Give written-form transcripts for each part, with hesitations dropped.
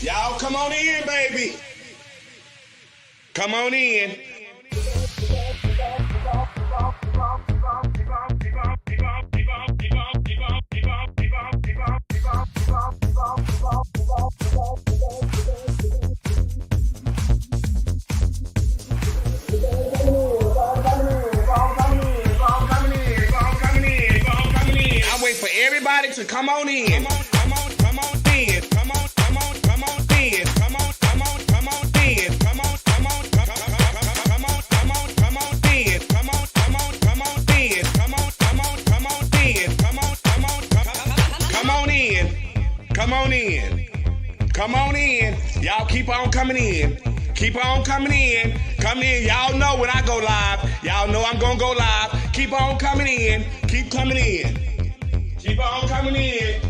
Y'all come on in, baby. Come on in. I wait for everybody to come on in. Come on in. Y'all keep on coming in. Keep on coming in. Come in. Y'all know when I go live. Y'all know I'm gonna go live. Keep on coming in. Keep coming in. Keep on coming in.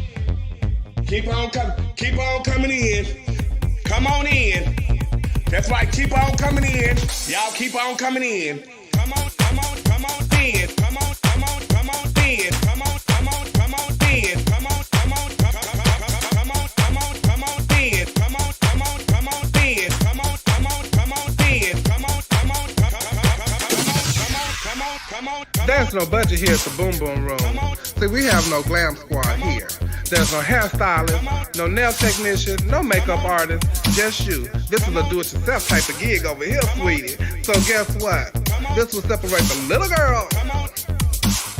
Keep on coming in. Come on in. That's right. Keep on coming in. Y'all keep on coming in. Come on in. Come on in. Come on in. Come on in. Come on in. Come on in. Come on in. Come on. There's no budget here at the Boom Boom Room. See, we have no glam squad here. There's no hairstylist, no nail technician, no makeup artist, just you. This is a do-it-yourself type of gig over here, sweetie. So guess what? This will separate the little girl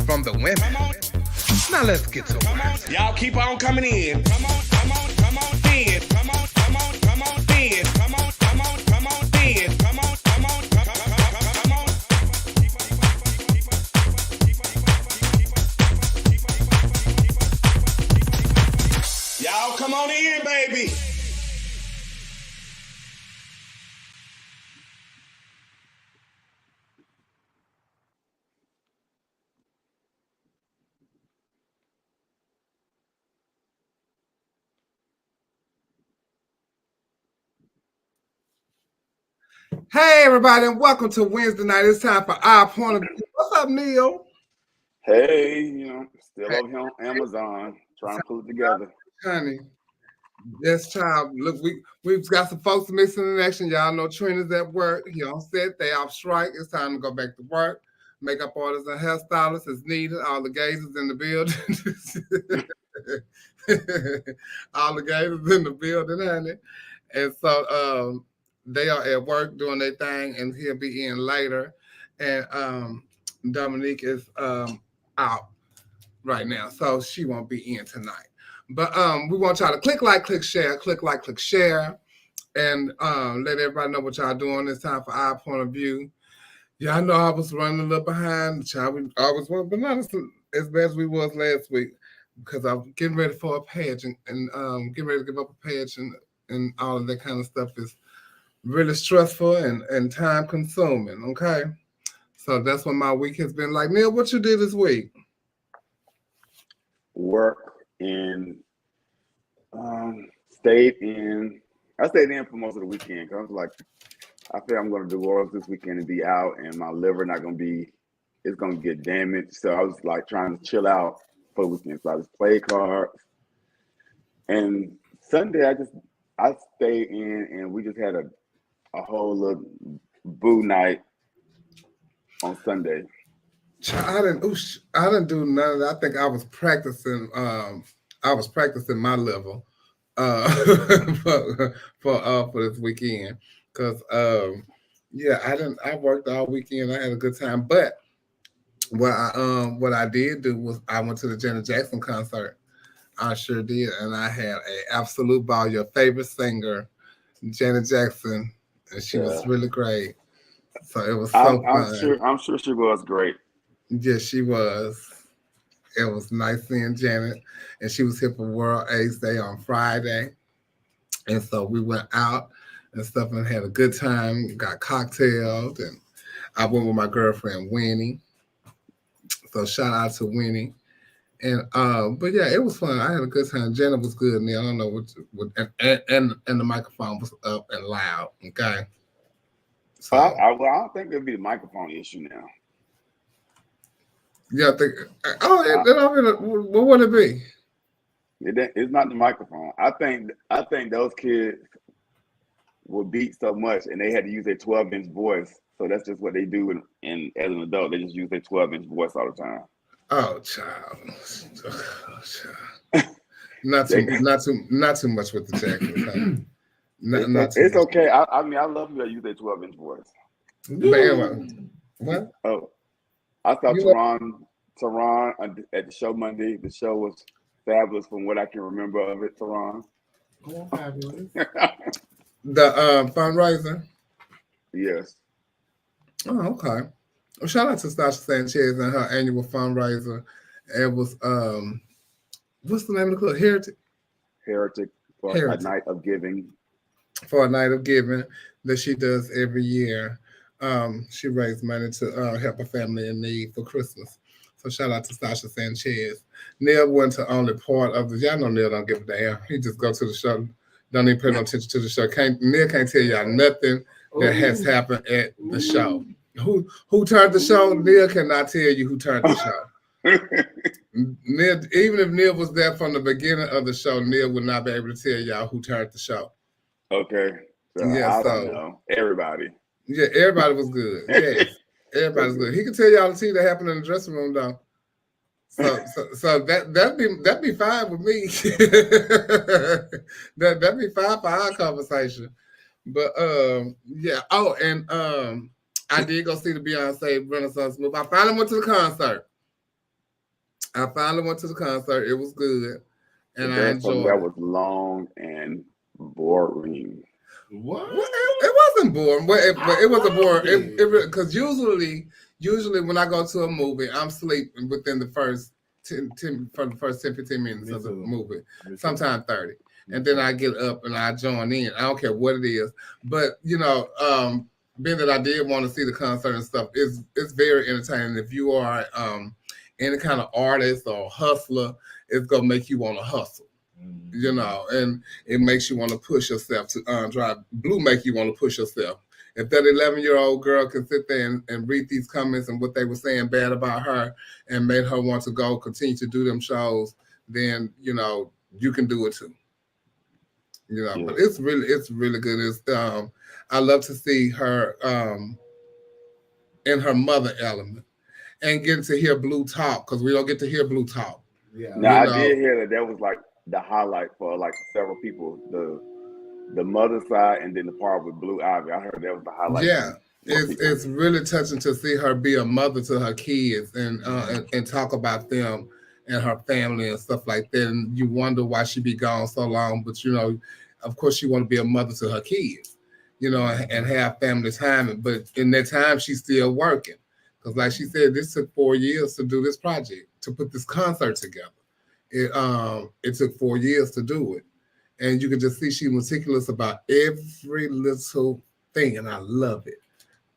from the women. Now let's get to it. Y'all keep on coming in. Come on in. Come on in. Come on in. Come on in. Come on in. Come on. Y'all come on in, baby. Hey, everybody, and welcome to Wednesday night. It's time for Our Point of View. What's up, Neil? Hey, still over here on Amazon, trying to pull it together. Honey, this child, look, we've got some folks missing in action. Y'all know Trina's at work. He on set. They off strike. It's time to go back to work. Makeup artists and hairstylists is needed. All the gays is in the building. All the gays is in the building, honey. And so they are at work doing their thing, and he'll be in later. And Dominique is out right now, so she won't be in tonight. But we want y'all to click like, click share, and let everybody know what y'all doing. It's time for Our Point of View. Yeah, I know I was running a little behind. Child, I was running, but not as bad as we was last week because I'm getting ready for a pageant and getting ready to give up a pageant and all of that kind of stuff is really stressful and time consuming. Okay, so that's what my week has been like. Neil, what you did this week? Work and stayed in. I stayed in for most of the weekend because I was like, I feel I'm going to do Orals this weekend and be out, and my liver not going to be. It's going to get damaged. So I was like trying to chill out for the weekend. So I just played cards, and Sunday I stayed in, and we just had a whole little boo night on Sunday. I didn't do none of that. I think I was practicing. I was practicing my level for this weekend because I worked all weekend. I had a good time, but What I did do was I went to the Janet Jackson concert. I sure did, and I had a absolute ball. Your favorite singer, Janet Jackson, and she was Yeah. really great. So it was so fun. I'm sure she was great. Yes, she was. It was nice seeing Janet, and she was here for World AIDS Day on Friday, and so we went out and stuff and had a good time. Got cocktailed, and I went with my girlfriend Winnie. So shout out to Winnie. And but yeah, it was fun. I had a good time. Janet was good, and I don't know what and the microphone was up and loud. Okay. So I don't think it'd be the microphone issue now. yeah, I think what would it be? It's not the microphone. I think those kids were beat so much, and they had to use their 12-inch voice. So that's just what they do. And as an adult, they just use their 12-inch voice all the time. Oh, child. Oh, child. Not too much with the Jackson. It's okay. I mean, I love people that use their 12-inch voice. But anyway, what? Oh, I saw Tehran at the show Monday. The show was fabulous from what I can remember of it, Tehran. Oh, fabulous. The fundraiser? Yes. Oh, okay. Well, shout out to Sasha Sanchez and her annual fundraiser. It was what's the name of the club? Heretic for a night of giving. For a night of giving that she does every year. She raised money to help a family in need for Christmas. So shout out to Sasha Sanchez. Neil went to only part of the. Y'all know Neil don't give a damn. He just go to the show. Don't even pay no attention to the show. Neil can't tell y'all nothing that has happened at the show. Who turned the show? Neil cannot tell you who turned the show. Neil, even if Neil was there from the beginning of the show, Neil would not be able to tell y'all who turned the show. Okay. So yeah, I don't know. Everybody. Yeah, everybody was good. Yes, everybody's good. He can tell y'all the tea that happened in the dressing room, though. So that'd be fine with me. that'd be fine for our conversation. But yeah. Oh, and I did go see the Beyonce Renaissance movie. I finally went to the concert. It was good, and I enjoyed it. That was long and boring. What? It wasn't boring, but it wasn't boring. Because usually when I go to a movie, I'm sleeping within the first 10 15 minutes of the movie, sometimes 30. And then I get up and I join in. I don't care what it is. But, being that I did want to see the concert and stuff, it's very entertaining. If you are any kind of artist or hustler, it's going to make you want to hustle. And it makes you want to push yourself to drive. Blue make you want to push yourself. If that 11-year-old girl can sit there and read these comments and what they were saying bad about her and made her want to go continue to do them shows, then you can do it too. But it's really good. It's I love to see her in her mother element and getting to hear Blue talk, because we don't get to hear Blue talk. Yeah. Now I did hear that was like the highlight for like several people, the mother side, and then the part with Blue Ivy. I heard that was the highlight. Yeah, it's really touching to see her be a mother to her kids and talk about them and her family and stuff like that. And you wonder why she be gone so long, but of course she want to be a mother to her kids, and have family time. But in that time, she's still working, because like she said, this took 4 years to do this project, to put this concert together. It took 4 years to do it. And you can just see she's meticulous about every little thing. And I love it.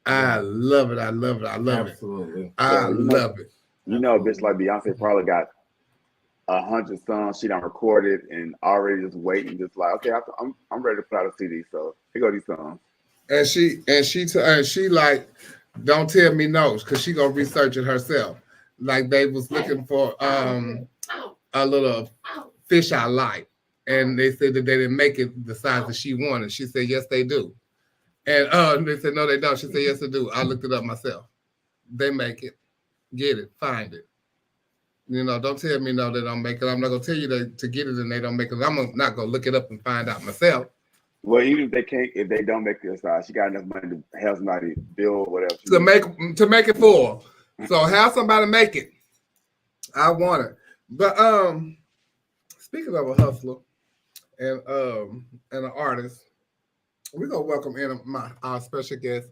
I love it. Absolutely. I love it. A bitch like Beyonce probably got 100 songs she done recorded and already just waiting, just like, okay, I'm ready to put out a CD. So here go these songs. And she like, don't tell me no, because she gonna research it herself. Like they was looking for a little fish I like, and they said that they didn't make it the size that she wanted. She said, yes, they do. And they said, no, they don't. She said, yes, they do. I looked it up myself. They make it. Get it. Find it. Don't tell me no, they don't make it. I'm not going to tell you to get it and they don't make it. I'm not going to look it up and find out myself. Well, even if they don't make it size, she got enough money to have somebody build whatever. To make it for her. So have somebody make it. I want it. But speaking of a hustler and an artist, we're gonna welcome in our special guest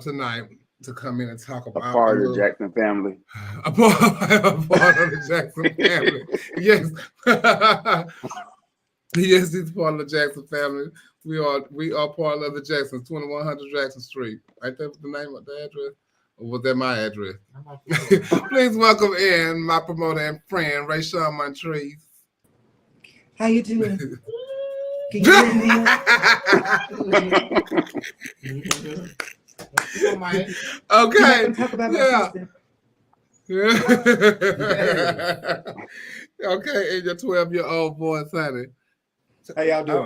tonight to come in and talk about a part of the Jackson family. A part of the Jackson family. Yes. Yes, he's part of the Jackson family. We are part of the Jacksons, 2100 Jackson Street. Ain't that the name of the address? Or was that my address? Please welcome in my promoter and friend, Rayshawn Montrese. How you doing? Can you hear me? Okay. Talk about Yeah. my Okay, and your 12-year-old voice, honey. How y'all doing?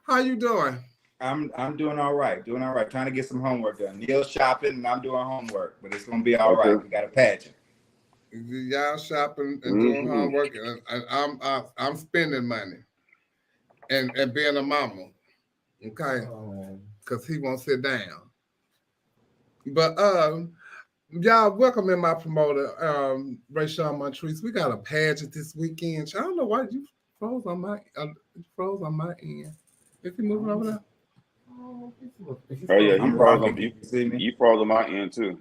How you doing? I'm doing all right. Trying to get some homework done. Neil's shopping and I'm doing homework, but it's gonna be all right. We got a pageant. Y'all shopping and doing homework, and I'm spending money and being a mama. Okay, because he won't sit down. But y'all welcome in my promoter, Rayshawn Montrese. We got a pageant this weekend. I don't know why you froze on my end. Is he moving over there? Oh yeah, you froze on my end too.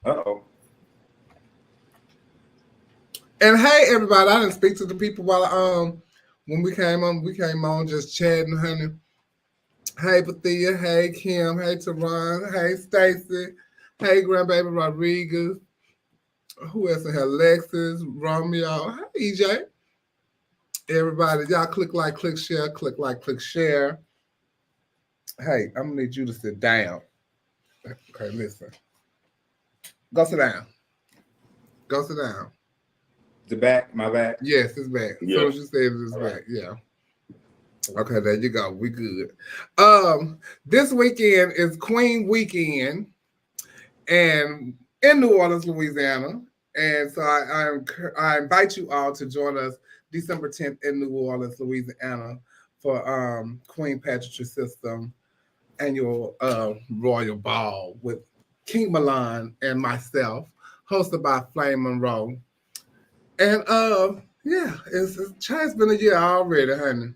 Uh-oh. And hey everybody, I didn't speak to the people while when we came on just chatting, honey. Hey Pathia, hey Kim, hey Teron, hey Stacy, hey grandbaby Rodriguez. Who else in here? Alexis, Romeo, hey EJ. Everybody, y'all click like, click share, click like, click share. Hey, I'm gonna need you to sit down. Okay, listen. Go sit down. Go sit down. The back, my back. Yes, it's back. Yeah. So as you said, it's back. Right. Yeah. Okay, there you go. We good. This weekend is Queen Weekend, and in New Orleans, Louisiana. And so I invite you all to join us December 10th in New Orleans, Louisiana, for Queen Pageantry System annual Royal Ball with King Milan and myself, hosted by Flame Monroe. And yeah, it's been a year already, honey.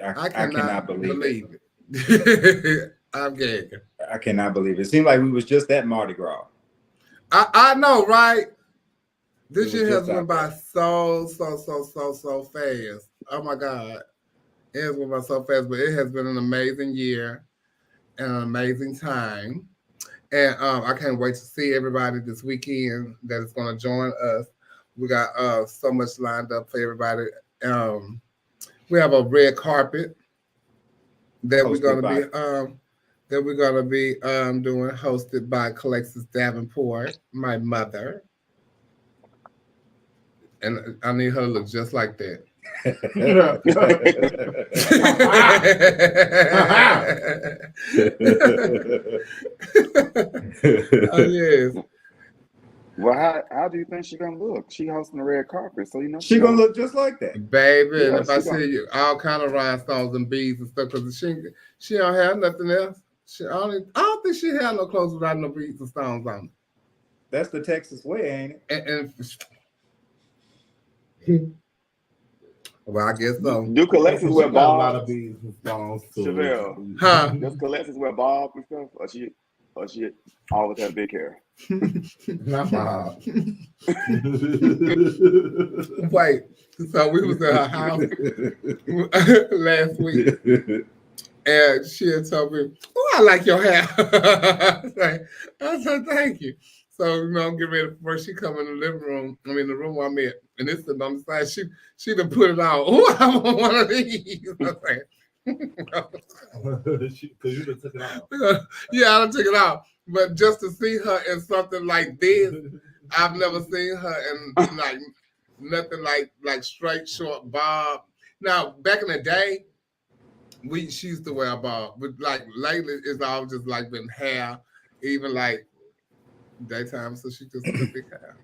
I cannot believe it. I'm gagging. I cannot believe it. It seemed like we was just at Mardi Gras. I know, right? This year has went by so fast. Oh my God. It has went by so fast, but it has been an amazing year and an amazing time. And I can't wait to see everybody this weekend that is going to join us. We got so much lined up for everybody. We have a red carpet that we're going to be doing, hosted by Alexis Davenport, my mother. And I need her to look just like that. Oh, yes. Well, how do you think she's gonna look? She hosting the red carpet, so you know she's gonna look just like that, baby. Yeah, and if I see you, all kind of rhinestones and beads and stuff, because she don't have nothing else. I don't think she had no clothes without no beads and stones on it. That's the Texas way, ain't it? Well, I guess so. Do Alexis wear a bob? lot of beads and stones too. Chevelle. Huh? Does Alexis wear bob and stuff? Or she always have big hair? Not bob. Wait, so we was at her house last week, and she had told me, "Oh, I like your hair." I said, "Thank you." So, I'm getting ready for she come in the living room. I mean, the room I'm in, and it's sitting on the side. She done put it on. Oh, I want one of these. I was like, Because you done took it off. yeah, I done took it off. But just to see her in something like this, I've never seen her in like nothing like straight short bob. Now, back in the day, she used to wear a bob, but like lately, it's all just like been hair, even like daytime. So she just took big hair.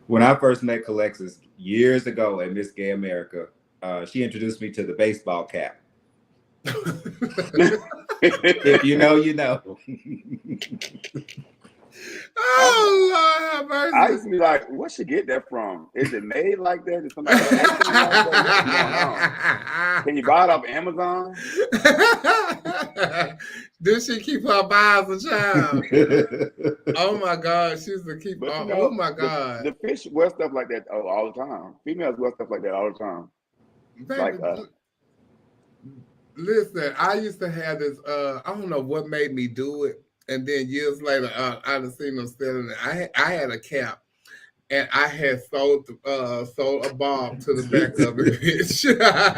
When I first met Alexis years ago at Miss Gay America, she introduced me to the baseball cap. If you know, you know. Oh Lord have mercy. I used to be like, where she get that from? Is it made like that? Is somebody making it like that? What's going on? Can you buy it off Amazon? Did she keep her buys a child? Oh my God, she's the keep. But Oh my God, the fish wear stuff like that all the time. Females wear stuff like that all the time. baby, Like listen, I used to have this. I don't know what made me do it, and then years later, I'd seen them selling it. I had a cap. And I had sold a bomb to the back of it, bitch.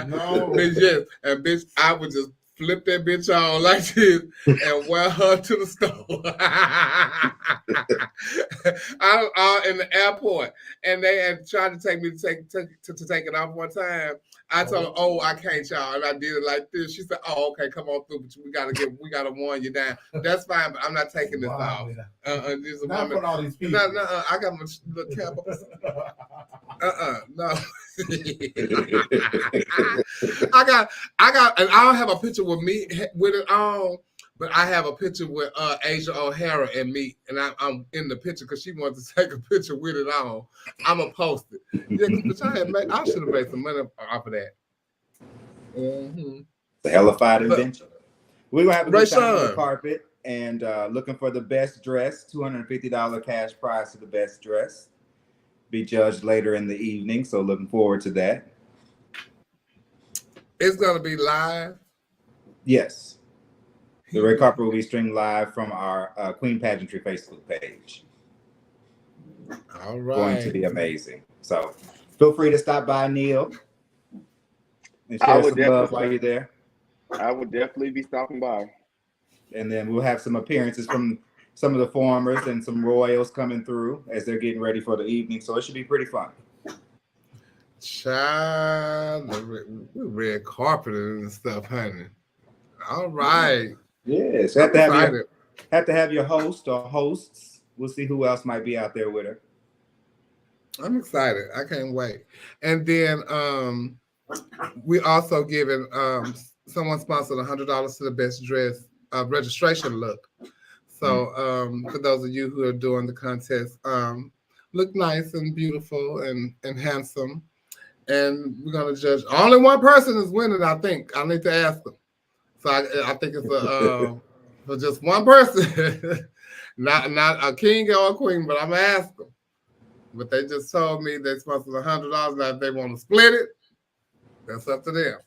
No. Bitch, yes. And bitch, I would just flip that bitch on like this and wear her to the store. I in the airport, and they had tried to take me to take it off one time. I told her, "Oh, I can't, y'all," and I did it like this. She said, "Oh, okay, come on through, but we gotta warn you down. That's fine, but I'm not taking this off." There's a Not woman. for all these people. No, I got my the cap. No. I got, and I don't have a picture with me with it on, but I have a picture with Asia O'Hara and me, and I'm in the picture because she wanted to take a picture with it on. I'm gonna post it. Yeah, I should have made some money off of that. Mm-hmm. The hellified invention. We're gonna have a good time on the Rashawn. carpet and looking for the best dress. $250 cash prize to the best dress. Be judged later in the evening, so looking forward to that. It's gonna be live. Yes, the red carpet will be streamed live from our Queen Pageantry Facebook page. All right. Going to be amazing. So feel free to stop by, Neil, and I share would some love while you're there. I would definitely be stopping by. And then we'll have some appearances from some of the farmers and some royals coming through as they're getting ready for the evening. So it should be pretty fun. Child, we're red carpeted and stuff, honey. All right. Yes, I'm have to have your host or hosts. We'll see who else might be out there with her. I'm excited. I can't wait. And then we also giving someone sponsored $100 to the best dress registration look. So for those of you who are doing the contest, look nice and beautiful and handsome. And we're gonna judge. Only one person is winning, I think. I need to ask them. So I think it's for just one person, not a king or a queen, but I'm gonna ask them. But they just told me they sponsored $100. Now if they want to split it, that's up to them.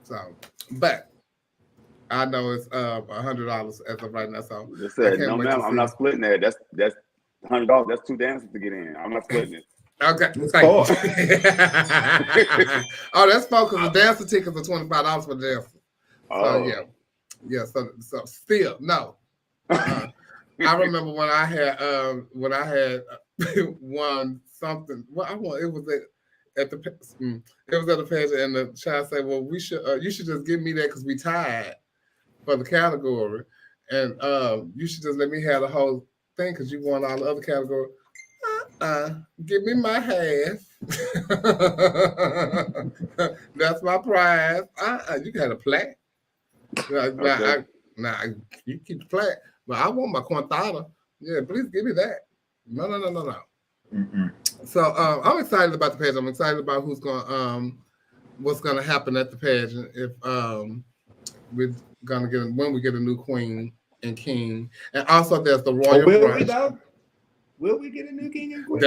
So, but I know it's $100 as of right now. So Just said, no, ma'am, I'm not splitting that. That's $100. That's 2 dances to get in. I'm not splitting it. Okay, It's thank four. you. Oh, that's four because the dancer tickets are $25 for the dancer. Oh. So yeah. So still no. I remember when I had won something. Well, it was at the pageant, and the child said, "Well, you should just give me that because we tied for the category, and you should just let me have the whole thing because you won all the other categories." Give me my half. That's my prize. You got a plaque. Okay. You keep the plaque, but I want my corntada. Yeah, please give me that. No. Mm-mm. So I'm excited about the pageant. I'm excited about what's gonna happen at the pageant if we're gonna when we get a new queen and king, and also there's the royal brunch. Will we get a new king and queen?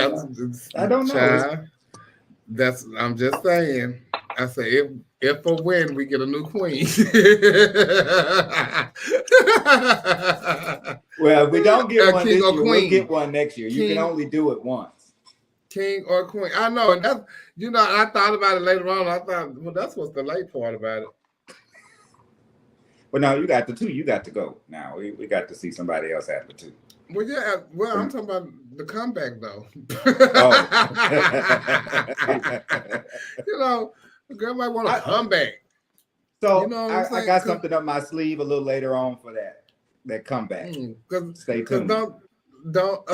I don't know. Child, I'm just saying. I say if or when we get a new queen. Well, if we don't get one king this or year, queen. we'll get one next year. You King. can only do it once. King or queen. I know, and that's I thought about it later on. I thought, well, that's what's the late part about it. But now you got the 2. You got to go. Now we got to see somebody else after 2. Well, yeah. Well, I'm talking about the comeback though. Oh. The girl might want to come back. So You know what I'm I saying? got something up my sleeve a little later on for that comeback. Stay tuned. Don't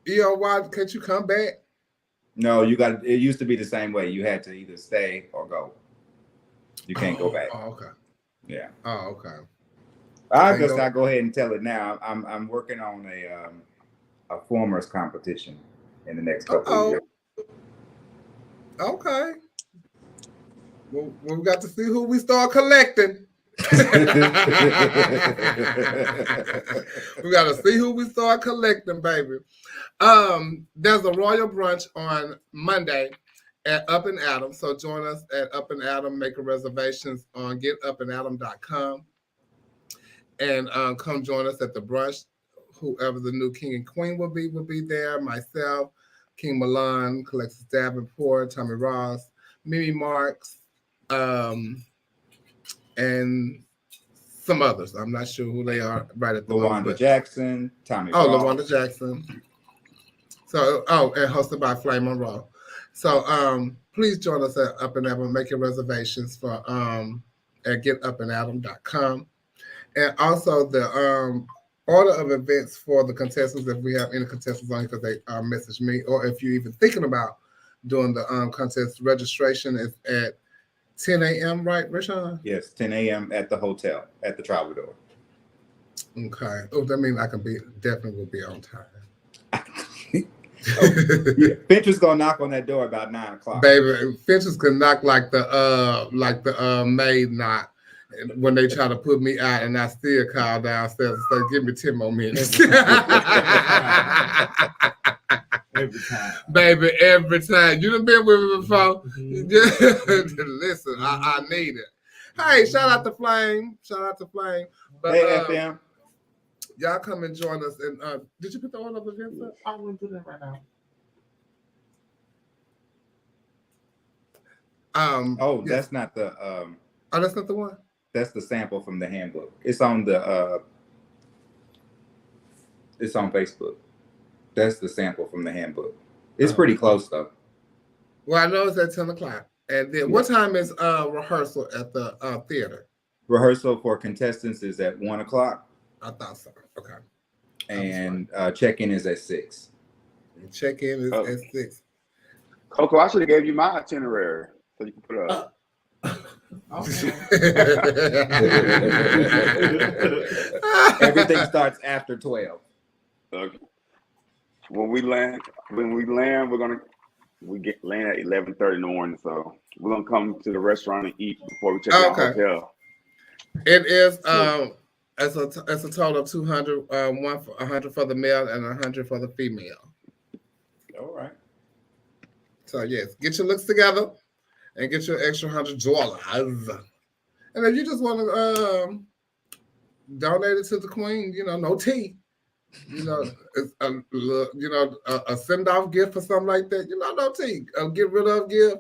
EOY, can't you come back? No, you got. It used to be the same way. You had to either stay or go. You can't go back. Oh, okay. Yeah. Oh, okay. I guess I'll go ahead and tell it now. I'm working on a formers competition in the next couple of years. Okay. Well, we got to see who we start collecting. We got to see who we start collecting, baby. There's a royal brunch on Monday at Up and Adam. So join us at Up and Adam. Make a reservations on getupandadam.com. And come join us at the brunch. Whoever the new king and queen will be there. Myself, King Milan, Alexis Davenport, Tommy Ross, Mimi Marks, and some others. I'm not sure who they are right at the moment. LaWanda Jackson, Tommy Ross. LaWanda Jackson. So, and hosted by Flame on Raw. So, please join us at Up and Adam. Make your reservations for at getupandadam.com. And also the order of events for the contestants, if we have any contestants on, because they message me, or if you're even thinking about doing the contest, registration is at 10 a.m., right, Rashawn? Yes, 10 a.m. at the hotel, at the Troubadour. Okay. Oh, that means I can definitely will be on time. Yeah. Fincher's gonna knock on that door about 9 o'clock. Baby, Fincher's can knock like the maid knock when they try to put me out, and I still call downstairs and say, "Give me 10 more minutes." Every time. Baby, every time. You done been with me before. Listen, I need it. Hey, shout out to Flame. But, hey, FM. Y'all come and join us. And did you put the order of events up? I'm going to do that right now. Yes. That's not the that's not the one? that's the sample from the handbook. It's on the it's on Facebook. That's the sample from the handbook. It's pretty close though. Well, I know it's at 10 o'clock. And then what time is rehearsal at the theater? Rehearsal for contestants is at 1 o'clock. I thought so. Okay. And check-in is at 6. Check-in is at 6. Coco, I should have gave you my itinerary so you can put it up. Everything starts after 12. Okay. When we land, land at 11:30 in the morning. So we're gonna come to the restaurant and eat before we check out the hotel. It is it's a total of 200, 100 for the male and 100 for the female. All right. So yes, get your looks together and get your extra $100. And if you just want to donate it to the queen, no tea. It's a send-off gift or something like that. No tea. Get rid of gift.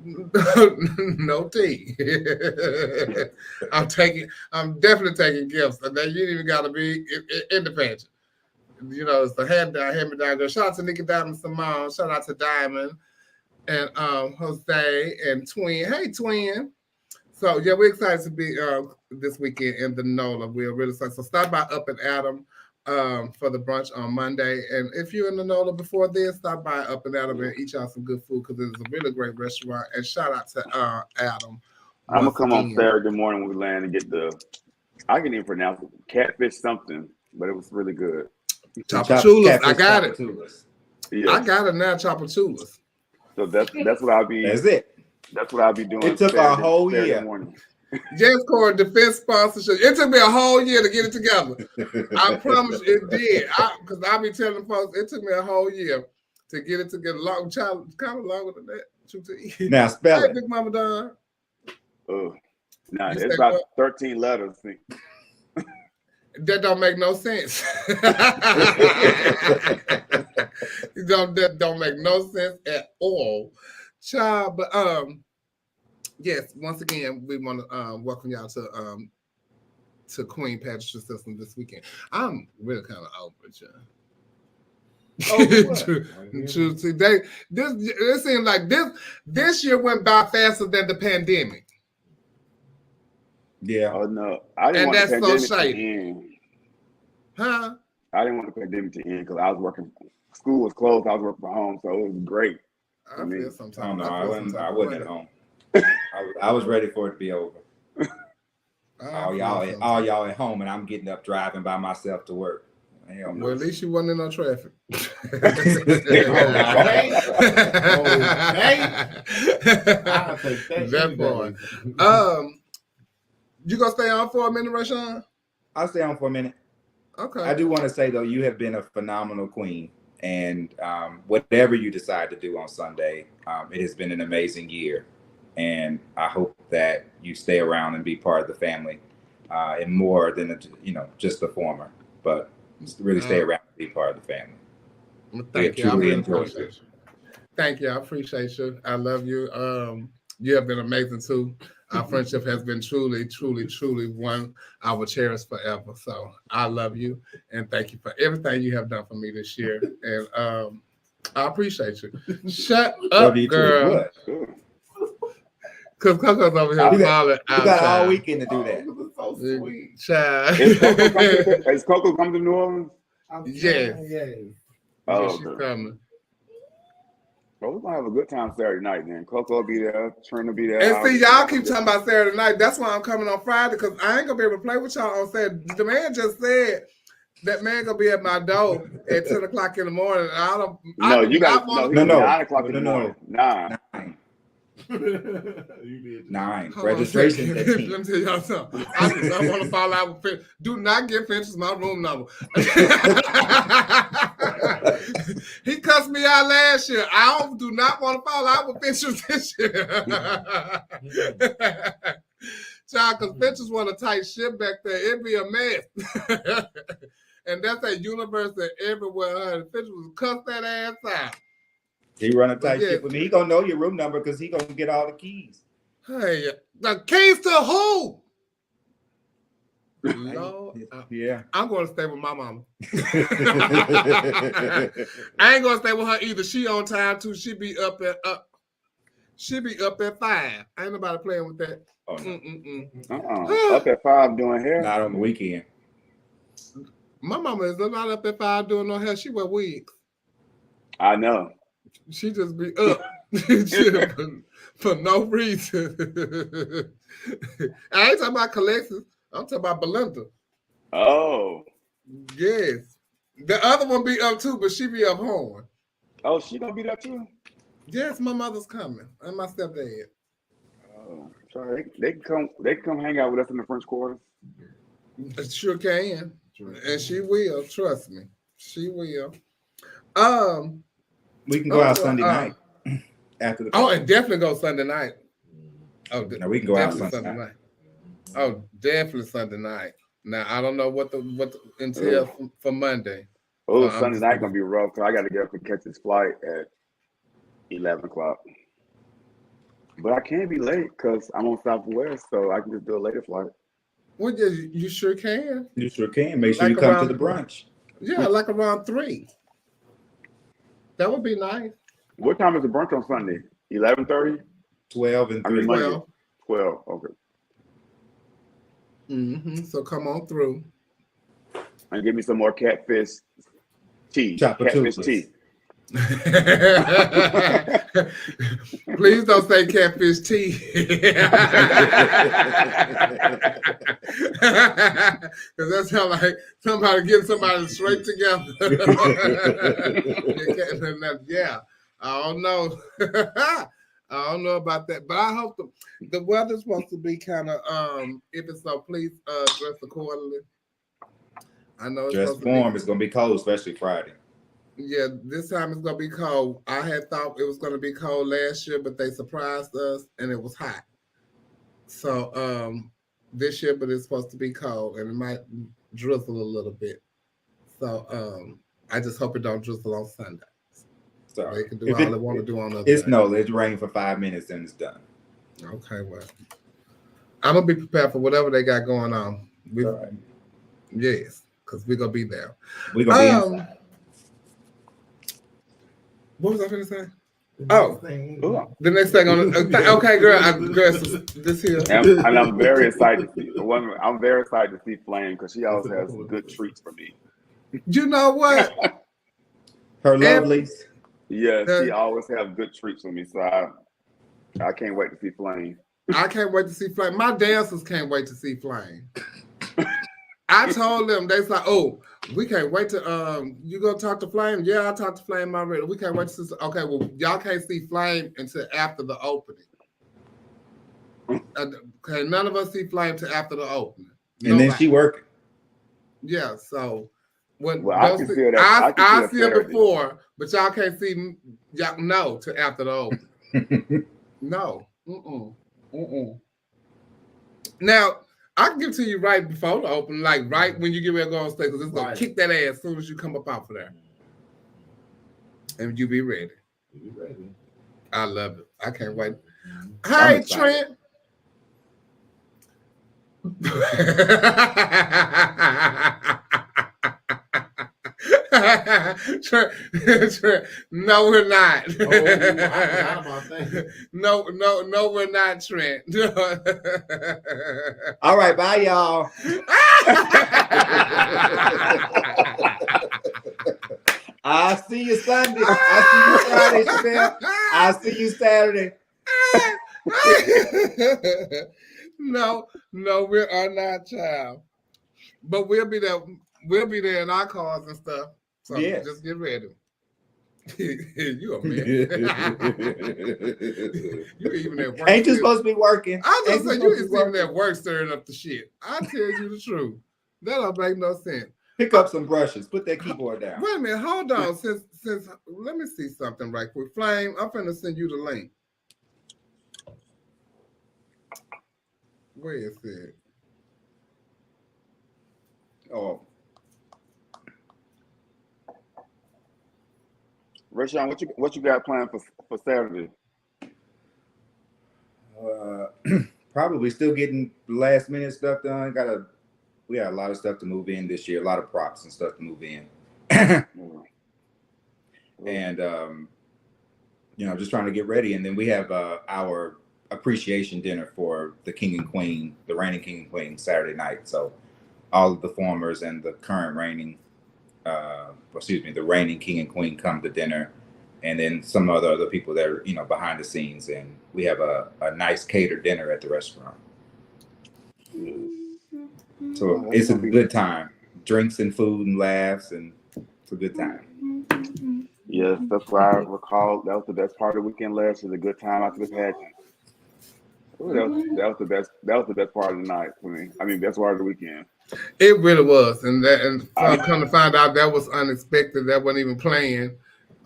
No tea. I'm definitely taking gifts, and then you ain't even gotta be independent. It's the hand-me-down girl. Shout out to Nikki Diamond Simone. Shout out to Diamond and Jose and Twin. Hey, Twin. So yeah, we're excited to be this weekend in the NOLA. We're really excited. So stop by Up and Adam for the brunch on Monday. And if you're in the NOLA before then, stop by Up and Adam and eat y'all some good food, because it's a really great restaurant. And shout out to Adam. I'm gonna come on Saturday morning when we land and get I can even pronounce it, catfish something, but it was really good. Chapachulas. I got it. Yes. I got it now, Chapachulas. So that's what I'll be. That's it. That's what I'll be doing. It took a whole year. James Core defense sponsorship. It took me a whole year to get it together. I promise it did. Because I'll be telling folks it took me a whole year to get it together. Kind of longer than that. Now spell it. Big Mama Don. Oh, nah, it's about 13 letters. That don't make no sense. That don't make no sense at all, child. But yes, once again, we want to welcome y'all to Queen Pageantry System this weekend. I'm really kind of over it, y'all. It seems like this year went by faster than the pandemic. Yeah. Oh no, I didn't want the pandemic to end. Huh? I didn't want the pandemic to end because I was working. School was closed. I was working from home, so it was great. I wasn't at home. I was ready for it to be over. All y'all at home, and I'm getting up driving by myself to work. Hell no. Well, at least you wasn't in no traffic. That boy. You gonna stay on for a minute, Rashawn? I'll stay on for a minute. Okay. I do want to say though, you have been a phenomenal queen, and whatever you decide to do on Sunday, it has been an amazing year, and I hope that you stay around and be part of the family, and more than just the former, but just really stay around and be part of the family. Well, thank you. I really appreciate you. Thank you. I appreciate you. I love you. You have been amazing too. Our friendship has been truly, truly, truly one I will cherish forever. So I love you and thank you for everything you have done for me this year. And I appreciate you. Shut up, girl. Because Coco's over here falling out. You got all weekend to do that. So sweet. Child. Is Coco coming to New Orleans? Yes. Oh, she's coming. Well, we're gonna have a good time Saturday night, then. Coco will be there, Trina will be there. And see, y'all keep talking about Saturday night. That's why I'm coming on Friday, because I ain't gonna be able to play with y'all on Saturday. The man just said that man gonna be at my door at 10 o'clock in the morning. No, 9 o'clock in the morning. 9. 9. Registration. Let me tell y'all something. I do not want to fall out with Finch. Do not give Finch my room number. He cussed me out last year. I do not want to fall out with Finch this year. Child, because Finch want a tight ship back there. It'd be a mess. And that's a university everywhere. Finch was cuss that ass out. He run a tight ship with me. He gonna know your room number because he gonna get all the keys. Hey, the keys to who? Lord, yeah. I'm going to stay with my mama. I ain't going to stay with her either. She on time too. She be up at 5. Ain't nobody playing with that. Oh, no. Up at 5 doing hair. Not on the weekend. My mama is not up at 5 doing no hair. She wear wigs. I know. She just be up for no reason. I ain't talking about collections. I'm talking about Belinda. Oh. Yes. The other one be up too, but she be up home. Oh, she gonna be there too? Yes, my mother's coming. And my stepdad. Oh, sorry. They can come hang out with us in the French Quarters. Sure can. And she will, trust me. She will. We can go out Sunday night after the. Oh, and definitely go Sunday night. Oh, no, we can go out Sunday night. Oh, definitely Sunday night. Now I don't know what the entails for Monday. Oh, Sunday night gonna be rough because I got to get up and catch this flight at 11 o'clock. But I can't be late because I'm on Southwest, so I can just do a later flight. Well, yeah, you sure can. You sure can. Make sure you come to the brunch. Yeah, like around 3. That would be nice. What time is the brunch on Sunday? 11:30? 12 and 3. 12. Okay. Mm-hmm. So come on through. And give me some more catfish tea. Catfish tea. Please don't say catfish tea. Because that sounds like somebody getting somebody straight together. Yeah, I don't know. I don't know about that, but I hope the weather's supposed to be kind of if it's so, please dress accordingly. I know it's dress warm. It's gonna be cold, especially Friday. Yeah, this time it's gonna be cold. I had thought it was gonna be cold last year, but they surprised us and it was hot. So this year, but it's supposed to be cold and it might drizzle a little bit. So I just hope it don't drizzle on Sunday. They can do all they want to do on other days. It's rain for 5 minutes and it's done. Okay, well, I'm gonna be prepared for whatever they got going on. Right. Yes, because we're gonna be there. We're gonna be inside. What was I gonna say? The next thing on okay, girl, this here. And I'm very excited to see I'm very excited to see Flame because she always has good treats for me. You know what? Her lovelies. Yeah, she always have good treats for me, so I can't wait to see Flame. I can't wait to see Flame. My dancers can't wait to see Flame. I told them, they said, "Oh, we can't wait to you gonna talk to Flame?" Yeah, I talked to Flame already. We can't wait to see. Okay, well, y'all can't see Flame until after the opening. Okay, none of us see Flame till after the opening. And then she working. Yeah, so when I can feel that. I see her before, but y'all can't see y'all no till after the opening. No. Now, I can give it to you right before the open, like right when you get ready to go on stage, because it's going to kick that ass as soon as you come up out of there. And you be ready. You ready? I love it. I can't wait. Hey, Trent. Trent, no, we're not. No, we're not, Trent. All right, bye, y'all. I'll see you Sunday. I'll see you Friday, Chanel. I'll see you Saturday. No, we are not, child. But we'll be there. We'll be there in our cars and stuff. So yeah, just get ready. You a man. You even at work. Ain't you supposed to be working? I was just say you even at work stirring up the shit. I tell you the truth. That don't make no sense. Pick up some brushes. Put that keyboard down. Wait a minute. Hold on. Since let me see something right quick. Flame, I'm finna send you the link. Where is it? Oh. Rashawn, what you got planned for Saturday? Probably still getting last minute stuff done. We got a lot of stuff to move in this year, a lot of props and stuff to move in. And just trying to get ready. And then we have our appreciation dinner for the King and Queen, the reigning King and Queen, Saturday night. So all of the formers and the current reigning the reigning King and Queen come to dinner, and then some other people that are behind the scenes, and we have a nice catered dinner at the restaurant. So it's a good time, drinks and food and laughs, and it's a good time. Yes, that's what I recall. That was the best part of the weekend last year. The good time after the pageant. Ooh, that was the best. That was the best part of the night for me. I mean, best part of the weekend. It really was, and I'm come to find out that was unexpected. That wasn't even planned.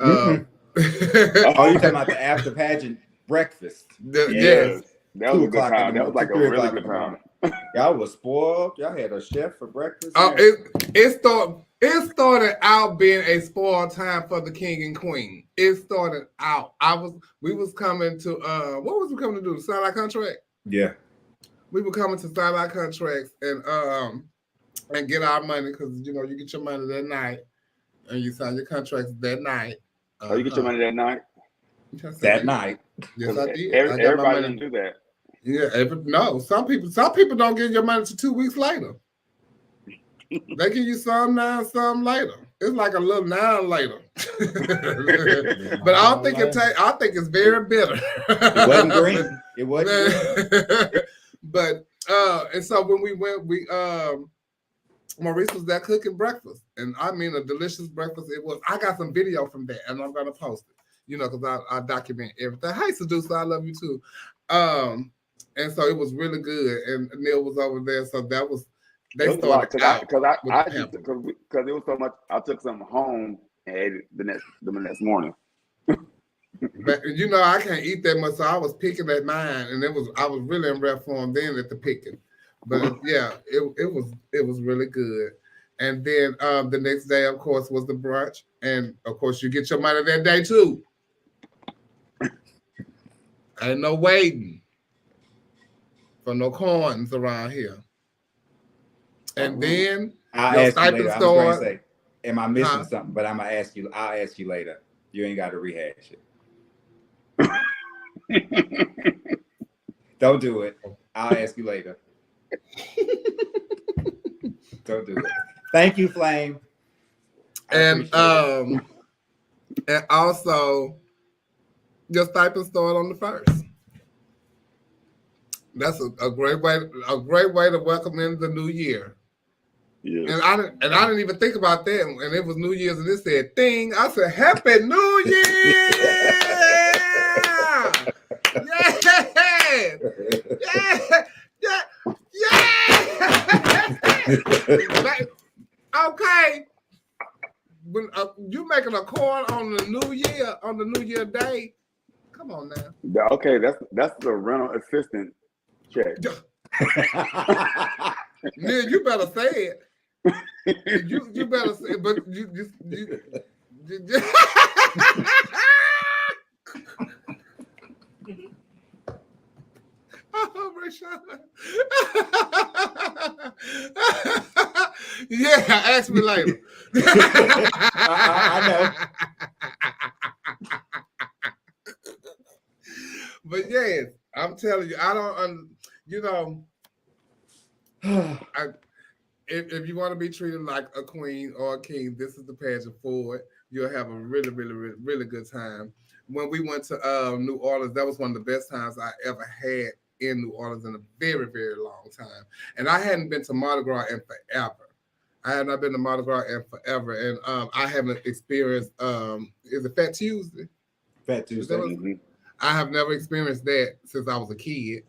Oh, you're talking about the after pageant breakfast? Yes, that was a good time. That was like a really good time. Y'all was spoiled. Y'all had a chef for breakfast. Oh, it started out being a spoiled time for the King and Queen. It started out. We was coming to what was we coming to do? Sign our contract. Yeah, we were coming to sign our contracts and get our money, because you get your money that night and you sign your contracts that night. Oh, you get your money that night? That night. Yes, I did. Everybody didn't do that. Yeah, no. Some people don't get your money till 2 weeks later. They give you some now, some later. It's like a little now later. But I don't think I think it's very bitter. It wasn't green. It wasn't green. But and so when we went, Maurice was there cooking breakfast, and I mean a delicious breakfast it was. I got some video from that, and I'm gonna post it. Because I document everything. Hey, Seducer, I love you too. And so it was really good, and Neil was over there, so that was they started out because it was so much. I took some home and ate it the next morning. But I can't eat that much, so I was picking at mine, and I was really in rep form then at the picking. But yeah, it was really good. And then the next day, of course, was the brunch, and of course you get your money that day too. Ain't no waiting for no coins around here. And then I'll ask you later. I was going to say, am I missing something? But I'm gonna ask you. I'll ask you later. You ain't got to rehash it. Don't do it. I'll ask you later. Don't do it. Thank you, Flame. And also your stipend started on the 1st. That's a great way. A great way to welcome in the new year. Yes. And I didn't even think about that. And it was New Year's, and it said "ding." I said, "Happy New Year!" Yeah. Okay. When you making a call on the New Year day, come on now. Okay, that's the rental assistant check. Neil, you better say it. You better say it, but you oh, Rashad. Yeah, ask me later. I know. But yes, I'm telling you, I don't, if you want to be treated like a queen or a king, this is the pageant for it. You'll have a really, really, really, really good time. When we went to New Orleans, that was one of the best times I ever had in New Orleans in a very, very long time. And I hadn't been to Mardi Gras in forever. I have not been to Mardi Gras in forever. And I haven't experienced, is it Fat Tuesday? Fat Tuesday. I have never experienced that since I was a kid.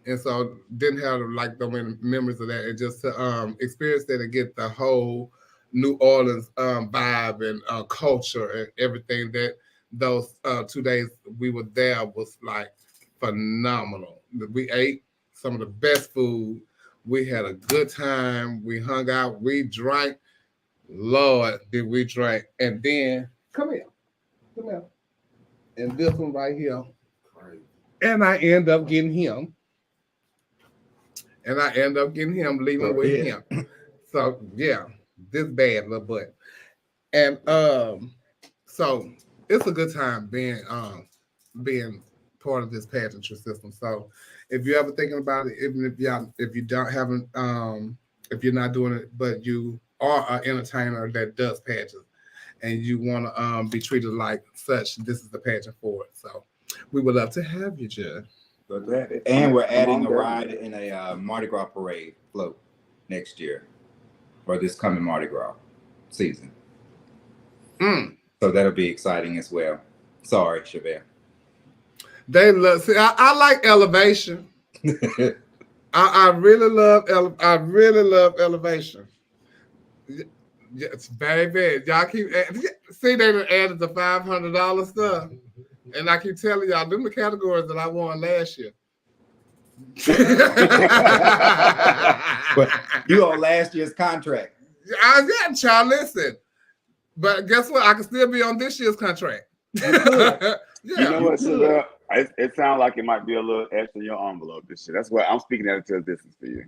And so didn't have like the many memories of that. And just to experience that and get the whole New Orleans vibe and culture and everything that those 2 days we were there was like phenomenal. We ate some of the best food. We had a good time. We hung out. We drank. Lord, did we drink. And then, come here. And this one right here. And I end up getting him. Leaving with him. So, yeah, this bad little butt. And so it's a good time being part of this pageantry system. So if you're ever thinking about it, even if you're not doing it, but you are an entertainer that does pageants and you want to be treated like such, this is the pageant for it. So we would love to have you, Judge. And we're adding a ride in a Mardi Gras parade float next year, or this coming Mardi Gras season. So that'll be exciting as well. Sorry, Chevelle. They love. See, I like elevation. I really love elevation. Yes, baby. Y'all keep see they done added the $500 stuff, and I keep telling y'all them the categories that I won last year. But you on last year's contract. Yeah, child. Listen, but guess what? I can still be on this year's contract. Yeah. You know what, Chevelle? It sounds like it might be a little extra in your envelope this year. That's why I'm speaking at it to a distance for you.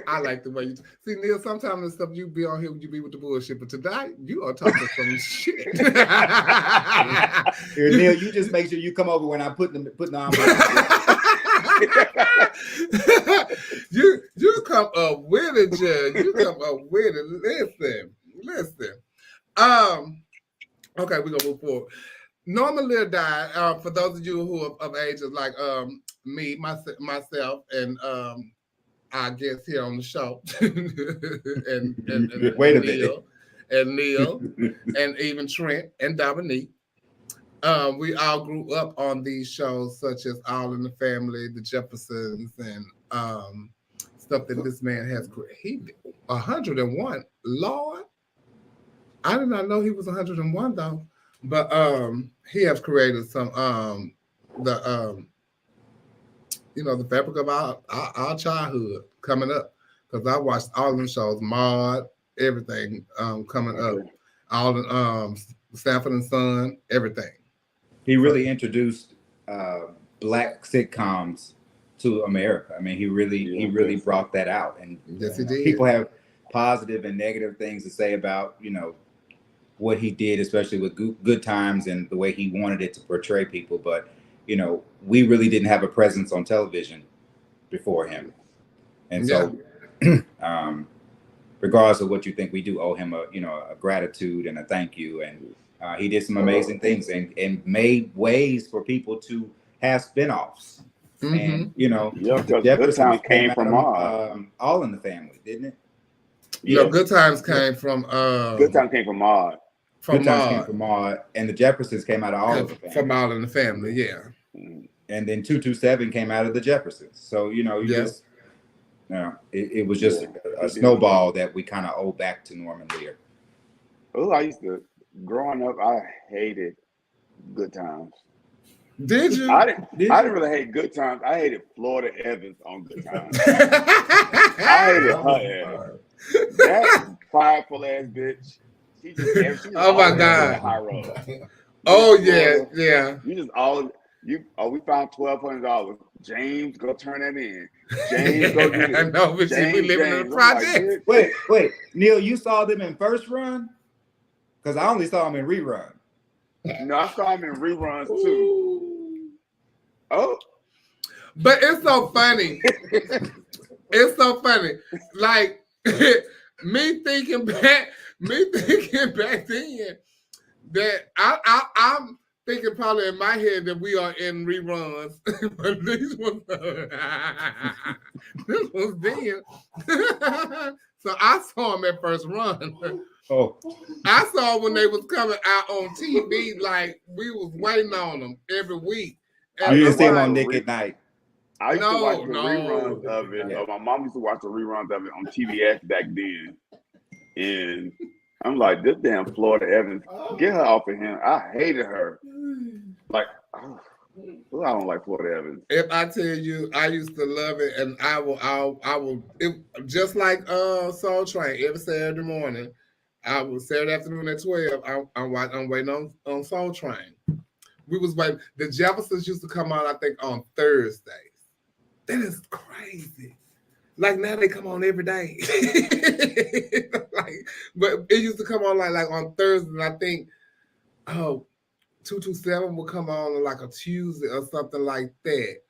I like the way you see, Neil. Sometimes the stuff you be on here, you be with the bullshit, but tonight you are talking some shit. Here, Neil, you just make sure you come over when I put the envelope. You come up with it, Judge. You come up with it. Listen. Okay, we're gonna move forward. Norma Lear died. For those of you who are of ages like me, myself, and our guests here on the show, and Wait a minute. Neil, and even Trent and Dominique. We all grew up on these shows such as All in the Family, The Jeffersons, and stuff that this man has created. 101, Lord. I did not know he was 101 though, but he has created some the fabric of our childhood coming up, because I watched all of them shows, Maude, everything coming up, all the Sanford and Son, everything. He really introduced Black sitcoms to America. I mean, he really brought that out, and yes, he did. People have positive and negative things to say about what he did, especially with Good Times and the way he wanted it to portray people. But we really didn't have a presence on television before him, and so regardless of what you think, we do owe him a gratitude and a thank you. And he did some amazing things and made ways for people to have spinoffs. And Yeah, the because Good Jeffersons Times came out from of, Maude. All in the Family, didn't it? No, Good Times came from Good Times came from Maude. Good Times came from Maude, and the Jeffersons came out of All in the Family. From All in the Family, yeah. And then 227 came out of the Jeffersons. So it was just a snowball that we kind of owe back to Norman Lear. Oh, I used to growing up. I hated Good Times. Did you? I didn't really hate Good Times. I hated Florida Evans on Good Times. I hated her ass. That prideful ass bitch. She just oh my God. High road. Oh yeah, yeah. You just we found $1,200. James, go turn that in. James, go do this. I know, but we living in a project. Like, wait, Neil, you saw them in first run? Because I only saw them in rerun. No, I saw them in reruns too. Oh, but it's so funny. It's so funny. Like me thinking back then that I'm thinking probably in my head that we are in reruns, but this was then. So I saw them at first run. Oh, I saw when they was coming out on TV, like we was waiting on them every week. And you didn't see them on Nick at Night. I used to watch the reruns of it. Yeah. My mom used to watch the reruns of it on TBS back then. And I'm like, this damn Florida Evans, get her off of him. I hated her. Like, I don't like Florida Evans. If I tell you, I used to love it, and I will. It, just like Soul Train every Saturday morning. I was Saturday afternoon at 12. I'm waiting on Soul Train. We was waiting. The Jeffersons used to come on, I think, on Thursdays. That is crazy. Like now they come on every day. But it used to come on like on Thursday, and I think 227 would come on like a Tuesday or something like that.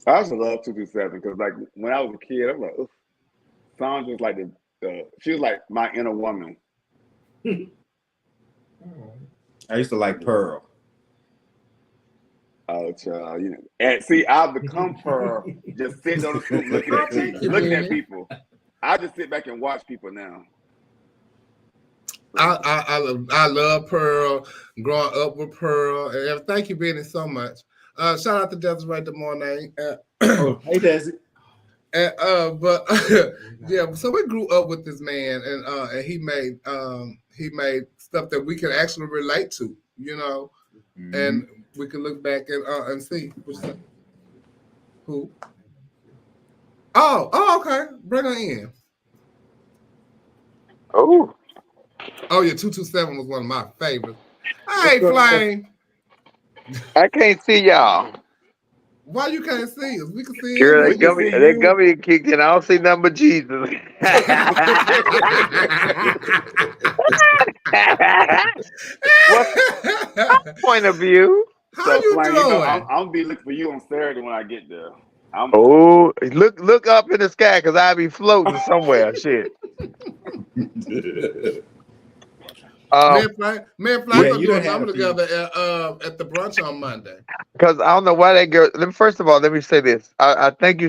I also love 227 because like when I was a kid, I was like, Sandra's like she was like my inner woman. I used to like Pearl. Oh, child, and see, I've become Pearl, just sitting on the stoop looking at people. I just sit back and watch people now. I love Pearl, growing up with Pearl. And thank you, Benny, so much. Shout out to Desiree Des Moines. Hey, Desi. But yeah, so we grew up with this man, and he made stuff that we can actually relate to, and we can look back and see who. Oh, okay, bring her in. Oh yeah, 227 was one of my favorites. Hey, Flame. I can't see y'all. Why you can't see us? We can see Girl, you. that gummy kicked in. I don't see nothing but Jesus. What's my point of view? How you doing? I'm gonna be looking for you on Saturday when I get there. Look up in the sky because I'll be floating somewhere. Shit. Me and Fly are doing number together at the brunch on Monday. Because I don't know why that girl. First of all, let me say this. I thank you,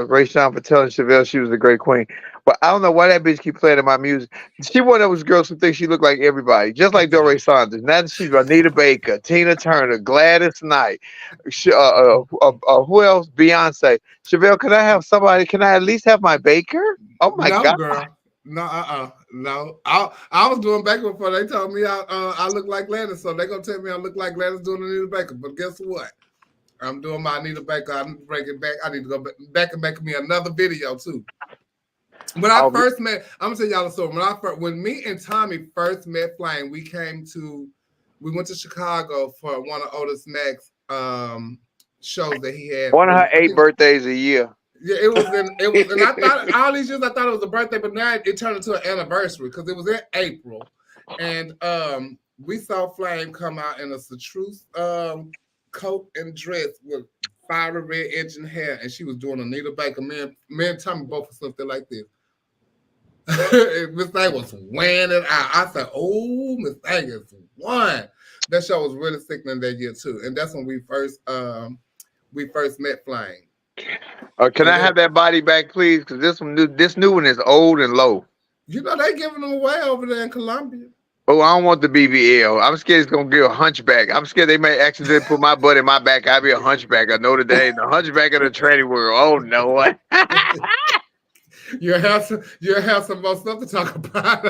Ray Sean, for telling Chevelle she was a great queen. But I don't know why that bitch keep playing in my music. She one of those girls who thinks she look like everybody, just like Doreen Saunders. Now that she's Anita Baker, Tina Turner, Gladys Knight, who else? Beyonce. Chevelle, can I have somebody? Can I at least have my Baker? Oh my God, girl. No, no. I was doing Baker before they told me I look like Gladys, so they're gonna tell me I look like Gladys doing Anita Baker. But guess what? I'm doing my Anita Baker. I need to bring it back. I need to go back and make me another video too. When I first met, I'm gonna tell y'all a story. When me and Tommy first met Flame, we went to Chicago for one of Otis Mack's shows that he had. One of her 8 birthdays a year. Yeah, it was, and I thought all these years I thought it was a birthday, but now it turned into an anniversary because it was in April, and we saw Flame come out in a chartreuse coat and dress with fiery red edge and hair, and she was doing Anita Baker. Me and Tommy both or something like this. Miss Thing was weighing it out. I said, "Oh, Miss Thing is one." That show was really sickening that year too, and that's when we first met Flame. Can I have that body back, please? Because this new one is old and low. You know they giving them away over there in Columbia. Oh, I don't want the BBL. I'm scared it's gonna give a hunchback. I'm scared they may accidentally put my butt in my back. I'll be a hunchback. I know today, the hunchback of the tranny world. Oh no! You'll have some more stuff to talk about.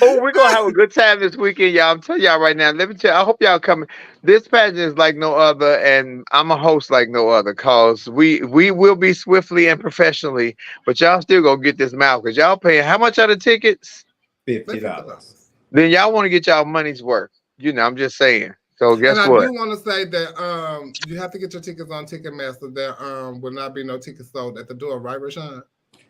Oh, we're gonna have a good time this weekend, y'all. I'm telling y'all right now. Let me tell you, I hope y'all coming. This pageant is like no other, and I'm a host like no other. Cause we will be swiftly and professionally, but y'all still gonna get this mouth because y'all paying how much are the tickets? $50. Then y'all want to get y'all money's worth. You know, I'm just saying. So guess and what? I do want to say that you have to get your tickets on Ticketmaster. There will not be no tickets sold at the door, right, Rashawn?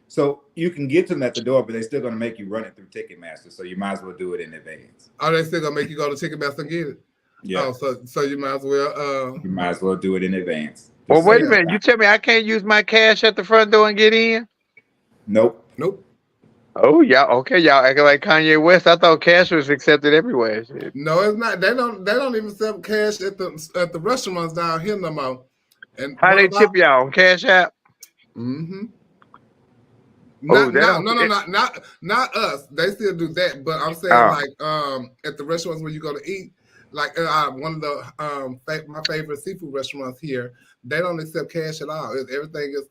So you can get them at the door, but they're still going to make you run it through Ticketmaster. So you might as well do it in advance. Are they still gonna make you go to Ticketmaster and get it? Yeah. Oh, so you might as well. You might as well do it in advance. Well, wait a minute. You tell me I can't use my cash at the front door and get in? Nope. Oh, y'all okay? Y'all acting like Kanye West. I thought cash was accepted everywhere. Shit. No, it's not. They don't even sell cash at the restaurants down here no more. And how they tip y'all on Cash App? Mm-hmm. Oh, Not us. They still do that, but I'm saying like at the restaurants where you go to eat, like one of the my favorite seafood restaurants here, they don't accept cash at all. Everything is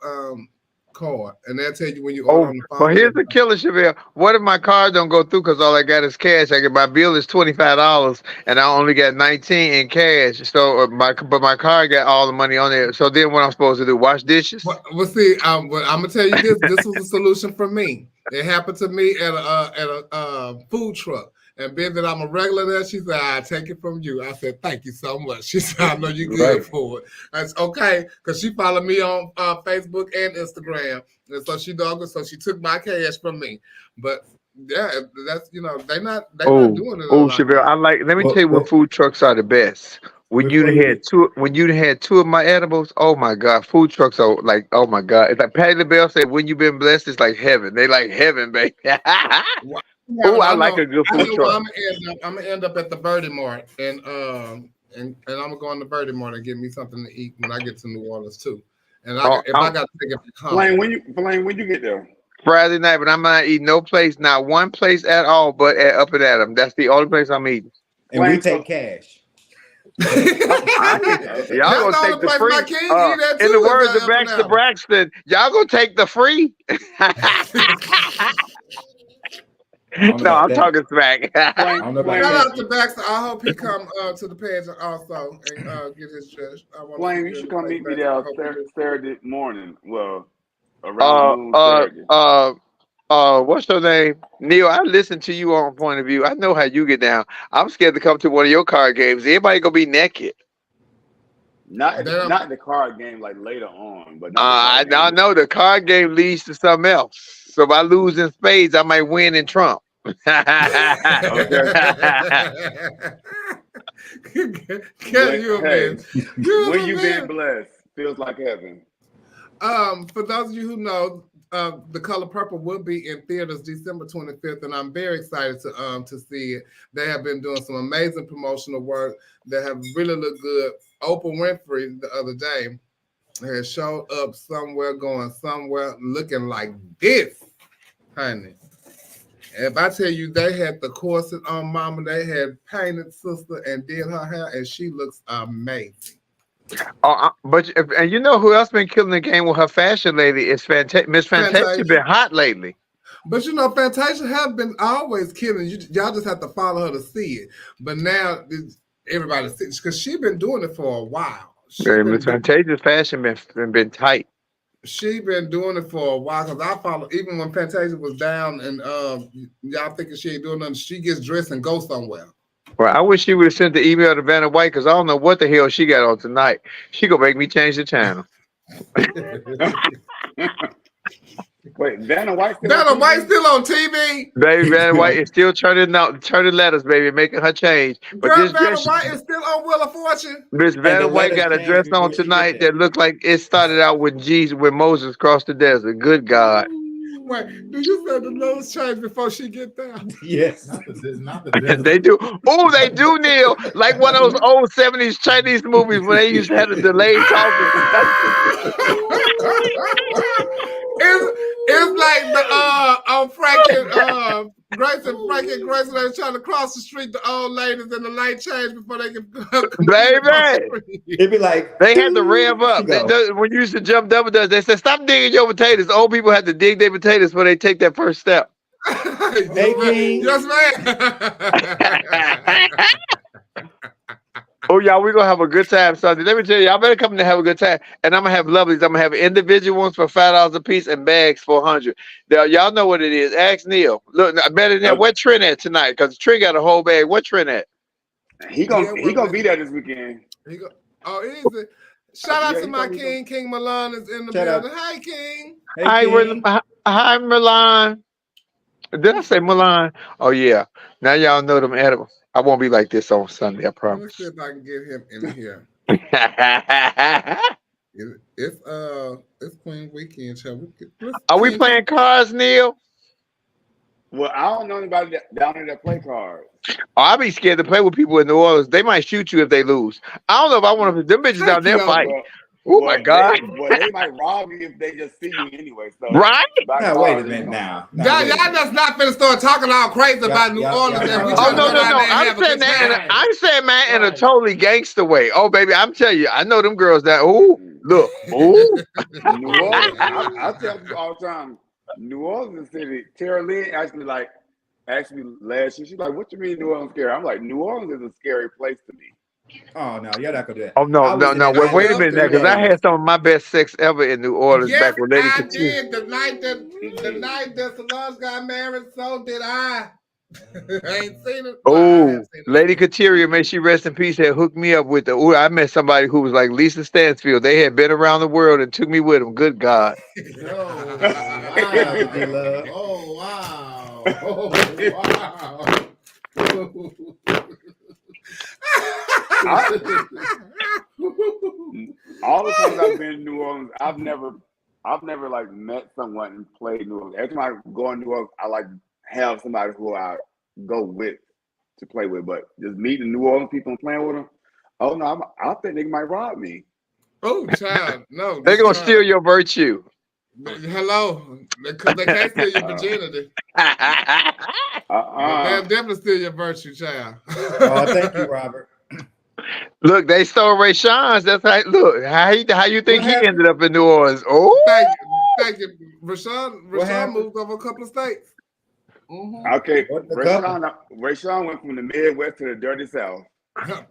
card, and they'll tell you when you order on the phone. But here's the killer, Chevelle. What if my card don't go through because all I got is cash? My bill is $25 and I only got $19 in cash. So my card got all the money on there. So then what I'm supposed to do? Wash dishes? Well, see, I'm gonna tell you this. This was a solution for me. It happened to me at a food truck. And being that I'm a regular there, she said, "I take it from you." I said, "Thank you so much." She said, "I know you're good for it." That's okay, because she followed me on Facebook and Instagram, and so she took my cash from me. But yeah, that's they're not doing it. Chevelle, let me tell you what food trucks are the best. When you had two of my edibles, oh my God, food trucks are like, oh my God. It's like Patty LaBelle said, when you've been blessed, it's like heaven. They like heaven, baby. Oh, I like a good food truck. I'm gonna end up at the Birdie Mart, and I'm gonna go on the Birdie Mart and get me something to eat when I get to New Orleans too. And if I got to take it home. Flame, when you get there? Friday night, but I'm not eating no place, not one place at all, but at Up and Adam. That's the only place I'm eating. And we take cash. Y'all gonna take the free. In the words of Baxter Braxton, y'all gonna take the free. No, I'm talking smack. Shout out to Baxter. I hope he come to the pageant also and get his judge. Flame, you should come meet me there Saturday morning. Well, around noon Saturday. What's your name? Neil, I listened to you on Point of View. I know how you get down. I'm scared to come to one of your card games. Everybody gonna be naked. Not the card game, like later on, but I know the card game leads to something else. So if I lose in spades, I might win in Trump. Can you when you've been blessed, feels like heaven. For those of you who know, The Color Purple will be in theaters December 25th, and I'm very excited to see it. They have been doing some amazing promotional work that have really looked good. Oprah Winfrey the other day has showed up somewhere, going somewhere, looking like this, honey. If I tell you they had the corset on Mama, they had painted sister and did her hair, and she looks amazing. And you know who else been killing the game with her fashion lady is Miss Fantasia. Been hot lately. But Fantasia have been always killing. Y'all just have to follow her to see it. But now everybody sees, because she's been doing it for a while. Miss Fantasia's fashion been tight. She been doing it for a while, because I follow, even when Fantasia was down and y'all thinking she ain't doing nothing, she gets dressed and goes somewhere. Well, I wish she would have sent the email to Vanna White, because I don't know what the hell she got on tonight. She gonna make me change the channel. Wait, Vanna White still on TV? Baby, Vanna White is still turning letters, baby, making her change. But Girl, Vanna White is still on Wheel of Fortune. Miss Vanna White got a dress on tonight that looked like it started out when Moses crossed the desert. Good God. Wait, do you say the nose change before she get there? Yes. Not the They do. Oh, they do, Neil. Like one of those old 70s Chinese movies when they used to have the delayed talking. It's like the on Frank Grace and Grace, they were trying to cross the street, the old ladies and the light change before they could Baby. It'd be like They had to rev up. Go. When you used to jump double dutch, they said, stop digging your potatoes. Old people had to dig their potatoes before they take that first step. Hey, King. Yes, man. Oh, y'all, we're going to have a good time Sunday. Let me tell you, y'all better come to have a good time. And I'm going to have lovelies. I'm going to have individual ones for $5 a piece and bags for $100. Now, y'all know what it is. Ask Neil. Look, better than that, where Trent at tonight? Because Trent got a whole bag. What Trent at? He gonna be there this weekend. Oh, easy. Shout out to my king. King Milan is in the building. Hi, King. Hey, Hi, Milan. Did I say Milan? Oh, yeah. Now y'all know them edibles. I won't be like this on Sunday, I Let me promise. see if I can get him in here. It's Queen Weekend, shall we? Are we playing cards, Neil? Well, I don't know anybody down there that play cards. Oh, I'd be scared to play with people in New Orleans. They might shoot you if they lose. I don't know if I want to. Them bitches down there fight. Oh my God! They might rob you if they just see you anyway. So right? Now wait a minute. Now y'all just not finna start talking all crazy about New Orleans. Oh no! I'm saying man in a totally gangster way. Oh baby, I'm telling you, I know them girls that. Oh look, oh. New Orleans. I tell you all the time. New Orleans City. Tara Lynn asked me last year. She's like, "What you mean New Orleans scary?" I'm like, "New Orleans is a scary place to me." Oh no, you're not gonna do that. Oh no! Wait a minute, because I had some of my best sex ever in New Orleans back with Lady Couture. Did. The night that Solange got married, so did I. I ain't seen it. Oh, Lady Couture, may she rest in peace, had hooked me up with the. Oh, I met somebody who was like Lisa Stansfield. They had been around the world and took me with them. Good God! Oh wow! Oh wow! All the times I've been in New Orleans, I've never like met someone and played New Orleans. Every time I go in New Orleans, I like have somebody who I go with to play with. But just meeting New Orleans people and playing with them, oh no, I think they might rob me. Oh, child, no, they're gonna steal your virtue. Hello, because they can't steal your virginity. They'll definitely steal your virtue, child. Oh, thank you, Robert. Look, they stole Ray Sean's. That's right. Look, how you think he ended up in New Orleans? Oh, thank you. Rashawn moved over a couple of states. Mm-hmm. Okay, Ray Sean went from the Midwest to the dirty South.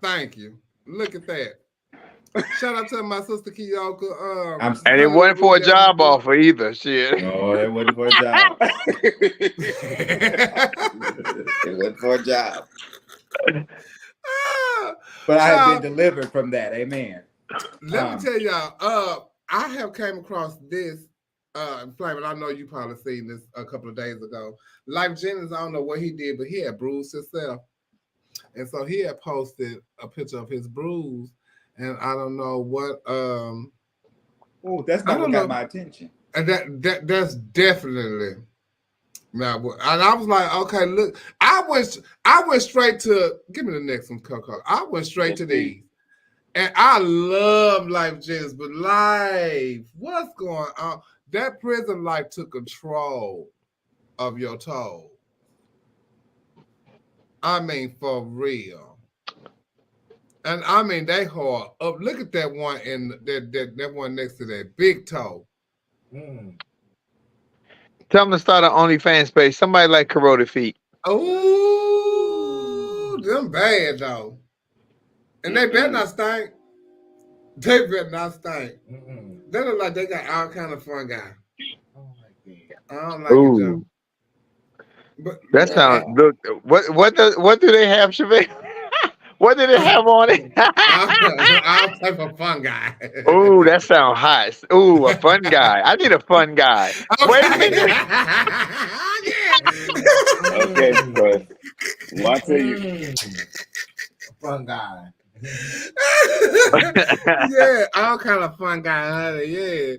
Thank you. Look at that. Shout out to my sister Kiyoko. And it wasn't for a job offer either. Shit. No, it wasn't for a job. It wasn't for a job. But I have been delivered from that. Amen. Let me tell y'all, I have came across this flame, and I know you probably seen this a couple of days ago. Life Jennings, I don't know what he did, but he had bruised himself. And so he had posted a picture of his bruise. And I don't know what oh, that's not what got my attention. And that's definitely now. And I was like, okay, look, I went straight to give me the next one, Coco. I went straight to these. And I love Life Jennings, but Life, what's going on? That prison life took control of your toe. I mean, for real. And I mean, they hard up. Look at that one in that one next to that big toe. Tell them to start an OnlyFans page. Somebody like corroded feet. Oh, them bad though. And they better not stink. They better not stink. They look like they got all kind of fun guy. I don't like it though. But that sounds. Look, what do they have, Chevelle? What did it have on it? I'll type a fun guy. Oh, that sounds hot. Oh, a fun guy. I need a fun guy. Okay. Wait a minute. Okay, so I tell you, fun guy. Yeah, all kind of fun guy, honey. Yeah.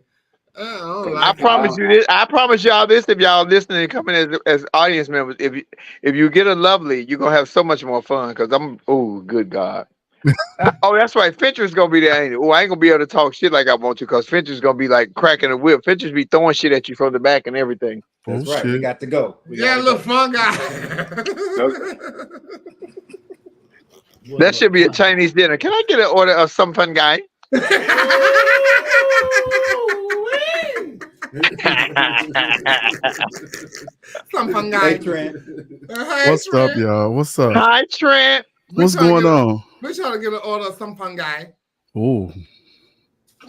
don't I like promise you this. I promise y'all this. If y'all listening and coming as audience members, if you get a lovely, you're gonna have so much more fun. Cause oh, good God. Oh, that's right. Fincher's gonna be there, ain't it? Oh, I ain't gonna be able to talk shit like I want to, cause Fincher's gonna be like cracking a whip. Fincher's be throwing shit at you from the back and everything. That's Oh, right. shit. We got to go. Yeah, little fun guy. That should be a Chinese dinner. Can I get an order of some fun guy? Some fun guy. Hey, Trent. Hey, What's Trent. up, y'all? What's up? Hi, Trent. What's going on? We're trying to get an order of some fun guy. Oh,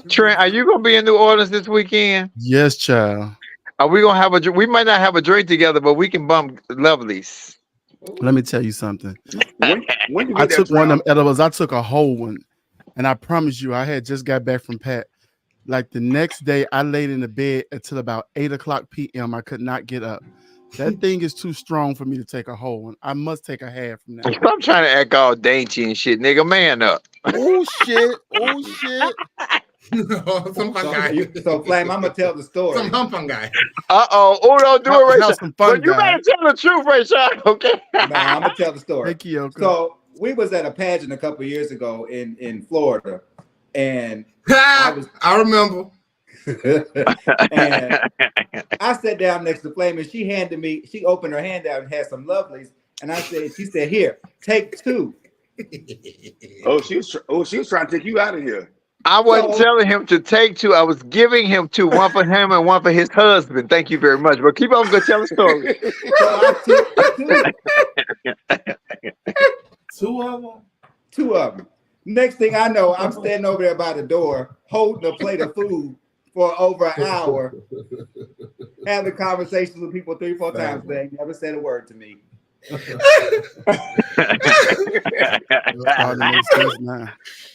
Trent, are you gonna be in New Orleans this weekend? yes, child. Are we gonna have we might not have a drink together, but we can bump lovelies. Let me tell you something. When you I get that took one of them brown- edibles. I took a whole one, and I promise you, I had just got back from Pat. Like the next day, I laid in the bed until about 8:00 p.m. I could not get up. That thing is too strong for me to take a whole one. I must take a half from now. Stop trying to act all dainty and shit, nigga. Man up. Oh shit! Oh shit! Some fun guy. So, Flame, I'm gonna tell the story. Some fun guy. Oh, don't do Have it, Rachel. some fun, But you guy. better tell the truth, Rachel. Okay. Nah, I'm gonna tell the story. Hey, Kyoko. So we was at a pageant a couple years ago in Florida, and I remember. and I sat down next to Flame, and she opened her hand out and had some lovelies, and she said, "Here, take two." she was trying to take you out of here. I wasn't telling him to take two. I was giving him two, one for him and one for his husband. Thank you very much. But keep on, go tell the story. So two of them. Next thing I know, I'm standing over there by the door, holding a plate of food for over an hour, having conversations with people 3-4 times. They never said a word to me.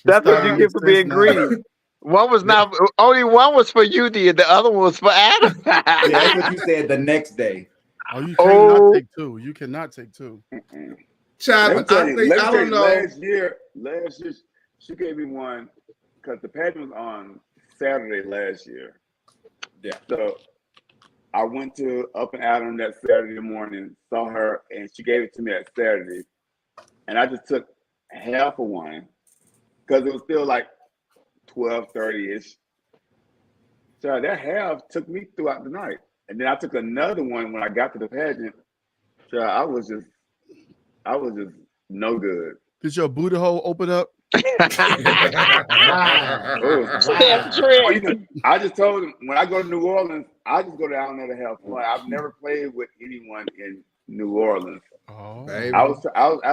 That's what you get for being greedy. One was not only one was for you, the other one was for Adam. Yeah, that's what you said the next day. Oh, you cannot take two. You cannot take two. Child, Let me tell you, I don't know. last year, she gave me one because the pageant was on Saturday last year. Yeah. So I went to Up and Adam that Saturday morning, saw her, and she gave it to me that Saturday. And I just took half of one because it was still like 12:30-ish. So that half took me throughout the night. And then I took another one when I got to the pageant. So I was just no good. Did your booty hole open up? I just told him when I go to New Orleans, I just go down there to have fun. I've never played with anyone in New Orleans. Oh, Baby. I was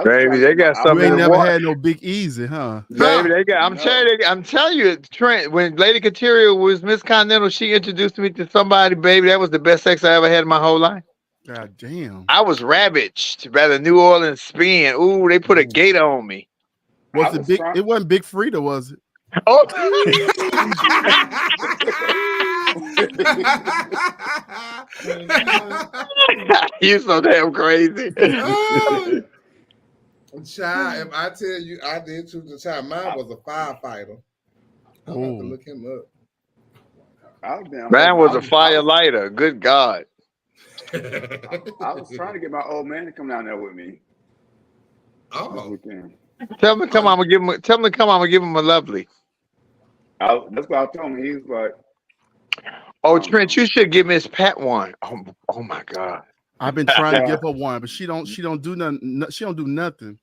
Baby, they got you something ain't to never watch. had no Big Easy, huh? Baby, they got. I'm telling you, Trent. When Lady Kateria was Miss Continental, she introduced me to somebody. Baby, that was the best sex I ever had in my whole life. God damn. I was ravaged by the New Orleans spin. Ooh, they put a gate on me. Was it big? It wasn't Big Frida, was it? Oh. You so damn crazy. Oh. Child, if I tell you I did choose the child, mine was a firefighter. I'm going to look him up. Man was a fire lighter. Good God. I was trying to get my old man to come down there with me. Oh. Tell him to come on and give him. Tell him to come on and give him a lovely. That's what I told him. He was like, "Oh, Trent, you should give Miss Pat one." Oh my God. I've been trying to give her one, but she don't do nothing. She don't do nothing.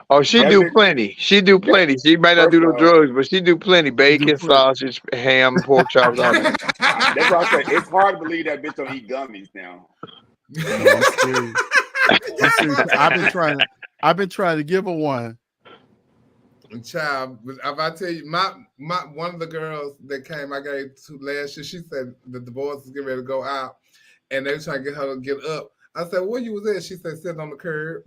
Oh, she do plenty. She do plenty. She might not do no drugs, but she do plenty. Bacon, sausage, ham, pork chops. All that. That's what I said. It's hard to believe that bitch don't eat gummies now. No, I'm serious. I'm serious. I've been trying to give her one. Child, if I tell you, my one of the girls that came, I gave to last year. She said that the boys was getting ready to go out, and they were trying to get her to get up. I said, "Where you was at?" She said, "Sitting on the curb."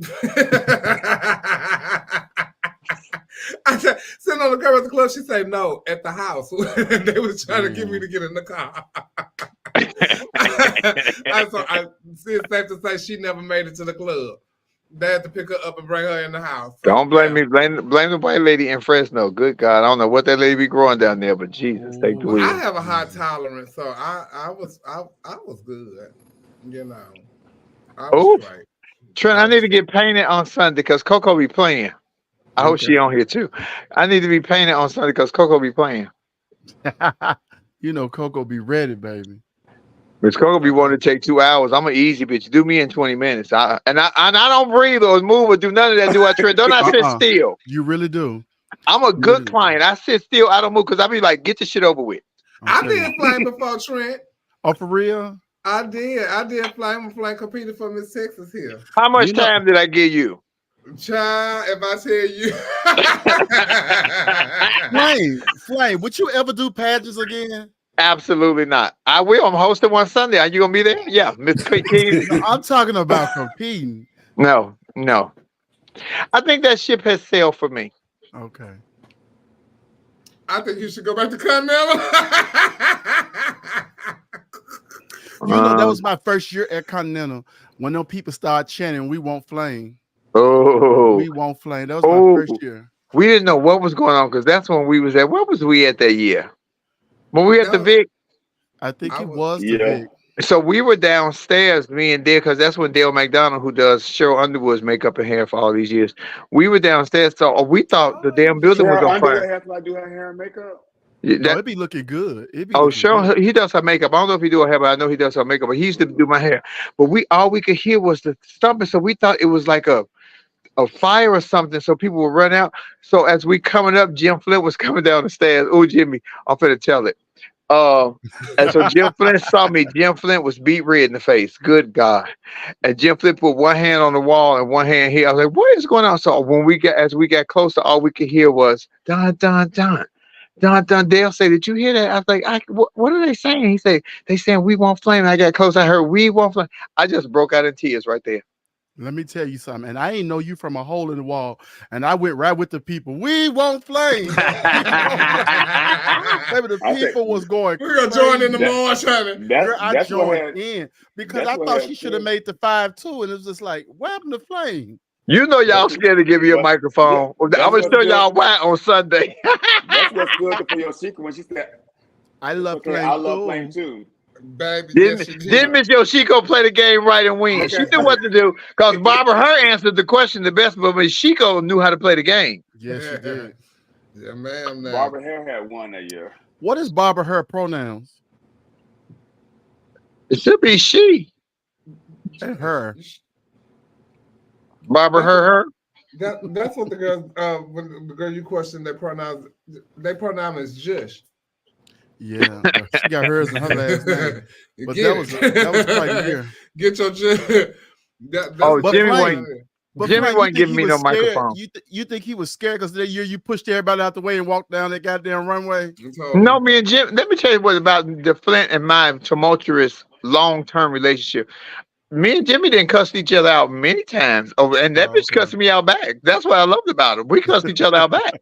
I said, "Sitting on the curb at the club." She said, "No, at the house." They was trying to get me to get in the car. So it's safe to say she never made it to the club. they had to pick her up and bring her in the house. So, Don't blame me. Blame the white lady in Fresno. Good God, I don't know what that lady be growing down there, but Jesus, take the Well, I wheel. have a high tolerance, so I was good. You know, I Oh, was straight. Trent, I need to get painted on Sunday because Coco be playing. I hope she on here too. I need to be painted on Sunday because Coco be playing. You know, Coco be ready, baby. Miss Coco be wanting to take 2 hours. I'm an easy bitch. Do me in 20 minutes. I don't breathe or move or do none of that. Do I, Trent? Don't I sit still? You really do. I'm a good client. I sit still. I don't move because I be like, get the shit over with. I did flame before Trent. Oh, for real? I did flame. Flame competed for Miss Texas here. How much time did I give you? Child, if I tell you. Flame, would you ever do pageants again? Absolutely not. I will. I'm hosting one Sunday. Are you gonna be there? Yeah, Miss Keys. No, I'm talking about competing. No. I think that ship has sailed for me. Okay. I think you should go back to Continental. You know, that was my first year at Continental. When those people start chanting, "We won't flame." Oh, we won't flame. That was my first year. We didn't know what was going on because that's when we was at. What was we at that year? When we at the Vic? I think it was the Vic. So we were downstairs, me and Dale, because that's when Dale McDonald, who does Cheryl Underwood's makeup and hair for all these years, we were downstairs. So we thought the damn building was on fire. Have to do her hair and makeup. It'd be looking good. Cheryl, he does her makeup. I don't know if he do her hair, but I know he does her makeup. But he used to do my hair. But all we could hear was the thumping. So we thought it was like a fire or something. So people would run out. So as we coming up, Jim Flint was coming down the stairs. Oh, Jimmy, I'm finna tell it. And so Jim Flint saw me. Jim Flint was beat red in the face. Good God. And Jim Flint put one hand on the wall and one hand here. I was like, what is going on? So as we got closer, all we could hear was dun dun dun. Dun dun. Dale said, did you hear that? I was like, what are they saying? He said, they saying we won't flame. And I got close. I heard we won't flame. I just broke out in tears right there. Let me tell you something, and I ain't know you from a hole in the wall, and I went right with the people. We won't flame. Maybe the people was going. We're gonna join in the march, honey. I joined in because I thought she should have made the 5-2, and it was just like, what happened to flame? You know y'all scared to give me a microphone. I'm gonna show y'all why on Sunday. That's what's good for your secret when she said, "I love flame. I love flame too." Baby, didn't Miss Yoshiko play the game right and win? Okay. She knew what to do because Barbara Her answered the question the best, but Miss Yoshiko knew how to play the game. Yes, she did. Yeah, ma'am. Barbara Hare had won that year. What is Barbara Her pronouns? It should be she and her. Barbara Her. That's what the girls. When the girl you questioned, their pronoun is Jush. Yeah, she got hers in her last name. But that was quite weird. Get your Jimmy wasn't giving me no microphone. You think he was scared because that year you pushed everybody out the way and walked down that goddamn runway? No, me and Jim. Let me tell you what about the Flint and my tumultuous long-term relationship. Me and Jimmy didn't cuss each other out many times over, and that bitch cussed me out back. That's what I loved about it. We cussed each other out back.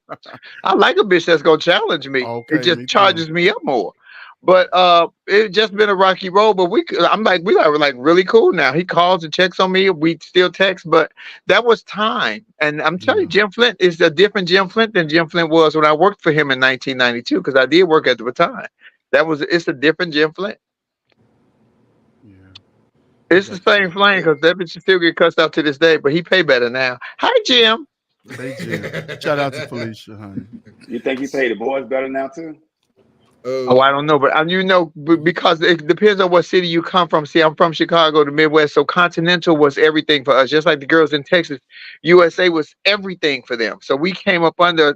I like a bitch that's gonna challenge me. Okay, it just charges me up more. But it just been a rocky road. But we are like really cool now. He calls and checks on me. We still text, but that was time. And I'm telling you, Jim Flint is a different Jim Flint than Jim Flint was when I worked for him in 1992 because I did work at the time. It's a different Jim Flint. It's the same flame because that bitch still get cussed out to this day, but he pay better now. Hi, Jim. Hey, Jim. Shout out to Felicia, honey. You think you pay the boys better now too? I don't know, but because it depends on what city you come from. See, I'm from Chicago, the Midwest, so Continental was everything for us. Just like the girls in Texas, USA was everything for them. So we came up under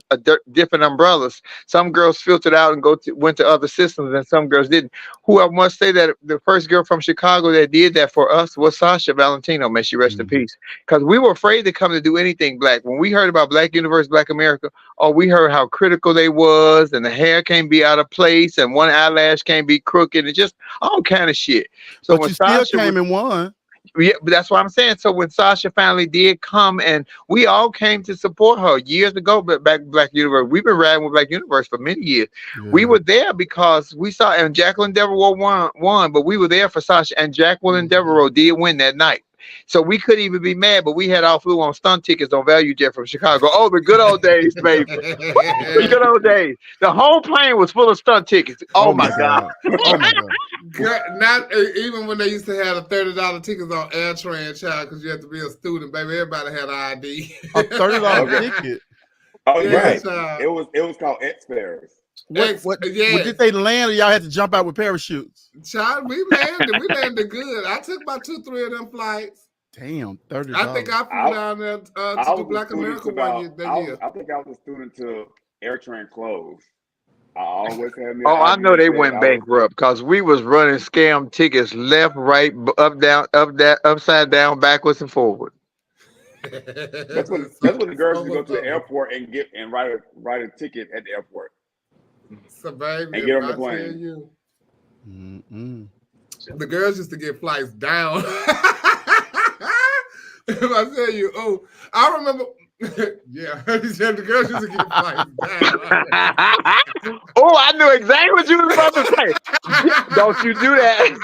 different umbrellas. Some girls filtered out and went to other systems, and some girls didn't. Who I must say that the first girl from Chicago that did that for us was Sasha Valentino. May she rest in peace. Because we were afraid to come to do anything black. When we heard about Black Universe, Black America, we heard how critical they was, and the hair can't be out of place. And one eyelash can't be crooked and just all kind of shit. So but when you Sasha still came and won. Yeah, but that's what I'm saying. So when Sasha finally did come and we all came to support her years ago, but back Black Universe, we've been riding with Black Universe for many years. Yeah. We were there because we saw, and Jacqueline Devereaux won, but we were there for Sasha, and Jacqueline Devereaux did win that night. So we couldn't even be mad, but we had our flew on stunt tickets on Value Jet from Chicago. Oh, the good old days, baby. The good old days. The whole plane was full of stunt tickets. Oh my God. Oh my God. Not even when they used to have the $30 tickets on AirTran, child, because you had to be a student, baby. Everybody had an ID. A $30 Okay. ticket. Oh Yeah, yeah, child. it was called X Fares. What Yes. did they land or y'all had to jump out with parachutes? Child, we landed good. I took about 2-3 of them flights. Damn, $30. I think I flew down there to do Black America one year. I think I was a student till AirTran closed. I always had me. Oh, I know they went bankrupt because we was running scam tickets left, right, up, down, upside down, backwards, and forward. That's when the girls would go to the airport and write a ticket at the airport. So baby, And get on the I tell plane. you, Mm-mm. the girls used to get flights down. If I tell you, oh, I remember. Yeah, the girls used to get flights down. Oh, I knew exactly what you was about to say. Don't you do that.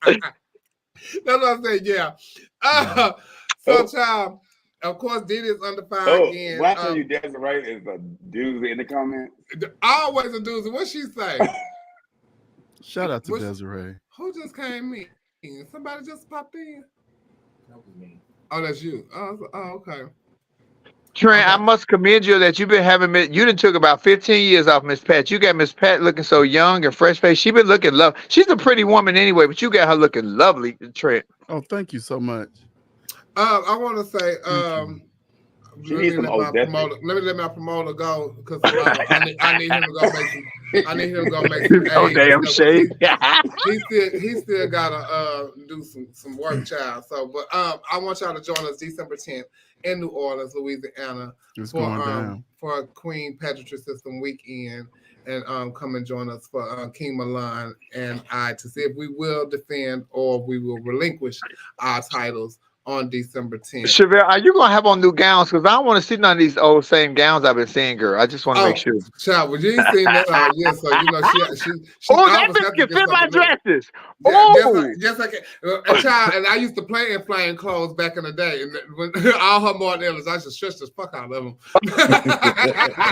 That's what I said. Yeah. So, child, of course, Diddy is under fire Oh, again. what I tell you, Desiree is the dudes in the comments. Always a doozy. What she say? Shout out to What's- Desiree. Who just came in? Somebody just popped in. That was me. Oh, that's you. Oh, okay. Trent, I Okay. must commend you that you've been having you done took about 15 years off Miss Pat. You got Miss Pat looking so young and fresh faced. She been looking love. She's a pretty woman anyway, but you got her looking lovely, Trent. Oh, thank you so much. I want to say, She needs some old let me let my promoter go because I need him to go make some. I need him to go make some. Oh, A's damn and stuff. shame. He still gotta do some work, child. So, but I want y'all to join us December 10th in New Orleans, Louisiana, It's going down. for Queen Pageantry System weekend, and come and join us for King Milan and I to see if we will defend or we will relinquish our titles on December 10th. Chevelle, are you gonna have on new gowns? Because I don't want to see none of these old same gowns I've been seeing, girl. I just want to make sure. Child, well, you ain't seen that all year, so you know she Oh, that always bitch have to can get fit my something new. dresses. Yeah, Oh, yes, I can. Child, and I used to play in flying clothes back in the day, and when all her Martinellas, I used to stretch the fuck out of them.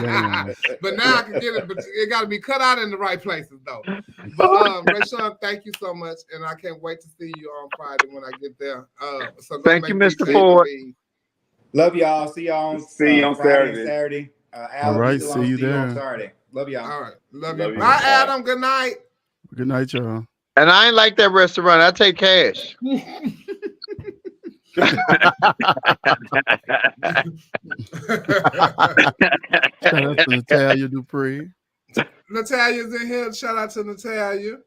Damn. But now I can get it, but it got to be cut out in the right places, though. But Rayshawn, thank you so much, and I can't wait to see you on Friday when I get there. So go Thank you, make Mr. these Ford. TVs. Love y'all. See y'all on, See you on Friday and Saturday. Saturday. All right, Al, see you on there. Saturday. Love y'all. All right, love Love you. you. Bye, Adam. Good night. Good night, y'all. and I ain't like that restaurant. I take cash. Shout out to Natalia Dupree. Natalia's in here. Shout out to Natalia.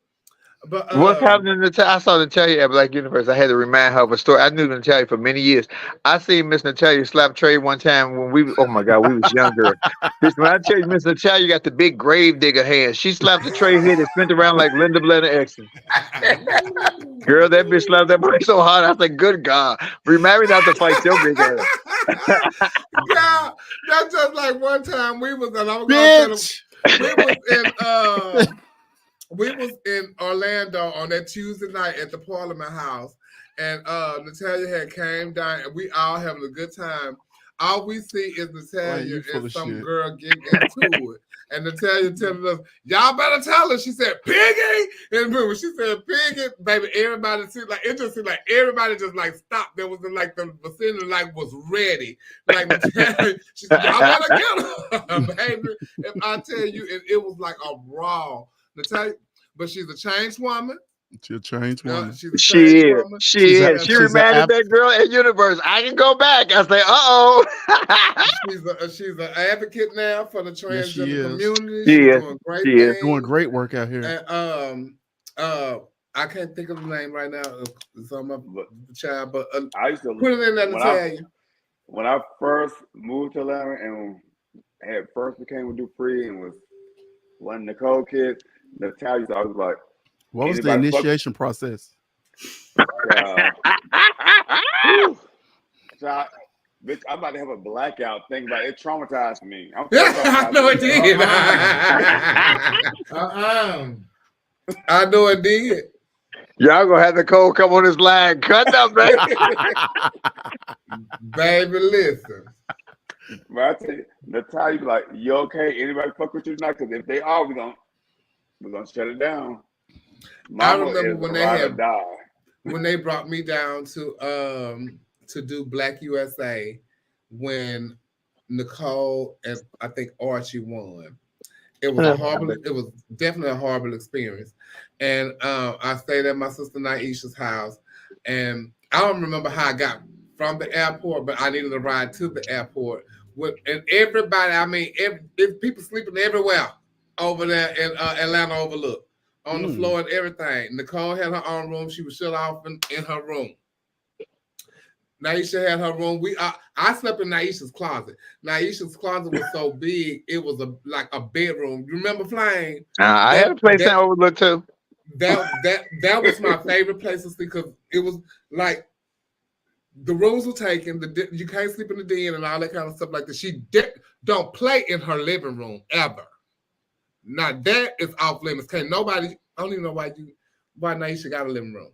But What's happening? I saw Natalia at Black Universe. I had to remind her of a story. I knew Natalia for many years. I seen Miss Natalia slap Trey one time when we. Oh my God, we was younger. Bitch, when I tell you, Miss Natalia got the big grave digger hands. She slapped the Trey head and spent around like Linda Blair Exton. Girl, that bitch slapped that boy so hard. I was like, good God, remarry not to fight your big ass. Yeah, that's just like one time we was, and I was gonna tell Bitch. them, we was in Orlando on that Tuesday night at the Parliament House, and Natalia had came down, and we all having a good time. All we see is Natalia you full and of some shit. girl getting into it. And Natalia telling us, y'all better tell her. She said, Piggy. And when she said Piggy, baby, everybody seemed like, it just seemed like everybody just like stopped. There was like the vicinity like was ready. Like Natalia, she said, y'all better get her, baby. If I tell you, it was like a brawl. Natalia, but she's a changed woman. She's a changed woman. She's a She changed is. woman. She She's a- is. She she's a reminded that girl at Universe. I can go back. I say, She's an advocate now for the Yes, she transgender is. community. She She's is. doing great She is. things. Doing great work out here. And I can't think of the name right now. So I'm a child, but I used to put it in there to when tell you. when I first moved to Atlanta and had first became with Dupree and was one Nicole kid, Natalia, I was like, What was the anybody fuck- initiation process? child, bitch, I'm about to have a blackout. Think about it. It traumatized me. I'm I know it did. I know it did. Y'all gonna have Nicole come on this line. Cut up, baby. Baby, listen. But I tell you, Natalia, be like, you okay? Anybody fuck with you tonight? Because if they are, we're gonna shut it down. Mama remember is when a they ride or had- die. When they brought me down to do Black USA, when Nicole and I think Archie won. It was it was definitely a horrible experience. And I stayed at my sister Naisha's house, and I don't remember how I got from the airport, but I needed a ride to the airport. And everybody, I mean, people sleeping everywhere over there in Atlanta Overlook. On the floor and everything. Nicole had her own room. She was shut off in her room. Naisha had her room. I slept in Naisha's closet. Naisha's closet was so big, it was like a bedroom. You remember Flying? I had a place in Overlook too. That was my favorite place to sleep because it was like the rooms were taken. You can't sleep in the den and all that kind of stuff like that. She don't play in her living room ever. Now that is off limits. Can't nobody. I don't even know why Naisha got a living room.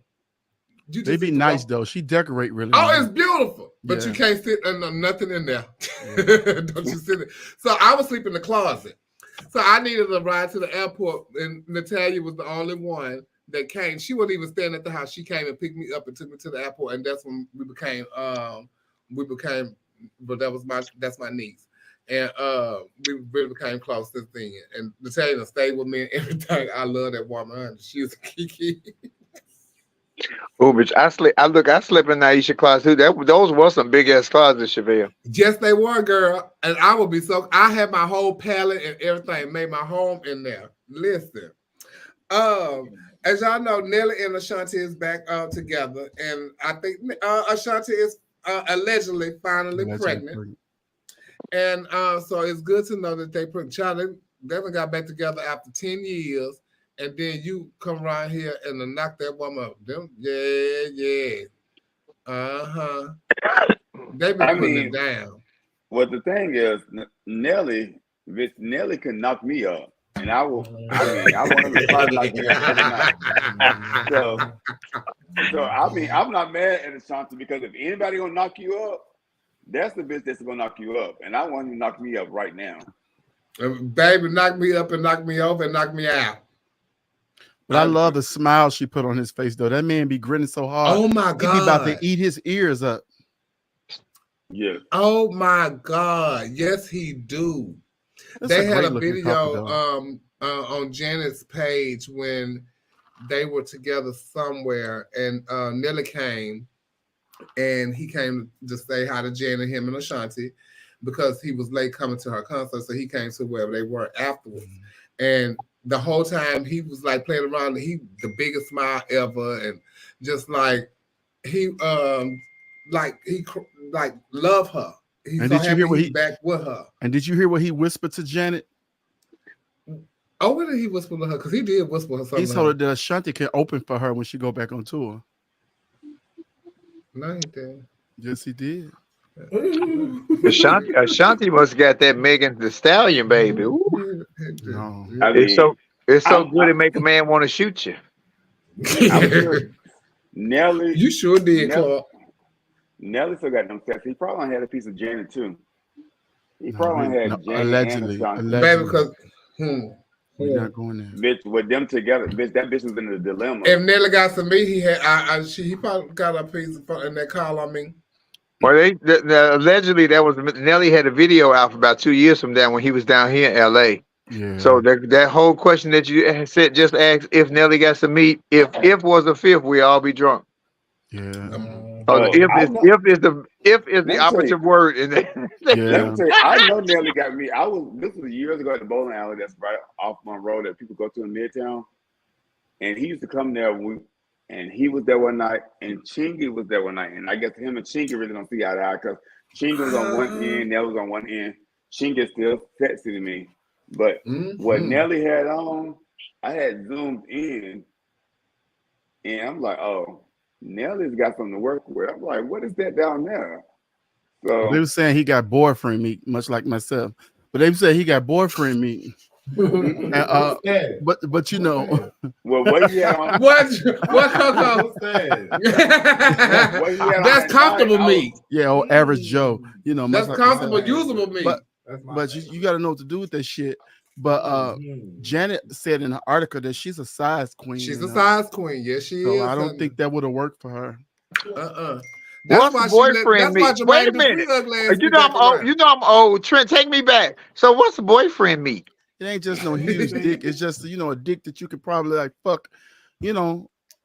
They be nice though. She decorate really. Oh, nice. it's beautiful, but you can't sit and nothing in there. Yeah. Don't you sit there? So I was sleeping in the closet. So I needed a ride to the airport, and Natalia was the only one that came. She wasn't even staying at the house. She came and picked me up and took me to the airport, and that's when we became. But that's my niece. And we really became close since then. And Natalia stayed with me and everything. I love that woman. She was a kiki. Oh, bitch! I slept in Naisha closet too. Those were some big ass closets, Chevelle. Yes, they were, girl. And I would be so. I had my whole palette and everything. Made my home in there. Listen, as y'all know, Nelly and Ashanti is back together, and I think Ashanti is allegedly finally pregnant. And so it's good to know that they got back together after 10 years, and then you come around here and knock that woman up. Yeah. They've been putting it down. Well, the thing is, Nelly can knock me up, and I will. I want to fight like that. So I'm not mad at Ashanti because if anybody gonna knock you up, that's the bitch that's gonna knock you up, and I want you to knock me up right now. Baby, knock me up and knock me over and knock me out. But I love the smile she put on his face, though. That man be grinning so hard. Oh my God, he be about to eat his ears up. Yeah. Oh my God, yes he do. They had a video on Janet's page when they were together somewhere, and Nelly came. And he came to say hi to Janet, him and Ashanti, because he was late coming to her concert. So he came to wherever they were afterwards. And the whole time he was like playing around, the biggest smile ever, and just like he love her. He's and so did you hear what he's back with her. And did you hear what he whispered to Janet? Oh, what did he whisper to her? Because he did whisper her something. He told her that Ashanti can open for her when she go back on tour. No, he did. Yes, he did. Ashanti must have got that Megan Thee Stallion, baby. Ooh. No. It's so good to make a man want to shoot you. I'm sure Nelly. You sure did, Clark. Nelly still got them stats. He probably had a piece of Janet too. He probably had Janet allegedly. Baby, because we're not going there. Bitch, with them together, bitch, that bitch was in a dilemma. If Nelly got some meat, he probably got a piece of in that call on me. Well, allegedly that was Nelly had a video out for about 2 years from that when he was down here in LA. Yeah. So that whole question that you said just asked if Nelly got some meat, if was a fifth, we all be drunk. Yeah. If is the operative word in that. Let me tell you, I know Nelly got me. This was years ago at the bowling alley that's right off my road that people go to in Midtown. And he used to come there and he was there one night and Chingy was there one night. And I guess him and Chingy really don't see eye to eye because Chingy was on one end, Nelly was on one end. Chingy is still sexy to me. But what Nelly had on, I had zoomed in and I'm like, oh, Nelly's got something to work with. I'm like, what is that down there? So they were saying he got boyfriend meat, much like myself. But they said he got boyfriend meat. And, but you know, Well, what you had on? What Coco? What you had on That's that comfortable night, meat. yeah, old average Joe. You know, That's much like comfortable, myself. usable meat. But you got to know what to do with that shit. But Janet said in her article that she's a size queen. She's a size queen. Yes, she so is. I don't think that would have worked for her. What's the boyfriend meet? Wait a minute. You know I'm old. You know I'm old. Trent, take me back. So what's the boyfriend meet? It ain't just no huge dick. It's just a dick that you could probably like fuck,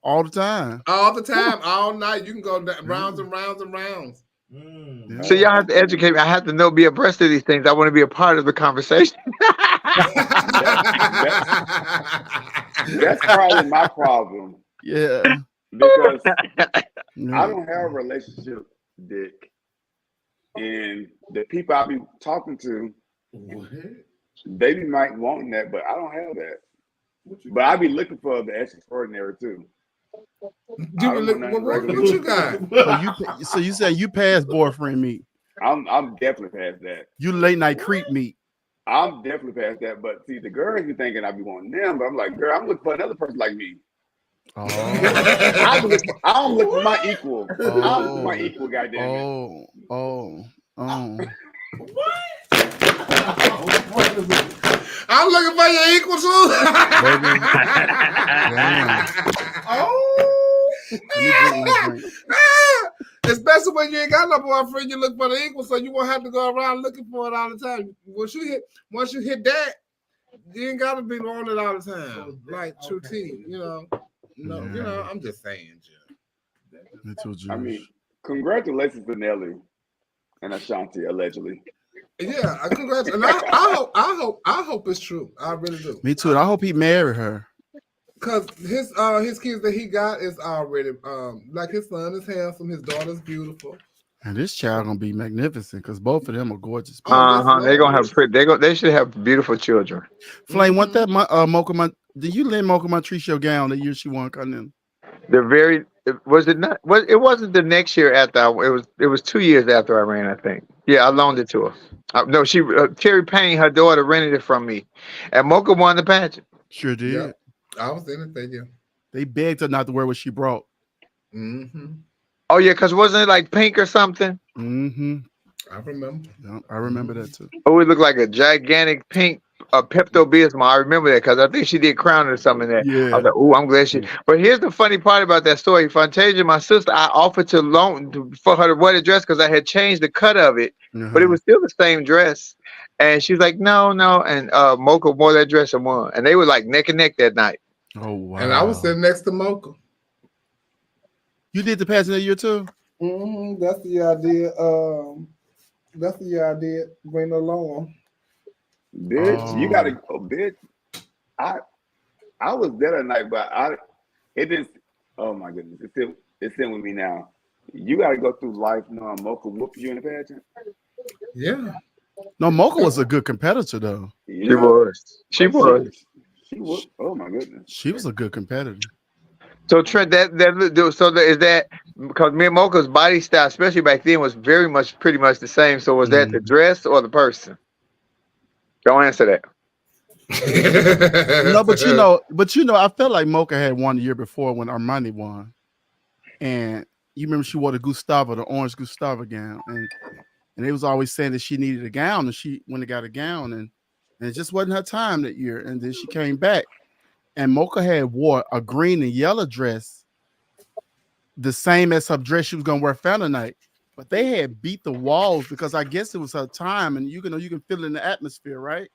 all the time. All the time, all night. You can go rounds and rounds and rounds. So y'all have to educate me. I have to be abreast of these things. I want to be a part of the conversation. That's probably my problem. Yeah. Because I don't have a relationship dick. And the people I be talking to, they might want that, but I don't have that. But I be looking for the extraordinary too. What you got? So you say you passed boyfriend meet. I'm definitely past that. You late night creep meet. I'm definitely past that. But see, the girls be thinking I be wanting them, but I'm like, girl, I'm looking for another person like me. Oh. I don't look for my equal. I don't look for my equal, goddamn it. I'm looking for your equal too. Especially when you ain't got no boyfriend, you look for the equal, so you won't have to go around looking for it all the time. Once you hit that, you ain't gotta be on it all the time. Like True T, I'm just saying, Jim. I mean, congratulations to Nelly and Ashanti, allegedly. Yeah, congrats. And I hope it's true. I really do. Me too. And I hope he married her. Cause his kids that he got is already like his son is handsome, his daughter's beautiful. And this child gonna be magnificent because both of them are gorgeous. They're gonna have they should have beautiful children. Flame, what that Mocha? Did you lend Mocha Montrese your gown the year she won Continental? Was it not? It wasn't the next year after. It was 2 years after I ran. I think. Yeah, I loaned it to her. No, Terry Payne, her daughter, rented it from me, and Mocha won the pageant. Sure did. Yeah, I was in it that year. They begged her not to wear what she brought. Mm-hmm. Oh yeah, because wasn't it like pink or something? Mm-hmm. I remember. Yeah, I remember that too. Oh, it looked like a gigantic pink Pepto-Bismol. I remember that because I think she did crown or something there. Yeah. I was like, oh, I'm glad she. But here's the funny part about that story. Fantasia, my sister, I offered to loan for her to wear the dress because I had changed the cut of it, but it was still the same dress. And she's like, no. And Mocha wore that dress and won. And they were like neck and neck that night. Oh wow. And I was sitting next to Mocha. You did the pageant that year too? Mm-hmm. That's the idea. That's the idea. Bring along. Bitch, you gotta go, bitch. I was there that night, but it didn't. Oh my goodness, it's still with me now. You gotta go through life knowing Mocha whoop you in the pageant. Yeah. No, Mocha was a good competitor though. Yeah. She was. She was. Oh my goodness. She was a good competitor. So Trent, is that because me and Mocha's body style, especially back then, was pretty much the same. So was that the dress or the person? Don't answer that. No, but I felt like Mocha had won the year before when Armani won, and you remember she wore the orange Gustavo gown, and they was always saying that she needed a gown, and she went and got a gown, and it just wasn't her time that year, and then she came back, and Mocha had wore a green and yellow dress, the same as her dress she was gonna wear Fountain Night. But they had beat the walls because I guess it was her time, and you can feel it in the atmosphere, right?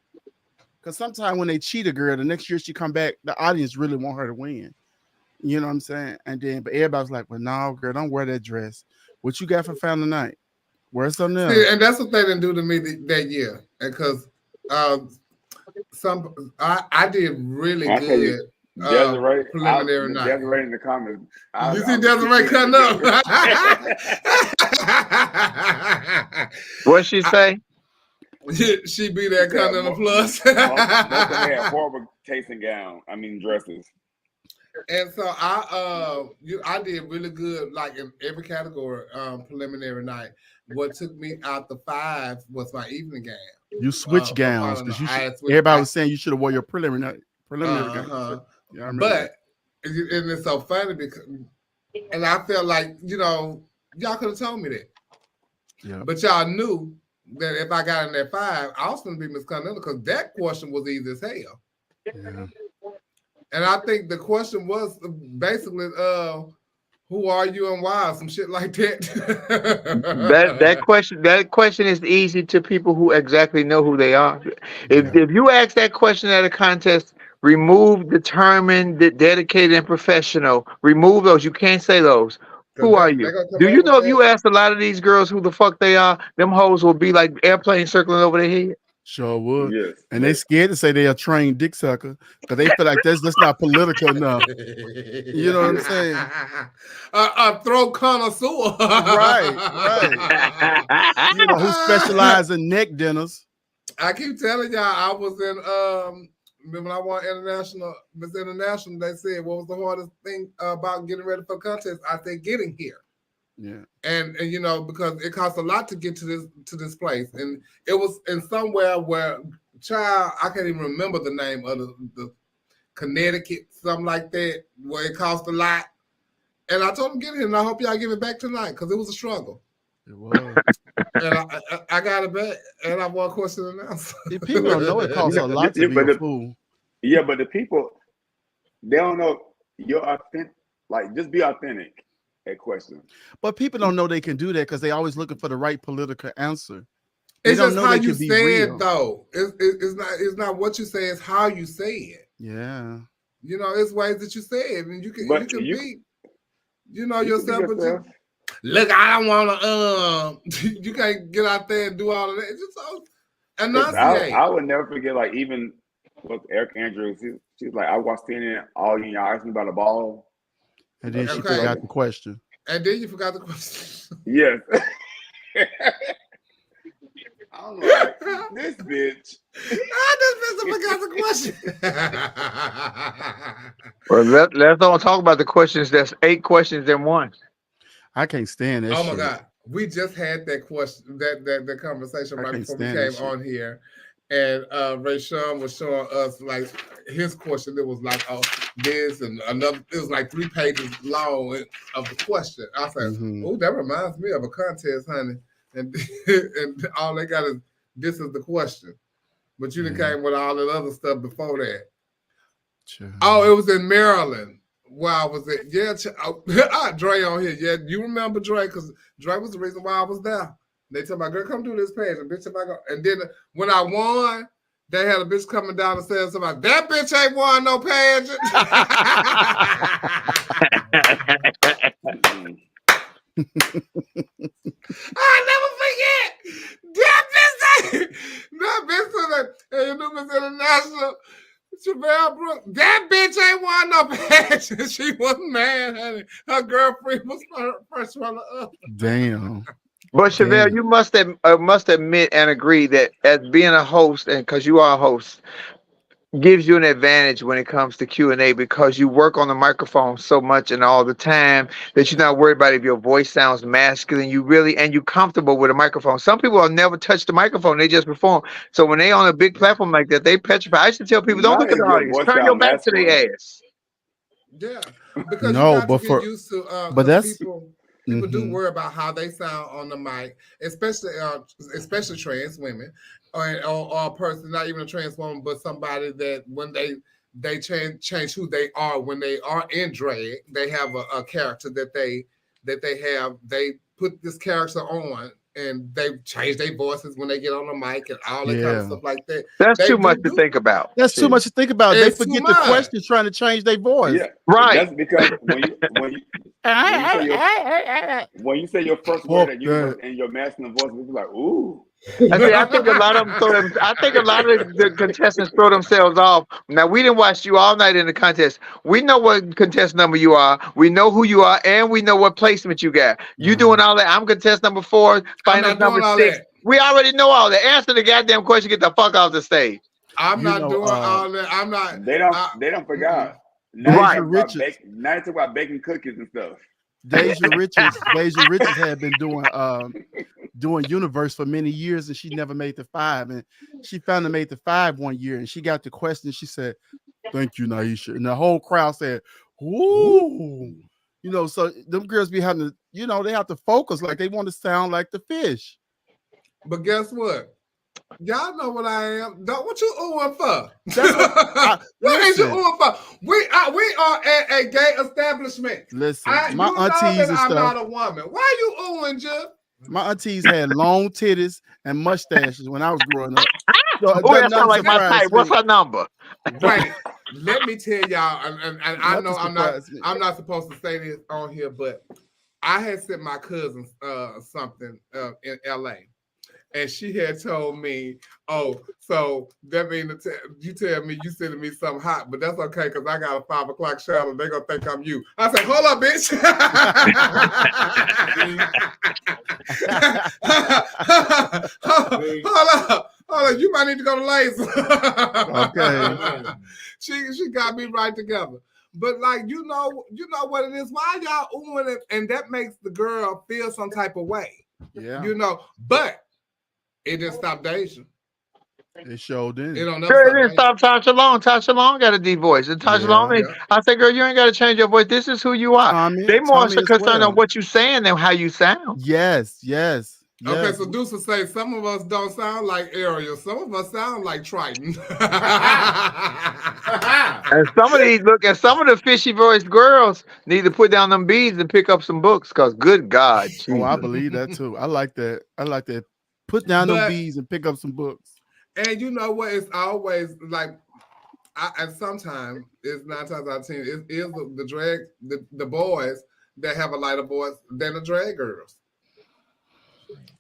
Because sometimes when they cheat a girl, the next year she come back, the audience really want her to win. You know what I'm saying? And then, but everybody's like, "Well, no, girl, don't wear that dress. What you got for Fountain Night? Wear something else." See, and that's what they didn't do to me that year, because I did really good. Desiree, preliminary night. Desiree in the comments. You see Desiree cutting up. What'd she say? She be there cutting on the plus. Mocha had horrible tasting dresses. And so I did really good, like in every category. Preliminary night. What took me out the 5 was my evening game. You switch gowns final because night. you I should. had switched- Everybody I- was saying you should have wore your preliminary gown. Uh-huh. Yeah, I remember that. But and it's so funny because, and I felt like y'all could have told me that. Yeah. But y'all knew that if I got in that 5, I was going to be Miss Continental because that question was easy as hell. Yeah. And I think the question was basically, who are you and why? Some shit like that. That question is easy to people who exactly know who they are. If you ask that question at a contest, remove determined, dedicated, and professional. Remove those. You can't say those. Who are you? Do you know if you ask a lot of these girls who the fuck they are, them hoes will be like airplanes circling over their head? Sure would. Yes. And they scared to say they're a trained dick sucker because they feel like that's not political enough. You know what I'm saying? A throat connoisseur. Right. You know, who specialize in neck dinners. I keep telling y'all, I was in when I won Miss International, they said, what was the hardest thing about getting ready for contest? I said, getting here. Yeah. And you know, because it costs a lot to get to this place. And it was in somewhere where I can't even remember the name of the Connecticut, something like that, where it cost a lot. And I told them, get here, and I hope y'all give it back tonight, because it was a struggle. It was. And I got it back, and I won question and answer. People don't know it costs a lot to be a fool. Yeah, but the people, they don't know you're authentic. Like, just be authentic at questions. But people don't know they can do that because they always looking for the right political answer. They It's don't just know how they you can be say real. it, though. It's not what you say; it's how you say it. Yeah. You know, it's ways that you say it, and you can be, yourself. Yourself. Look, I don't want to. You can't get out there and do all of that. It's just enunciate. I would never forget, like, even with Eric Andrews, she's like, I was standing all y'all asked me about a ball. And then she forgot the question. And then you forgot the question. Yes. I don't know. Like, this bitch. This bitch forgot the question. Well, let's don't talk about the questions. There's 8 questions in one. I can't stand that. Oh my God. We just had that question, that conversation right before we came on here. And Ray Sean was showing us like his question. It was like, oh, this and another. It was like 3 pages long of the question. I said, oh, that reminds me of a contest, honey. And and all they got is this is the question. But you done came with all that other stuff before that. Sure. Oh, it was in Maryland. Where I was at. Yeah, Dre on here. Yeah, you remember Dre, because Dre was the reason why I was there. They told my girl, come do this pageant, bitch. If I go, and then when I won, they had a bitch coming down and saying something like, that bitch ain't won no pageant. I never forget. That bitch, hey, you know Miss International, Chevelle Brooks, that bitch ain't won no pageant. She wasn't mad, honey. Her girlfriend was first runner up. Damn. But Chevelle, you must admit and agree that as being a host, and because you are a host, gives you an advantage when it comes to Q&A because you work on the microphone so much and all the time that you're not worried about if your voice sounds masculine. You're comfortable with a microphone. Some people will never touch the microphone; they just perform. So when they on a big platform like that, they petrify. I used to tell people, don't look at the audience, turn your back to their ass. Yeah, because you got to get used to. But that's people do worry about how they sound on the mic, especially trans women. Or a person, not even a trans woman, but somebody that when they change who they are when they are in drag, they have a character that they put this character on and they change their voices when they get on the mic and all that kind of stuff like that. That's too much to think about. That's too much to think about. They forget the question trying to change their voice. Yeah, right. That's because when you say your first word that you in your masculine voice, people be like, ooh. I think a lot of them I think a lot of the contestants throw themselves off. Now we didn't watch you all night in the contest. We know what contest number you are. We know who you are, and we know what placement you got. You doing all that? I'm contest number 4, finals number 6. We already know all that. Answer the goddamn question. Get the fuck off the stage. I'm not doing all that. I'm not. They don't forget. Now you Right. talk now you talk about baking cookies and stuff. Deja Richards had been doing Universe for many years, and she never made the 5. And she finally made the 5 one year, and she got the question. She said, "Thank you, Naisha," and the whole crowd said, "Ooh." You know, so them girls be having to, you know, they have to focus, like they want to sound like the fish. But guess what? Y'all know what I am. What you oohing for? What is you oohing for? We are at a gay establishment. Listen, you my know aunties that and I'm stuff. not a woman. Why you oohing, Jeff? My aunties had long titties and mustaches when I was growing up. So Oh, that sounds like my type. What's her number? Wait, let me tell y'all, and I know I'm not supposed to say this on here, but I had sent my cousin something in LA. And she had told me, "Oh, so that means you tell me you sending me something hot, but that's okay because I got a 5 o'clock shadow. They're gonna think I'm you." I said, "Hold up, bitch! hold up! You might need to go to laser." Okay. She got me right together. But like you know what it is. Why y'all oohing it? And that makes the girl feel some type of way. Yeah. You know, but. It didn't stop Deja. It showed in. It don't Girl, it didn't stop Tasha Long. Tasha Long got a deep voice. And Tasha Long, I said, girl, you ain't got to change your voice. This is who you are. They more so concerned on what you saying than how you sound. Yes. Okay, so Deuce will say some of us don't sound like Ariel. Some of us sound like Triton. And some of the fishy voiced girls need to put down them beads and pick up some books. Because good God, oh, I Jesus. believe that too. I like that. Put down them beads and pick up some books. And you know what? It's always like, and sometimes it's 9 times out of 10. It is the drag, the boys that have a lighter voice than the drag girls.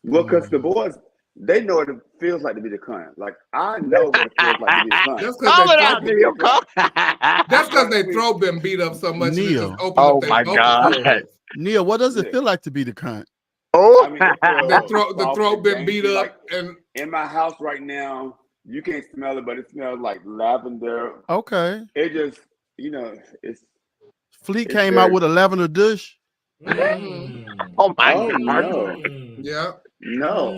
Well, because the boys, they know what it feels like to be the cunt. Like, I know what it feels like to be the cunt. That's because their throat been beat up so much. Neil. It just opened up their vocal cords. Neil, what does it feel like to be the cunt? Oh, I mean, the throat been beat up, like, and in my house right now, you can't smell it, but it smells like lavender. Okay. It just, you know, it's. Fleet came out with a lavender douche. Oh my God! No. Yeah. No.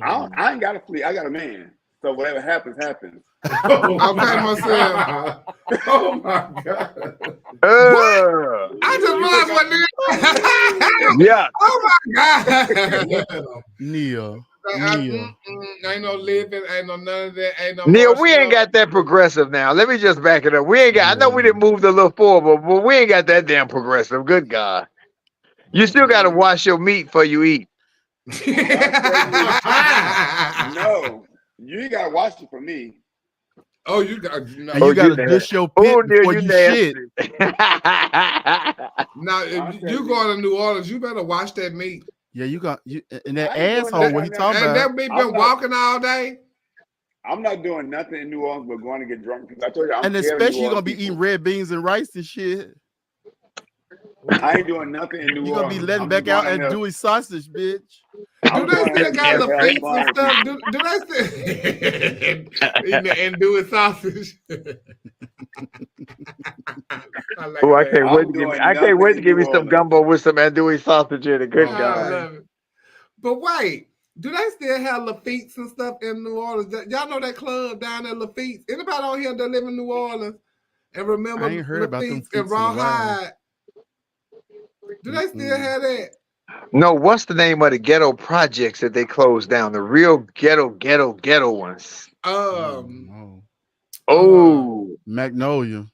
I ain't got a Fleet. I got a man. So whatever happens, happens. Okay, myself. Oh my God. I just realized what nigga. Yeah. Oh my God. Neil. Ain't no living, ain't no none of that, ain't no. Neil, we ain't got that progressive now. Let me just back it up. We ain't got. I know we didn't move the little forward, but we ain't got that damn progressive. Good God. You still got to wash your meat before you eat. No, you ain't gotta watch it for me. Oh, you got. No. And you got to dish your pit before you shit. Now, if you going to New Orleans, you better watch that meat. Yeah, you got you and that asshole. What he talking about? That meat been walking all day. I'm not doing nothing in New Orleans but going to get drunk. Because I told you, and especially you're gonna be eating red beans and rice and shit. I ain't doing nothing in New Orleans. You're gonna be letting back out and Dewey sausage, bitch. Do they still got the feet and stuff? Do they still and Dewey sausage? I can't wait to give me some gumbo with some andouille sausage in it. Good God. Love it. But wait, do they still have Lafitte's and stuff in New Orleans? Y'all know that club down there, Lafitte's? Anybody on here that live in New Orleans and remember I ain't heard about them Lafitte's and Rawhide? Do they still have that? No, what's the name of the ghetto projects that they closed down? The real ghetto ones. Magnolia.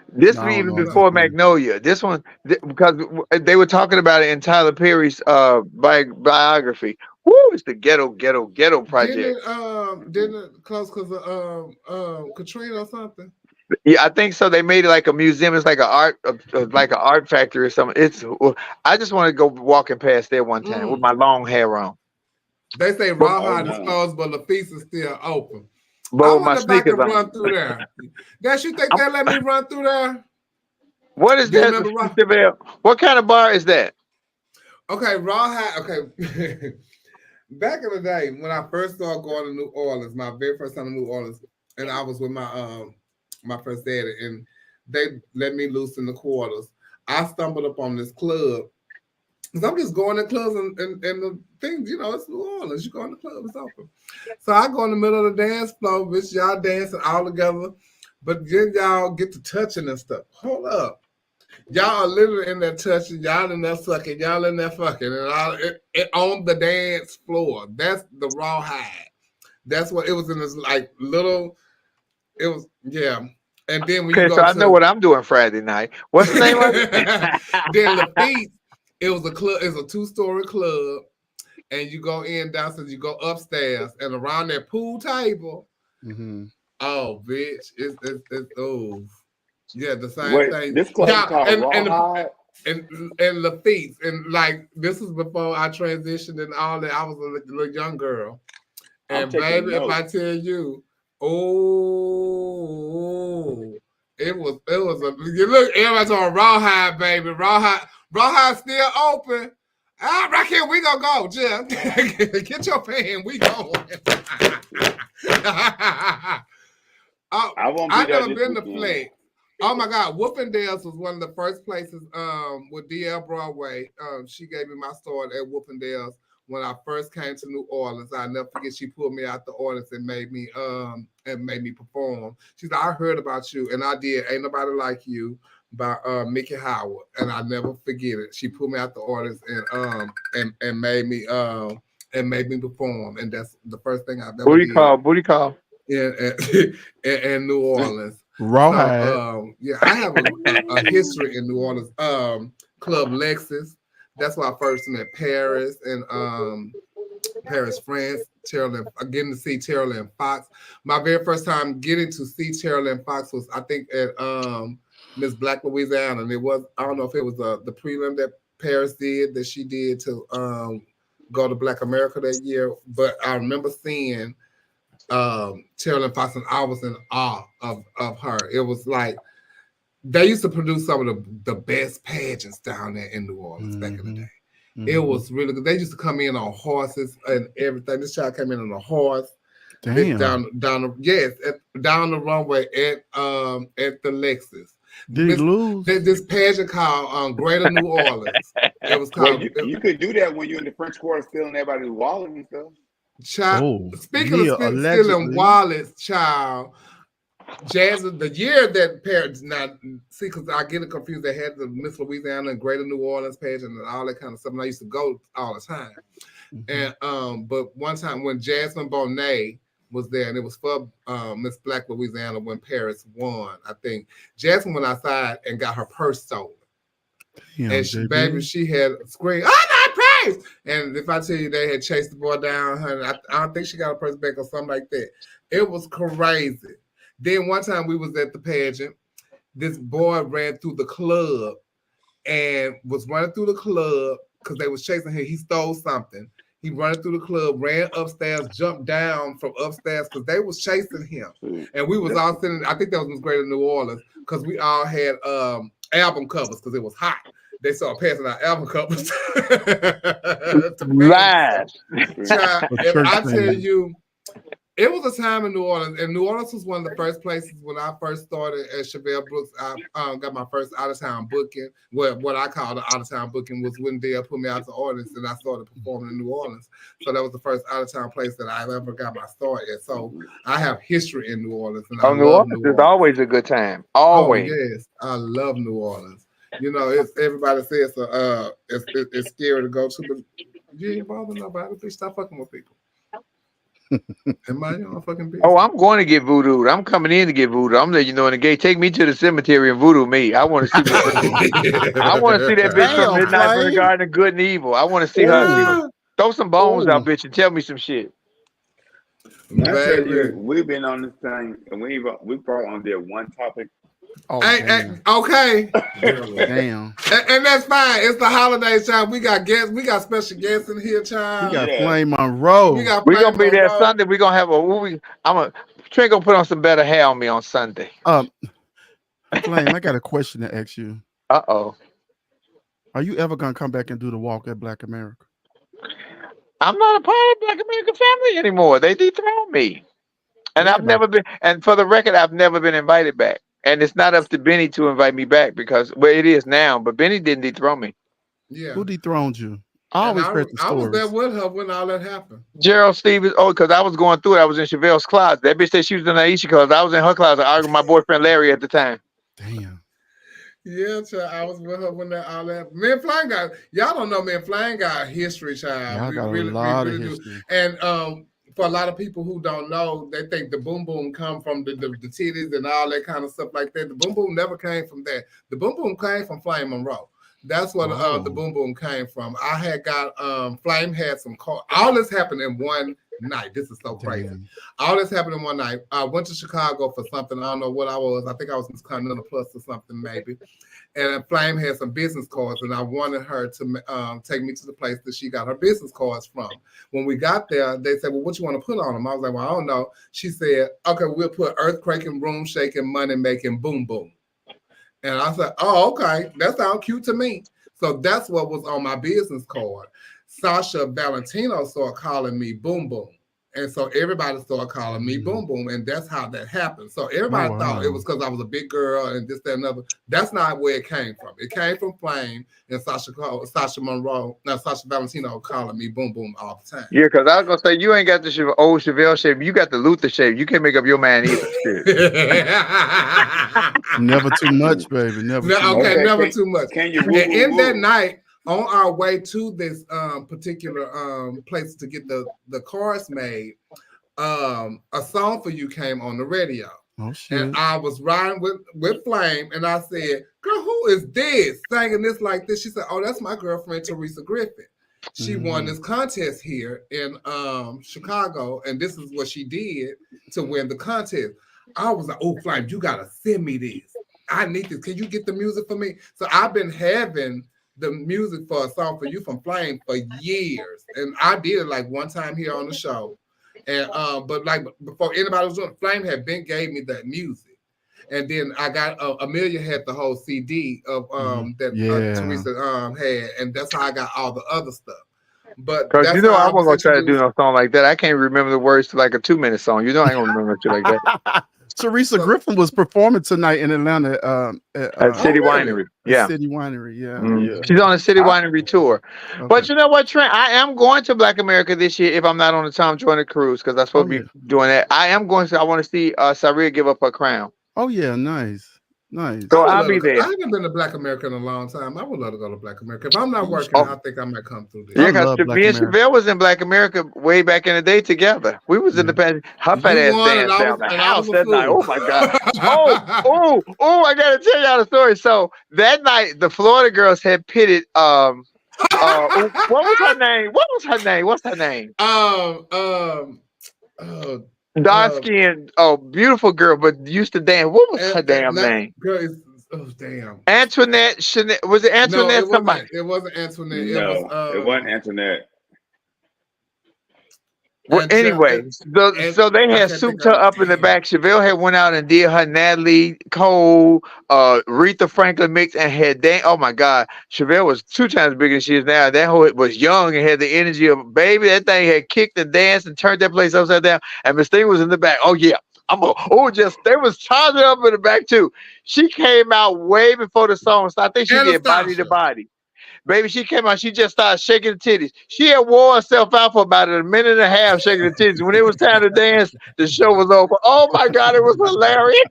This was even before Magnolia. This one, because they were talking about it in Tyler Perry's biography. Woo, it's the ghetto project. Didn't it close because of Katrina or something? Yeah, I think so. They made it like a museum. It's like an art factory or something. I just want to go walking past there one time with my long hair on. They say Rawhide is closed, but Lafitte's is still open. But I with my wonder if I sneakers can run through there. Guys, you think they let me run through there? What is that? What kind of bar is that? Okay, Rawhide. Okay. Back in the day, when I first started going to New Orleans, my very first time in New Orleans, and I was with my my first daddy, and they let me loose in the quarters. I stumbled up on this club. Because I'm just going to clubs and the things, you know, it's New Orleans. You go in the club, it's open. So I go in the middle of the dance floor, bitch, y'all dancing all together. But then y'all get to touching and stuff. Hold up. Y'all are literally in there touching, y'all in there sucking, y'all in there fucking, and all it on the dance floor. That's the rawhide. That's what it was in this like little, it was, yeah. And then when you Okay, go so I to know what I'm doing Friday night. What's the name of it? then Lafitte, it was a club, it's a 2-story club, and you go in downstairs, you go upstairs, and around that pool table, oh bitch, it's oh yeah, the same Wait, thing. this club is called Rawhide? And Lafitte, and like this was before I transitioned and all that. I was a little young girl, and baby, if I tell you, oh, it was a you look, everybody's on Rawhide, baby. Rawhide still open. Ah, right here, we gonna go, Jim. Get your pen, we going. I never been to Flake. Oh my God, Whoopendales was one of the first places with DL Broadway. She gave me my start at Whoopendales when I first came to New Orleans. I never forget, she pulled me out the audience and made me perform. She said, I heard about you, and I did Ain't Nobody Like You by Mickey Howard, and I never forget it. She pulled me out the audience and made me perform, and that's the first thing I've ever did. Booty call. In New Orleans. Rawhide. So, yeah, I have a history in New Orleans. Club Lexus. That's where I first met Paris and Paris, France. Getting to see Terrell and Fox. My very first time getting to see Terrell and Fox was, I think, at Miss Black Louisiana. And it was, I don't know if it was the prelim that Paris did, that she did to go to Black America that year. But I remember seeing Terrell and Fox, and I was in awe of her. It was like they used to produce some of the best pageants down there in New Orleans back in the day. It was really good. They used to come in on horses and everything. This child came in on a horse. Damn. Down the runway at the Lexus. Did he lose? This pageant called Greater New Orleans. It was called. Well, you could do that when you're in the French Quarter stealing everybody's wallet and stuff. Child, speaking of stealing wallets, child, Jasmine, the year that Paris, now, see, because I get it confused, they had the Miss Louisiana and Greater New Orleans pageant and all that kind of stuff, and I used to go all the time. And but one time when Jasmine Bonet was there, and it was for Miss Black Louisiana when Paris won, I think. Jasmine went outside and got her purse stolen. And she had screamed, "Oh, not Paris!" And if I tell you they had chased the boy down, honey, I don't think she got her purse back or something like that. It was crazy. Then one time we was at the pageant, this boy ran through the club and was running through the club because they was chasing him. He stole something. He running through the club, ran upstairs, jumped down from upstairs because they was chasing him. And we was all sitting, I think that was Miss Greater New Orleans, because we all had album covers because it was hot. They started passing out album covers. Live. If I tell you, it was a time in New Orleans, and New Orleans was one of the first places when I first started at Chevelle Brooks. I got my first out-of-town booking. Well, what I call the out-of-town booking was when they put me out to audience, and I started performing in New Orleans. So that was the first out-of-town place that I ever got my start at. So I have history in New Orleans. And New Orleans is always a good time. Always. Oh, yes, I love New Orleans. You know, it's everybody says it's scary to go to, but you ain't bother nobody. Please stop fucking with people. Am I your fucking business? Oh, I'm going to get voodooed. I'm coming in to get voodooed. I'm letting you know in the gate. Take me to the cemetery and voodoo me. I want to see. I want to see that bitch from Midnight from the Garden of Good and Evil. I want to see her. Throw some bones out, bitch, and tell me some shit. I tell you, we've been on this thing, and we brought on there one topic. Oh, okay. Damn. And that's fine. It's the holiday time. We got guests. We got special guests in here, child. We got Flame Monroe. We're gonna be there Sunday. We're gonna have a movie. Trey gonna put on some better hair on me on Sunday. Flame, I got a question to ask you. Uh-oh. Are you ever gonna come back and do the walk at Black America? I'm not a part of Black American family anymore. They dethroned me. And I've never been, and for the record, I've never been invited back. And it's not up to Benny to invite me back because it is now. But Benny didn't dethrone me. Yeah. Who dethroned you? I And always heard the I was there stories. with her when all that happened. Gerald Stevens. Oh, because I was going through it. I was in Chevelle's closet. That bitch said she was in Aisha closet. I was in her closet arguing with my boyfriend Larry at the time. Damn. Yeah, child, I was with her when that all that. Me and Flying got y'all don't know. Me and Flying got a history, child. Y'all We got really, a lot we of really history. do. And for a lot of people who don't know, they think the boom boom come from the titties and all that kind of stuff like that. The boom boom never came from that. The boom boom came from Flame Monroe. That's what the boom boom came from. I had got Flame had some car. All this happened in one night. This is so crazy. Damn. All this happened in one night. I went to Chicago for something. I don't know what I was. I think I was in Continental Plus or something maybe. And Flame had some business cards, and I wanted her to take me to the place that she got her business cards from. When we got there, they said, well, what you want to put on them? I was like, well, I don't know. She said, okay, we'll put earthquaking, room shaking, money making, boom, boom. And I said, oh, okay. That sounds cute to me. So that's what was on my business card. Sasha Valentino started calling me Boom Boom. And so everybody started calling me Boom Boom, and that's how that happened. So everybody thought it was because I was a big girl and this, that, and other. That's not where it came from. It came from Flame and Sasha Valentino calling me Boom Boom all the time. Yeah, because I was gonna say you ain't got the old Chevelle shape. You got the Luther shape. You can't make up your mind either. Never too much, baby. Never too much. Okay, never too much. Can you And in that night, on our way to this particular place to get the cars made, a song for you came on the radio. Oh shit. And I was riding with Flame, and I said, girl, who is this singing this like this? She said, oh, that's my girlfriend Teresa Griffin. She won this contest here in Chicago, and this is what she did to win the contest. I was like, oh, Flame, you gotta send me this. I need this. Can you get the music for me? So I've been having the music for a song for you from Flame for years, and I did it like one time here on the show, and but like before anybody was doing it, Flame had been gave me that music, and then I got Amelia had the whole CD of Teresa had, and that's how I got all the other stuff. But because you know I wasn't gonna try to do no song like that. I can't remember the words to like a 2-minute song. You know I ain't gonna remember shit like that. Teresa Griffin was performing tonight in Atlanta at City Winery. Yeah. City Winery, yeah. Yeah. She's on a City Winery tour. Okay. But you know what, Trent? I am going to Black America this year if I'm not on the Tom Joyner cruise because I'm supposed to be doing that. I am going to. I want to see Saria give up her crown. Oh yeah, nice. Nice. So I'll be there. I haven't been to Black America in a long time. I would love to go to Black America. If I'm not working, I think I might come through there. Yeah, because me and Chevelle was in Black America way back in the day together. We was in the pageant. Her fat ass danced down the house that night. Oh my God. Oh, I gotta tell y'all the story. So that night the Florida girls had pitted what was her name? What's her name? Dark skin, beautiful girl, but used to dance. What was her damn name? Girl is damn. Antoinette. Was it Antoinette? No, somebody? It wasn't Antoinette. No, it wasn't Antoinette. Well, anyway, so they had souped her up in the back. Chevelle had went out and did her Natalie Cole, Aretha Franklin mix and had oh my God, Chevelle was 2 times bigger than she is now. That hoe was young and had the energy of a baby. That thing had kicked and danced and turned that place upside down. And Miss Thing was in the back. Oh yeah, they was charging up in the back too. She came out way before the song started. I think she did Body to Body. Baby, she came out. She just started shaking the titties. She had wore herself out for about a minute and a half shaking the titties. When it was time to dance, the show was over. Oh my God, it was hilarious.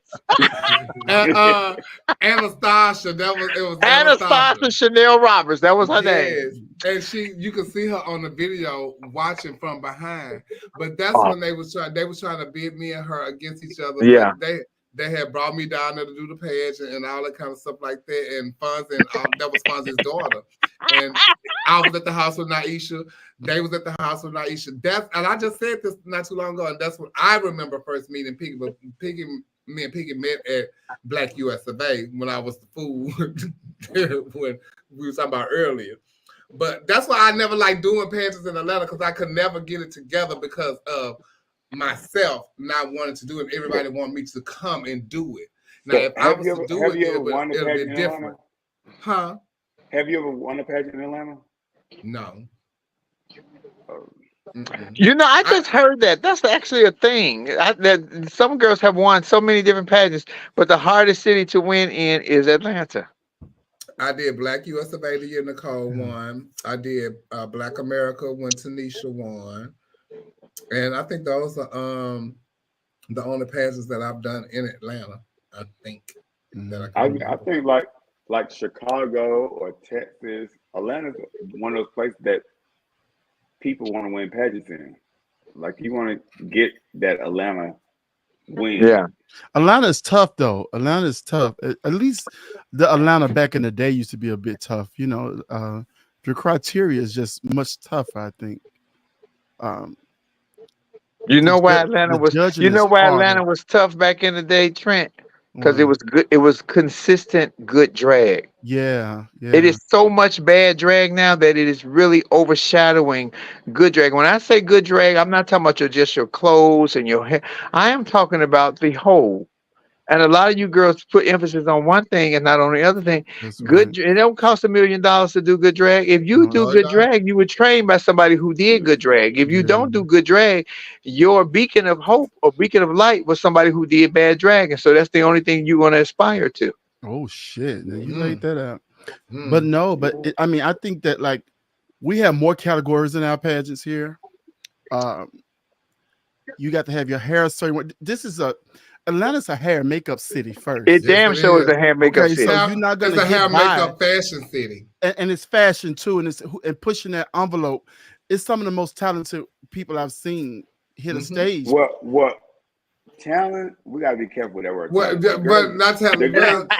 Anastasia, it was Anastasia Chanel Roberts. That was her name. And you could see her on the video watching from behind. But that's when they was trying to bid me and her against each other. Yeah. They had brought me down there to do the pageant and all that kind of stuff like that. And that was Fonzie's daughter. And I was at the house with Naisha. They was at the house with Naisha. And I just said this not too long ago. And that's when I remember first meeting Piggy. But me and Piggy met at Black US of A when I was the fool when we were talking about earlier. But that's why I never liked doing pageants in Atlanta because I could never get it together because of myself not wanting to do it. Everybody wanted me to come and do it. Now, if I was to do it, it would be different. Huh? Have you ever won a pageant in Atlanta? No. You know, I just heard that. That's actually a thing. That some girls have won so many different pageants, but the hardest city to win in is Atlanta. I did Black US of A the year Nicole won. I did Black America when Tanisha won. And I think those are the only pageants that I've done in Atlanta. I think that I think like Chicago or Texas, Atlanta's one of those places that people want to win pageants in. Like you want to get that Atlanta win. Yeah. Atlanta is tough though. Atlanta is tough. At least the Atlanta back in the day used to be a bit tough. You know, the criteria is just much tougher, I think. You know why Atlanta was Atlanta was tough back in the day, Trent? Because it was good, it was consistent good drag. Yeah. It is so much bad drag now that it is really overshadowing good drag. When I say good drag, I'm not talking about just your clothes and your hair. I am talking about the whole. And a lot of you girls put emphasis on one thing and not on the other thing. That's Good, right. it don't cost $1 million to do good drag. If you do good drag, you were trained by somebody who did good drag. If you don't do good drag, your beacon of hope or beacon of light was somebody who did bad drag. And so that's the only thing you want to aspire to. Oh shit! Now you laid that out. But no, I mean, I think that like we have more categories in our pageants here. You got to have your hair a certain way. Atlanta's a hair and makeup city first. It damn sure is a hair and makeup city. So you're not gonna it's a get hair by. makeup fashion city, and it's fashion too, and pushing that envelope. It's some of the most talented people I've seen hit a stage. What talent? We gotta be careful with that word. But not talent.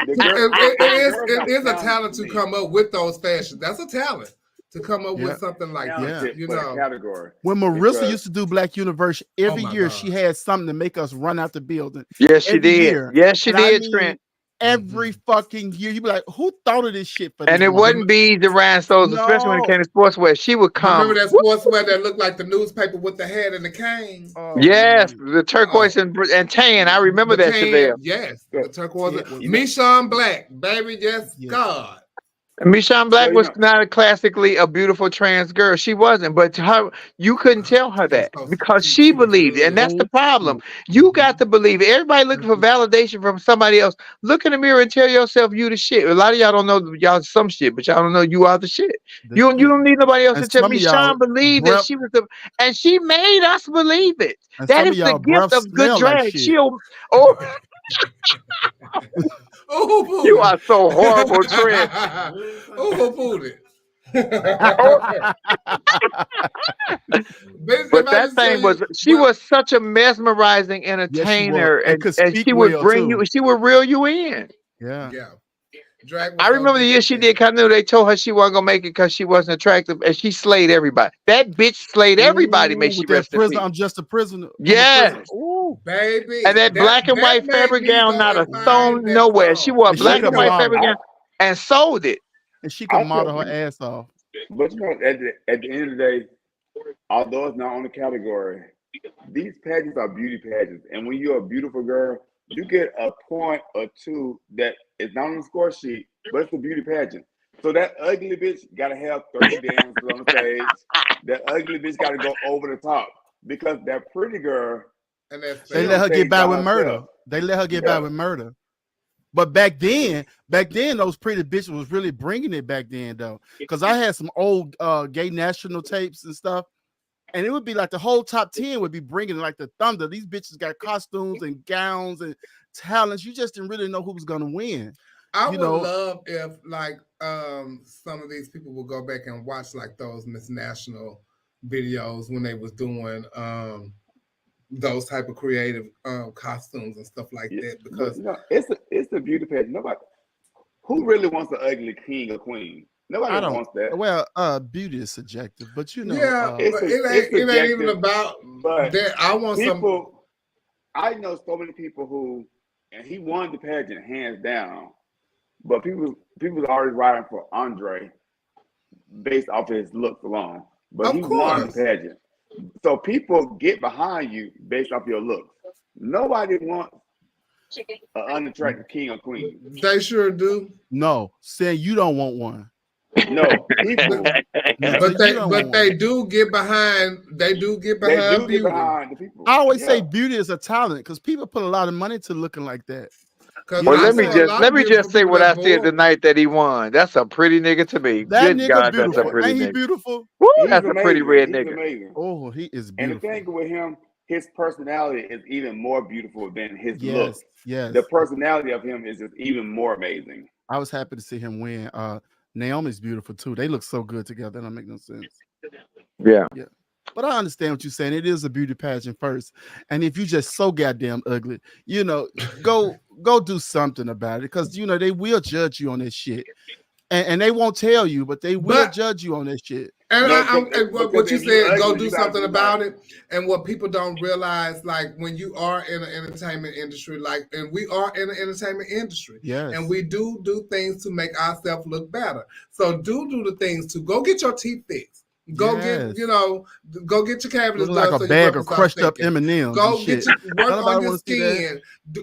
It is a talent to come up with those fashions. That's a talent. To come up with something like that, you know. Category. When Marissa used to do Black University, every year she had something to make us run out the building. Yes, she did. Yes, she did, Trent. Every fucking year, you be like, "Who thought of this shit for?" And it wasn't beads and rhinestones, especially when it came to sportswear. She would come. Remember that sportswear that looked like the newspaper with the hat and the cane? Yes, the turquoise and tan. I remember that, Chevelle. Yes, the turquoise. Michonne Black, baby, yes, God. Michonne Black was not a beautiful trans girl. She wasn't, but you couldn't tell her that because she believed it, and that's the problem. You got to believe it. Everybody looking for validation from somebody else. Look in the mirror and tell yourself you the shit. A lot of y'all don't know y'all some shit, but y'all don't know you are the shit. You don't need nobody else to tell me. Michonne believed that she was and she made us believe it. That is the gift of good drag. You are so horrible, Trent. But that thing was such a mesmerizing entertainer, and she would bring you, she would reel you in. Yeah. I remember the year she did Continue. They told her she wasn't gonna make it because she wasn't attractive, and she slayed everybody. That bitch slayed everybody. May she rest in peace. I'm just a prisoner. Yes, baby. And that black and white fabric gown, not a stone nowhere. She wore a black and white fabric gown and sold it. And she could model her ass off. But you know, at the end of the day, although it's not on the category, these pageants are beauty pageants, and when you're a beautiful girl, you get a point or two that is not on the score sheet, but it's a beauty pageant. So that ugly bitch got to have 30 dances on the stage. That ugly bitch got to go over the top because that pretty girl. And they let her get by with murder. They let her get by with murder. But back then, those pretty bitches was really bringing it back then, though. Because I had some old gay national tapes and stuff. And it would be like the whole top 10 would be bringing like the thunder. These bitches got costumes and gowns and talents. You just didn't really know who was going to win. I would love if like some of these people would go back and watch like those Miss National videos when they was doing those type of creative costumes and stuff like that. Because it's a beauty pageant. Nobody who really wants an ugly king or queen. Nobody wants that. Well, beauty is subjective, but you know, but it ain't even about that. I want people. I know so many people who, and he won the pageant hands down, but people was already riding for Andre based off of his looks alone. But he won the pageant, so people get behind you based off your looks. Nobody wants an unattractive king or queen. They sure do. No, saying you don't want one. No, people But they do get behind. They do get behind beauty. The people. I always say beauty is a talent because people put a lot of money to looking like that. Well, let me just say what I said the night that he won. That's a pretty nigga to me. That Good nigga God, beautiful. that's a pretty Ain't he nigga. beautiful? Woo, He's that's amazing. a pretty red He's nigga. Amazing. Oh, he is beautiful. And the thing with him, his personality is even more beautiful than his looks. Yes. The personality of him is just even more amazing. I was happy to see him win. Naomi's beautiful too. They look so good together. That don't make no sense. Yeah. But I understand what you're saying. It is a beauty pageant first. And if you just so goddamn ugly, you know, go do something about it. Because you know, they will judge you on this shit. And they won't tell you, but they will judge you on this shit. And what you said, go do something about it. And what people don't realize, like when you are in an entertainment industry, and we are in an entertainment industry, and we do things to make ourselves look better. So do the things to go get your teeth fixed. Go get your cavities like done. A bag of crushed up M&Ms. Go get work on your skin.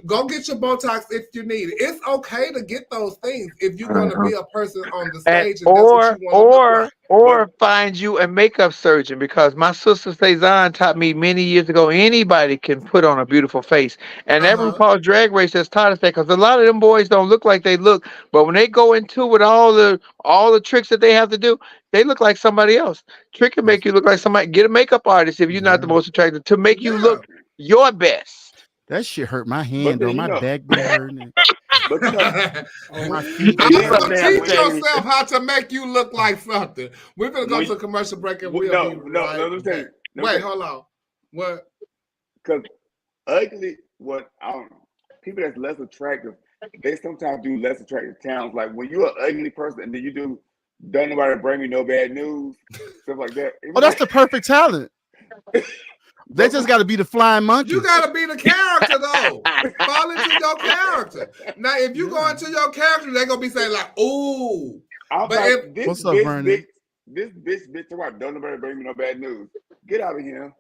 Go get your Botox if you need it. It's okay to get those things if you're going to be a person on the stage and that's what you want to look like. Or find you a makeup surgeon, because my sister Cezanne taught me many years ago anybody can put on a beautiful face. And that RuPaul's Drag Race has taught us that, because a lot of them boys don't look like they look, but when they go into with all the tricks that they have to do, they look like somebody else. Trick can make you look like somebody. Get a makeup artist if you're not the most attractive to make you look your best. That shit hurt my hand, though. My back been hurting. But my feet. Teach yourself how to make you look like something. We're gonna go to a commercial break and we'll be right back. Wait, hold on. What? Because ugly, people that's less attractive, they sometimes do less attractive talents. Like when you're an ugly person and then you do "Don't Nobody Bring Me No Bad News," stuff like that. Oh, that's the perfect talent. They just got to be the flying monkey. You got to be the character, though. Fall into your character. Now, if you go into your character, they're going to be saying, like, ooh. What's up, Vernon? This bitch, don't nobody bring me no bad news. Get out of here.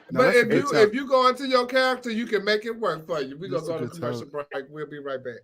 No, but if you go into your character, you can make it work for you. We're going to go to commercial break. We'll be right back.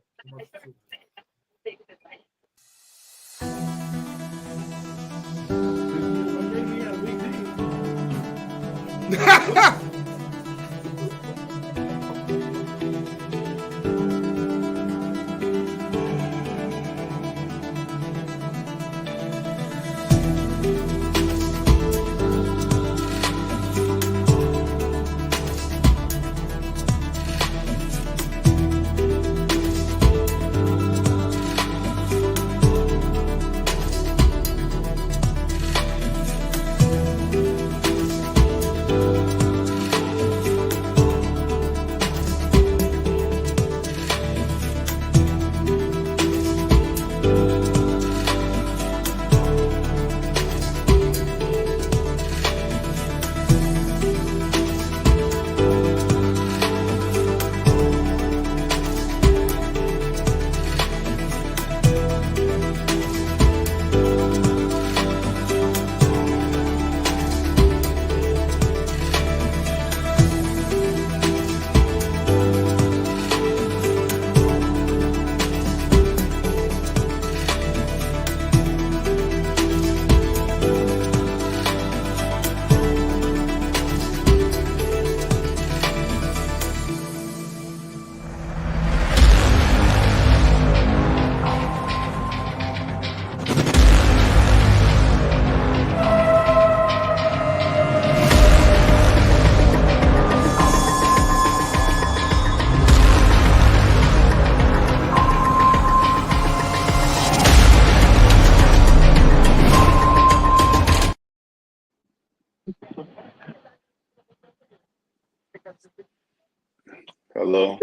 Hello.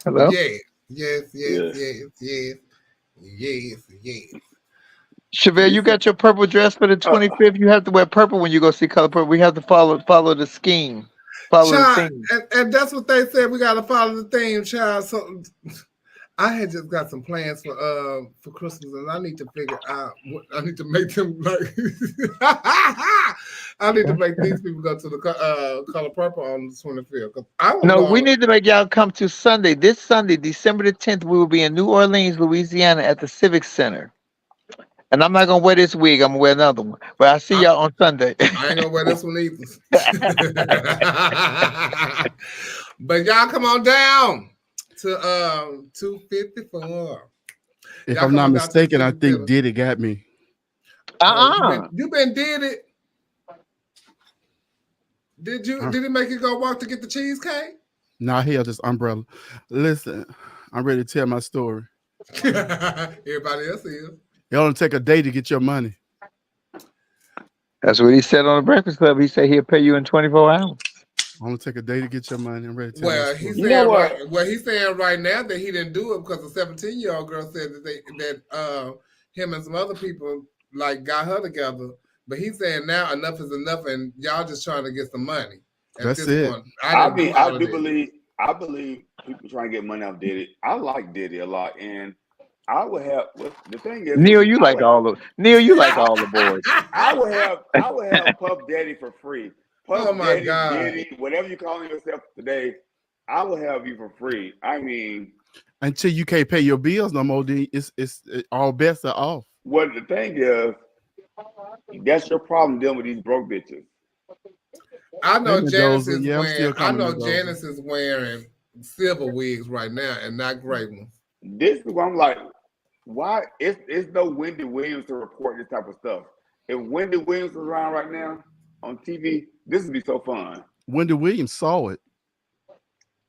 Hello. Yes. Chevelle, you got your purple dress for the 25th. You have to wear purple when you go see Color Purple. We have to follow the scheme. Child, and that's what they said. We got to follow the theme, child. So I had just got some plans for Christmas, and I need to figure out what I need to make them like. I need to make these people go to the Color Purple on the 25th. No, we need to make y'all come to Sunday. This Sunday, December the 10th, we will be in New Orleans, Louisiana, at the Civic Center. And I'm not gonna wear this wig. I'm gonna wear another one. But I see y'all on Sunday. I ain't gonna wear this one either. But y'all come on down to 254. If Y'all I'm come not on down to the mistaken, I Civic think Theater. Diddy got me. You been did it. Did he make you go walk to get the cheesecake? Nah, hell, this umbrella. Listen, I'm ready to tell my story. Everybody else is. It only take a day to get your money. That's what he said on the Breakfast Club. He said he'll pay you in 24 hours. Only take a day to get your money. I'm ready to tell my Well, story. he's You saying know what? he's saying right now that he didn't do it because the 17-year-old girl said that him and some other people like got her together. But he's saying now enough is enough, and y'all just trying to get some money. At That's this it. point, I believe people trying to get money off Diddy. I like Diddy a lot, and I would have. The thing is, Neil, you like all the boys. I would have Puff Daddy for free. Puff Oh my Daddy, God. Diddy, whatever you calling yourself today, I will have you for free. I mean, Until you can't pay your bills no more, then it's all bets are off. what the thing is, that's your problem dealing with these broke bitches. I know Hey, Janice Mendoza. is Yeah, I'm wearing. still I coming, know Mendoza. Janice is wearing silver wigs right now and not gray ones. This is what I'm like. Why? It's no Wendy Williams to report this type of stuff. If Wendy Williams was around right now on TV, this would be so fun. Wendy Williams saw it.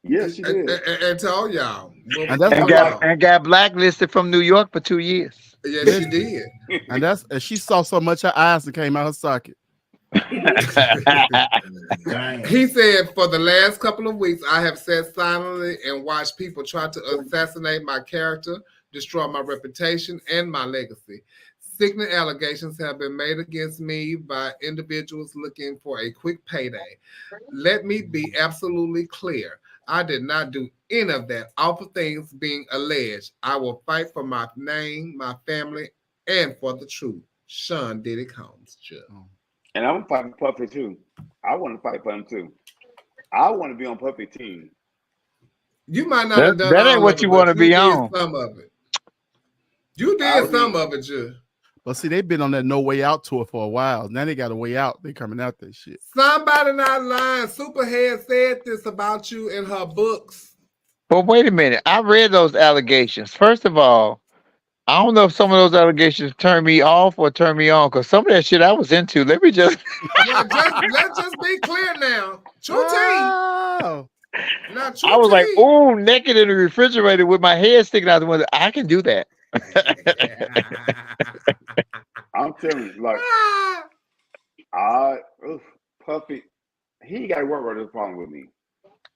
Yes, she did. And to all y'all, And that's And got blacklisted from New York for 2 years. Yes, she did. And she saw so much her eyes that came out her socket. He said, for the last couple of weeks, I have sat silently and watched people try to assassinate my character, destroy my reputation, and my legacy. Sickening allegations have been made against me by individuals looking for a quick payday. Let me be absolutely clear. I did not do any of that. Awful things being alleged. I will fight for my name, my family, and for the truth. Sean Diddy Combs, Judge. And I'm fighting Puffy too. I want to fight for him too. I want to be on Puffy team. You might not have done that ain't all what of you it, want to but be did on. some of it. You did some of it, Judge. But see, they've been on that No Way Out tour for a while. Now they got a way out. They coming out that shit. Somebody not lying. Superhead said this about you in her books. But wait a minute. I read those allegations. First of all, I don't know if some of those allegations turn me off or turn me on, because some of that shit I was into. Let me just let's just be clear now. True Oh. Not true I was like, tea. ooh, naked in the refrigerator with my head sticking out the window. I can do that. I'm telling you, like, Puffy, he got to work on this problem with me.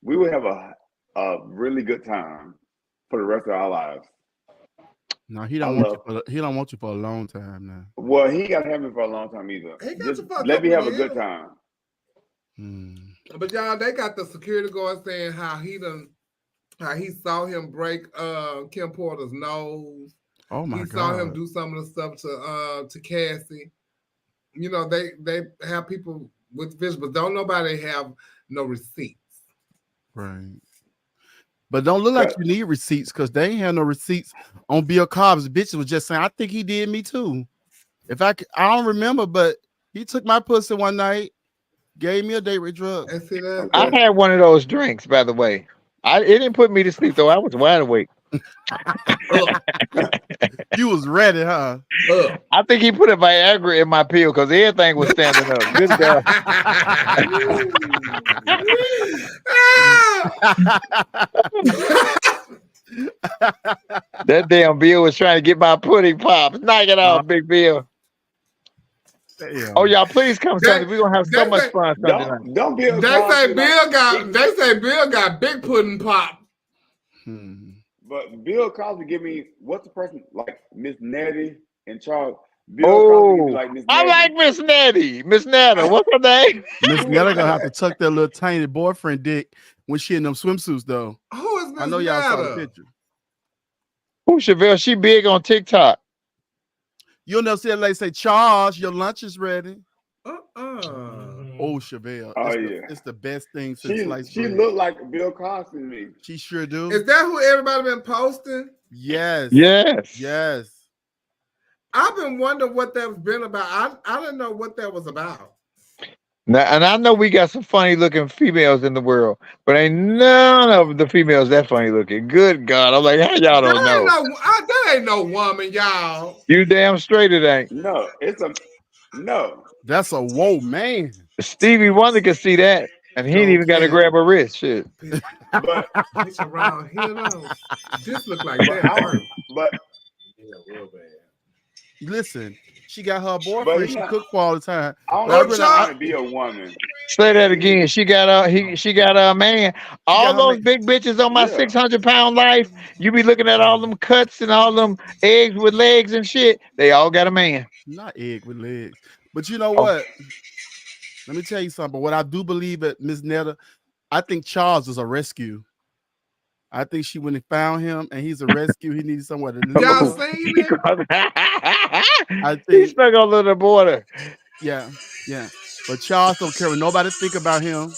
We would have a really good time for the rest of our lives. No, he don't want you for a long time now. Well, he got to have me for a long time either. Just let me have a good time. But y'all, they got the security guard saying how he saw him break Kim Porter's nose. Oh my God! He saw him do some of the stuff to Cassie. You know, they have people with vision, but don't nobody have no receipts. Right. But don't look like you need receipts, because they ain't have no receipts on Bill Cobb's. Bitches was just saying, I think he did me too. I don't remember, but he took my pussy one night, gave me a date with drugs. I had one of those drinks, by the way. It didn't put me to sleep though. I was wide awake. You was ready, huh? I think he put a Viagra in my pill because everything was standing up. Good God. That damn Bill was trying to get my pudding popped. Knock it off, Big Bill. Damn. Oh, y'all, please come Sunday. We're gonna have so much fun Sunday night. Don't Bill. They say Bill got big pudding pop. But Bill Cosby give me, what's the person like Miss Nettie and Charles? Bill Cosby give me like Miss Nettie. I like Miss Nettie. Miss Netta. What's her name? Miss Netta gonna have to tuck that little tiny boyfriend dick when she in them swimsuits though. Who is Miss I know y'all saw the picture. Who, Chevelle? She big on TikTok. You'll never see a lady say, Charles, your lunch is ready. Oh, Chevelle. It's the best thing since sliced bread. She look like Bill Cosby to me. She sure do. Is that who everybody been posting? Yes. Yes. Yes. I've been wondering what that's been about. I didn't know what that was about. Now, and I know we got some funny looking females in the world, but ain't none of the females that funny looking. Good God. I'm like, how y'all don't know? That ain't no woman, y'all. You damn straight it ain't. No, it's a no. That's a whoa, man. Stevie Wonder can see that. And he ain't even got to grab her wrist. Shit. But Bitch around here though. This look like but, that hurt. but Yeah, real bad. Listen, she got her boyfriend. She cook for all the time. I don't But know trying to be a woman. Say that again. She got a man. All those big bitches on my 600-pound life. You be looking at all them cuts and all them eggs with legs and shit. They all got a man. Not egg with legs. But you know what? Let me tell you something. What I do believe at Miss Netta, I think Charles is a rescue. I think she went and found him, and he's a rescue. He needs somewhere to live. Y'all seen it? I think he stuck on the border. Yeah. But Charles don't care what nobody think about him.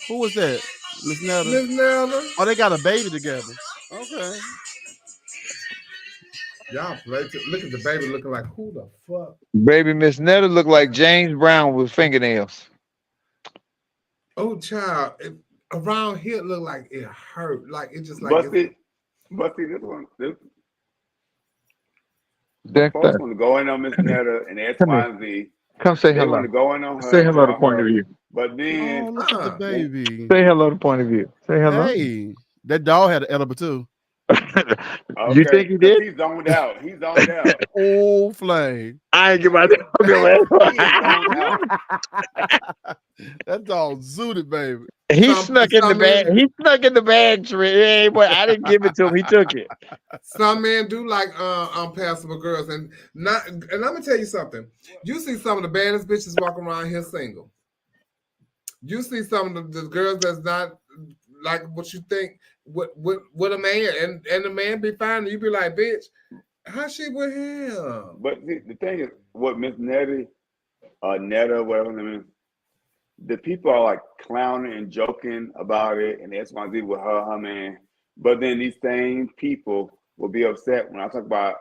Who was that? Miss Netta? Miss Netta. Oh, they got a baby together. Okay. Y'all play look at the baby looking like who the fuck? Baby Miss Netta look like James Brown with fingernails. Oh, child. Around here it looked like it hurt. Like it just like but see this one. Folks want to go in on Miss Netta and X, Y, and Z. Come say they hello. Want to go in on her. Say hello to Point of View. But then look at the baby. Say hello to Point of View. Say hello. Hey, that dog had an edible too. You think he did? He's zoned out. Oh, flame. I ain't get my dog that dog zooted, baby. He snuck in the bag. He snuck in the bag, Trey. Boy, I didn't give it to him. He took it. Some men do like unpassable girls, and I'm gonna tell you something. You see some of the baddest bitches walking around here single. You see some of the girls that's not like what you think with a man, and the man be fine, and you be like, bitch, how she with him? But the thing is, what Miss Netta, whatever her name is, the people are like clowning and joking about it, and X, Y, Z with her man. But then these same people will be upset when I talk about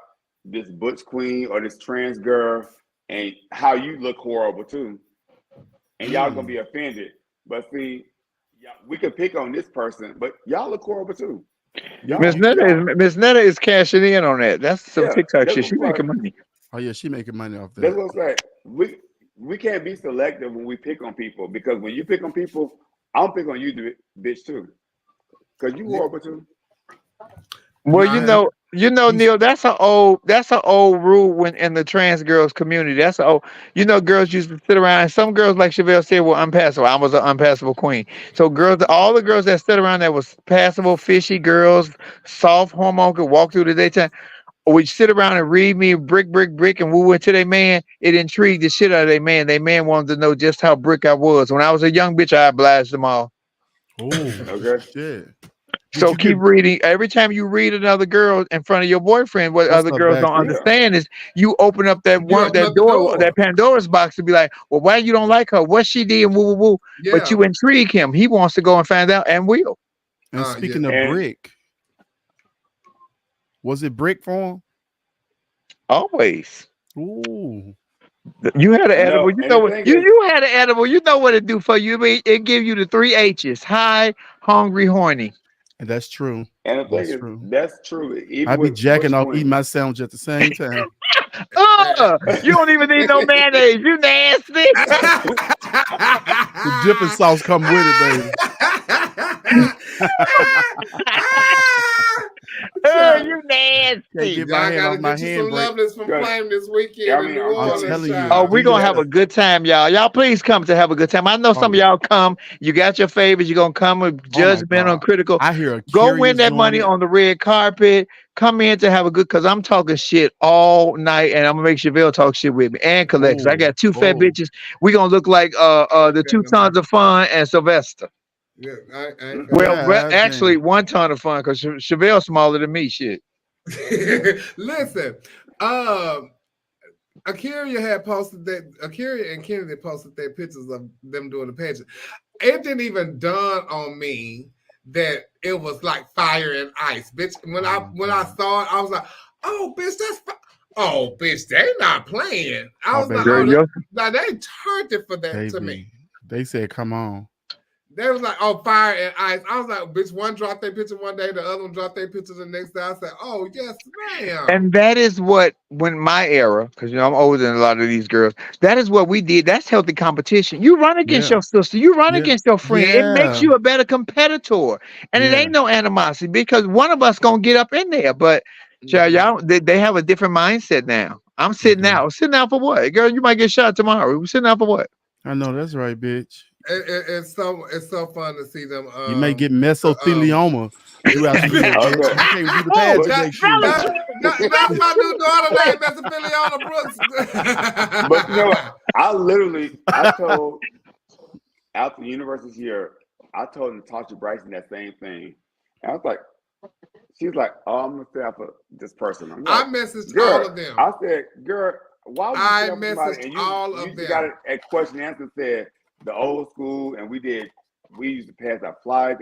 this butch queen or this trans girl and how you look horrible too, and y'all gonna be offended. But see, we can pick on this person, but y'all look horrible too. Miss Netta is cashing in on that. That's some TikTok shit. She making money. Oh yeah, she making money off that. That's what I'm saying. We can't be selective when we pick on people, because when you pick on people, I'll pick on you, bitch, too, because you horrible too. Well, you know, Neil, that's an old rule when in the trans girls community. That's girls used to sit around, and some girls, like Chevelle said, were unpassable. I was an unpassable queen. So all the girls that stood around that was passable, fishy girls, soft hormone, could walk through the daytime, would sit around and read me brick, and woo into their man. It intrigued the shit out of their man. Their man wanted to know just how brick I was. When I was a young bitch, I obliged them all. Oh, okay. Shit. So keep reading. Every time you read another girl in front of your boyfriend, what other girls don't understand is you open up that door, that Pandora's box, to be like, well, why you don't like her? What she did, and woo, woo, woo. Yeah. But you intrigue him. He wants to go and find out, and will. And speaking of brick, was it brick for him? Always. Ooh. You had an edible. You know what? You had an edible. You know what it do for you. It give you the 3 H's: high, hungry, horny. And that's true. And the thing is, that's true. I be jacking off eating my sandwich at the same time. You don't even need no mayonnaise. You nasty. The dipping sauce come with it, baby. You nasty. Get my hand off my hand. Some loveless from Flame this weekend. I'm telling you. Oh, we're gonna have a good time, y'all. Y'all please come to have a good time. I know some of y'all come. You got your favorites. You're gonna come with judgmental, critical. I hear. Go win that money on the red carpet. Come in to have a good, because I'm talking shit all night, and I'm gonna make Chevelle talk shit with me and collect. I got 2 fat bitches. We're gonna look like the 2 tons of fun and Sylvester. Yeah, actually 1 ton of fun, because Chevelle's smaller than me. Shit. Listen, Akira had posted that. Akira and Kennedy posted their pictures of them doing the pageant. It didn't even dawn on me that it was like fire and ice, bitch. When I saw it, I was like, "Oh, bitch, Oh, bitch, they not playing. I was baby. like, Girl, now they turned it for that to me. They said, "Come on." They was like, oh, fire and ice. I was like, bitch, one dropped their picture one day, the other one dropped their picture the next day. I said, oh, yes, ma'am. And that is what, when my era, because I'm older than a lot of these girls, that is what we did. That's healthy competition. You run against your sister, you run against your friend. It makes you a better competitor. And it ain't no animosity because one of us gonna get up in there. But y'all, they have a different mindset now. I'm sitting out. Sitting out for what? Girl, you might get shot tomorrow. We're sitting out for what? I know that's right, bitch. It's so fun to see them. You may get mesothelioma throughout the year. Okay. You can't do the pageant next year. That's my new daughter named mesothelioma Brooks. But you know what? I told after the university year, I told Natasha Bryson that same thing. And I was like, she's like, oh, I'm gonna stay out for this person. I'm like, I messaged all of them. I said, girl, why would you I stay out for somebody? messaged And all you of them. got a question and answer said the old school, and we used to pass our flies.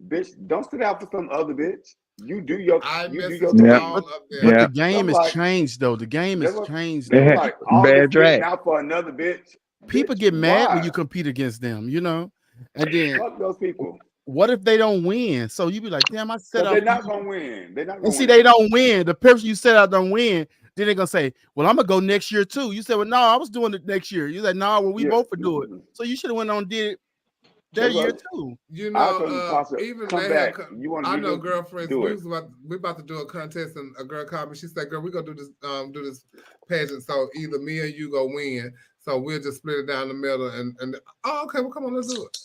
Bitch, don't sit out for some other bitch. You do your thing. All of them. But the game has changed, though. The game has changed. They were like, all bad drag. out for another bitch. People get mad when you compete against them, you know. And then fuck those people. What if they don't win? So you be like, damn, I set out. They're not gonna win. They're not gonna and see, win. they don't win. The person you set out don't win. Then they're gonna say, well, I'm gonna go next year too. You said, well, no, I was doing it next year. You said, no, well, we both would do it. So you should have went on and did it that year too. You know, even they I know girlfriends. We're about to do a contest, and a girl called me. She said, "Girl, we're gonna do this pageant. So either me or you go win. So we'll just split it down the middle." And oh, okay, well, come on, let's do it.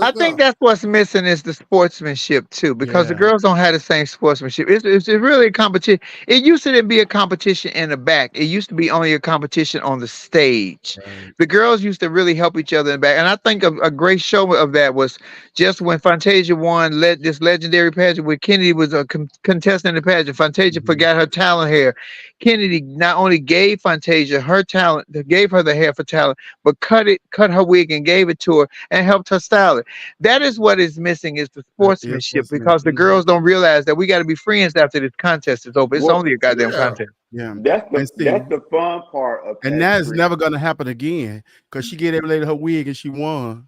I think that's what's missing is the sportsmanship too, because the girls don't have the same sportsmanship. It's really a competition. It used to be a competition in the back. It used to be only a competition on the stage. Right. The girls used to really help each other in the back. And I think a great show of that was just when Fantasia won this legendary pageant where Kennedy was a contestant in the pageant. Fantasia forgot her talent hair. Kennedy not only gave Fantasia her talent, gave her the hair for talent, but cut her wig and gave it to her and helped her style it. That is what is missing is the sportsmanship because the girls don't realize that we got to be friends after this contest is over. It's only a goddamn contest. Yeah, that's the fun part of and that is never going to happen again because she gave every lady her wig and she won.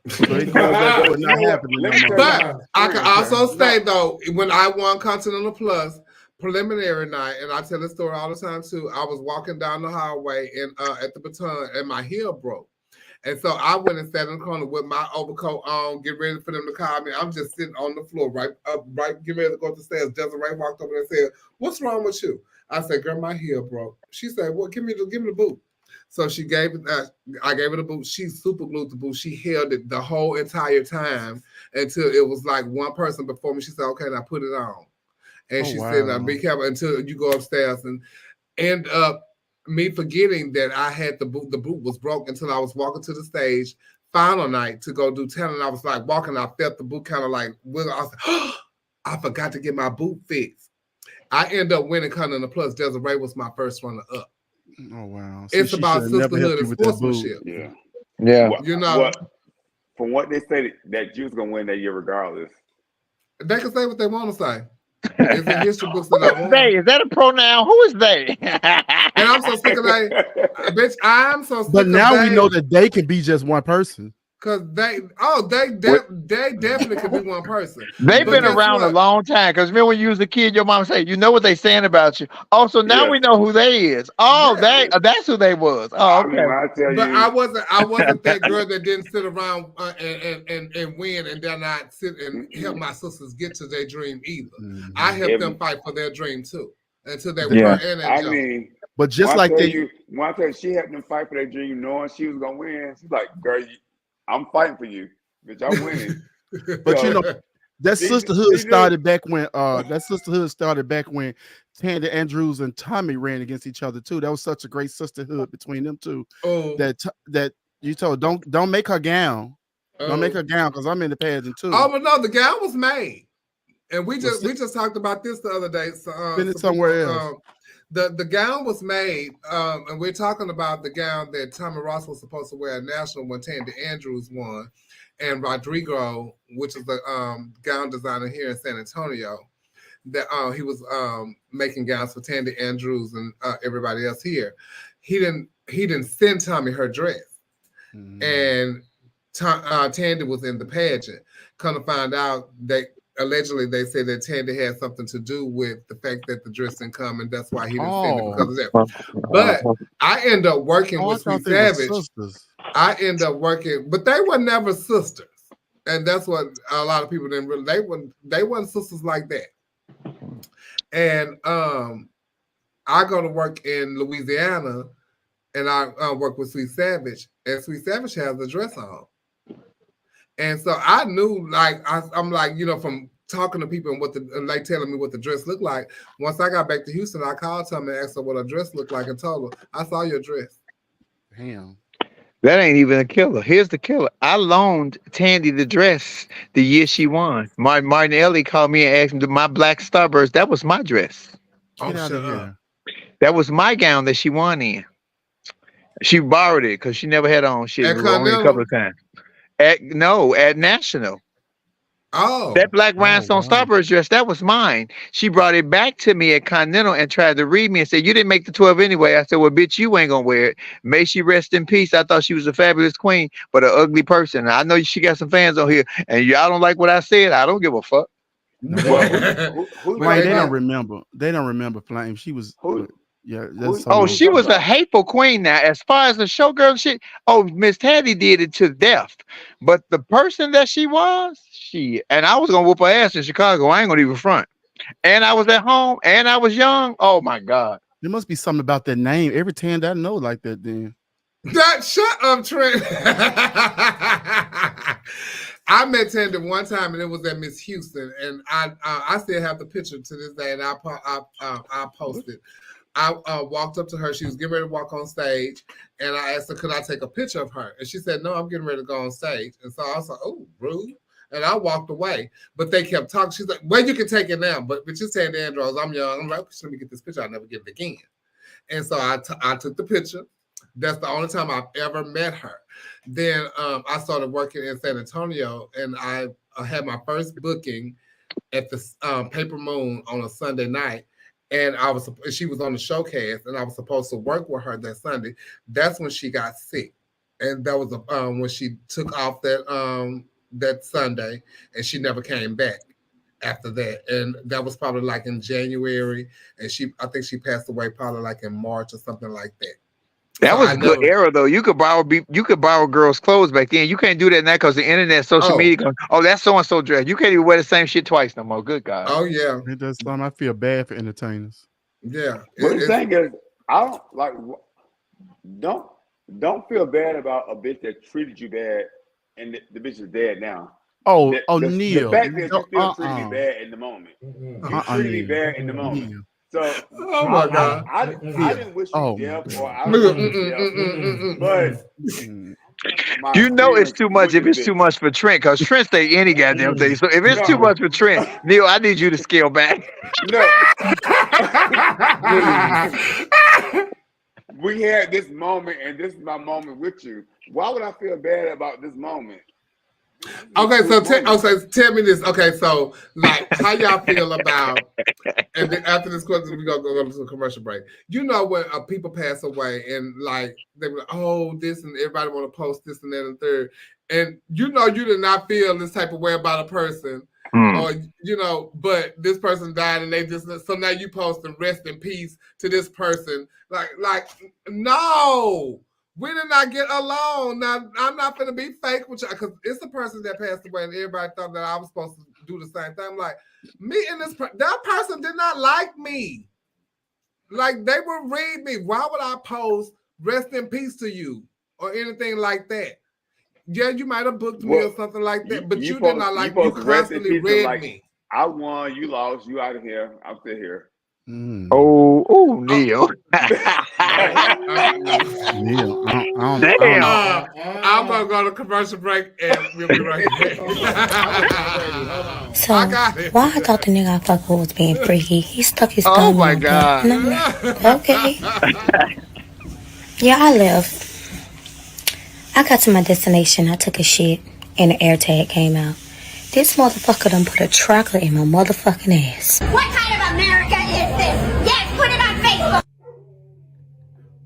So it goes not happening no more. But I can also say though, when I won Continental Plus preliminary night, and I tell this story all the time too, I was walking down the hallway and at the baton and my heel broke. And so I went and sat in the corner with my overcoat on, get ready for them to call me. I'm just sitting on the floor, right, getting ready to go up the stairs. Desiree walked over and said, "What's wrong with you?" I said, "Girl, my heel broke." She said, "Well, give me the boot." So she gave it. I gave her the boot. She super glued the boot. She held it the whole entire time until it was like one person before me. She said, "Okay, now put it on." And she said, "Now be careful until you go upstairs," and end up me forgetting that I had the boot. The boot was broke until I was walking to the stage final night to go do talent. I was like walking. I felt the boot kind of like wiggle. I was like, oh, I forgot to get my boot fixed. I ended up winning Continental Plus. Desiree was my first runner up. Oh wow! It's about sisterhood and sportsmanship. Yeah. You know, from what they said that you was gonna win that year regardless. They can say what they want to say. It's in history books that I won. They is that a pronoun? Who is they? And I'm so sick of that, bitch. I'm so sick. But now we know that they can be just one person. Cause they definitely could be one person. They've been around a long time. Cause remember when you was a kid, your mom said, "You know what they saying about you." Oh, so now we know who they is. Oh, that's who they was. Oh, okay. I wasn't that girl that didn't sit around and win and then not sit and help my sisters get to their dream either. Mm-hmm. I helped them fight for their dream too until they were in that job. mean, but just like when I tell you, she helped them fight for their dream, knowing she was gonna win. She's like, "Girl, I'm fighting for you, bitch. I'm winning." But you know, that sisterhood started back when Tandy Andrews and Tommy ran against each other too. That was such a great sisterhood between them two. That you told don't make her gown. Don't make her gown because I'm in the pageant too. Oh, but no, the gown was made, and we just talked about this the other day. So somewhere else. The gown was made, and we're talking about the gown that Tommy Ross was supposed to wear at National when Tandy Andrews won, and Rodrigo, which is the gown designer here in San Antonio. that he was making gowns for Tandy Andrews and everybody else here. He didn't send Tommy her dress, and Tandy was in the pageant. Come to find out, allegedly they said that Tandy had something to do with the fact that the dress didn't come, and that's why he didn't send it because of that. But I ended up working with Sweet Savage. I ended up working, but they were never sisters, and that's what a lot of people didn't really. They weren't sisters like that. And I go to work in Louisiana, and I work with Sweet Savage, and Sweet Savage has a dress on. And so I knew, like, I'm like, from talking to people and they telling me what the dress looked like. Once I got back to Houston, I called Tommy and asked her what her dress looked like and told her, I saw your dress. Damn. That ain't even a killer. Here's the killer. I loaned Tandy the dress the year she won. Martin Ellie called me and asked me, my black Starburst, that was my dress. Get out of here. That was my gown that she won in. She borrowed it because she never had on shit. Only a couple of times. At National. Oh. That black rhinestone Starburst dress, that was mine. She brought it back to me at Continental and tried to read me and said, you didn't make the 12 anyway. I said, well, bitch, you ain't gonna wear it. May she rest in peace. I thought she was a fabulous queen, but an ugly person. I know she got some fans on here, and y'all don't like what I said. I don't give a fuck. Right, they don't remember. They don't remember Flame. She was... Yeah, she was a hateful queen. Now, as far as the showgirl shit, Miss Tandy did it to death. But the person that she was, and I was gonna whoop her ass in Chicago. I ain't gonna even front. And I was at home, and I was young. Oh my God! There must be something about that name. Every Tandy I know like that. Then shut up, Trent. I met Tandy one time, and it was at Miss Houston, and I still have the picture to this day, and I posted. I walked up to her. She was getting ready to walk on stage, and I asked her, could I take a picture of her? And she said, no, I'm getting ready to go on stage. And so I was like, oh, rude. And I walked away. But they kept talking. She's like, well, you can take it now. But you're saying to Andros, I'm young. I'm like, let me get this picture. I'll never get it again. And so I took the picture. That's the only time I've ever met her. Then I started working in San Antonio, and I had my first booking at the Paper Moon on a Sunday night. And she was on the showcase, and I was supposed to work with her that Sunday. That's when she got sick, and that was when she took off that Sunday, and she never came back after that. And that was probably like in January, and I think she passed away probably like in March or something like that. That was a good era, though. You could borrow girls' clothes back then. You can't do that now because the internet, social media. That's so and so dress. You can't even wear the same shit twice no more. Good God. Oh yeah. It does. I feel bad for entertainers. Yeah. But the thing is, I don't like. Don't feel bad about a bitch that treated you bad, and the bitch is dead now. Neil. The fact that you still treated me bad in the moment. You treated me bad in the moment. Neil. So, oh my God, I didn't wish you death, or I was death, but it's too much if it's too much for Trent, because Trent say any goddamn thing. So if it's too much for Trent, Neil, I need you to scale back. No. We had this moment, and this is my moment with you. Why would I feel bad about this moment? Okay, so tell me this. Okay, so like, how y'all feel about? And then after this question, we gonna go to a commercial break. You know, when people pass away, and like they were like, oh, this, and everybody want to post this and that and third, and you know, you did not feel this type of way about a person, or but this person died, and they just so now you post and rest in peace to this person. Like no. We did not get along. Now, I'm not going to be fake with you because it's the person that passed away, and everybody thought that I was supposed to do the same thing. I'm like, me and that person did not like me. Like, they would read me. Why would I post rest in peace to you or anything like that? Yeah, you might have booked me or something like that, but you did not like me. You constantly read me. I won, you lost, you out of here. I'm still here. Neil. Neil, damn. I'm gonna go to commercial break, and we'll be right back. So why I thought the nigga I fuck with was being freaky? He stuck his thumb. Oh my God. And I'm like, okay. Yeah, I left. I got to my destination. I took a shit, and the air tag came out. This motherfucker done put a chocolate in my motherfucking ass. What kind of America is this? Yes, put it on Facebook.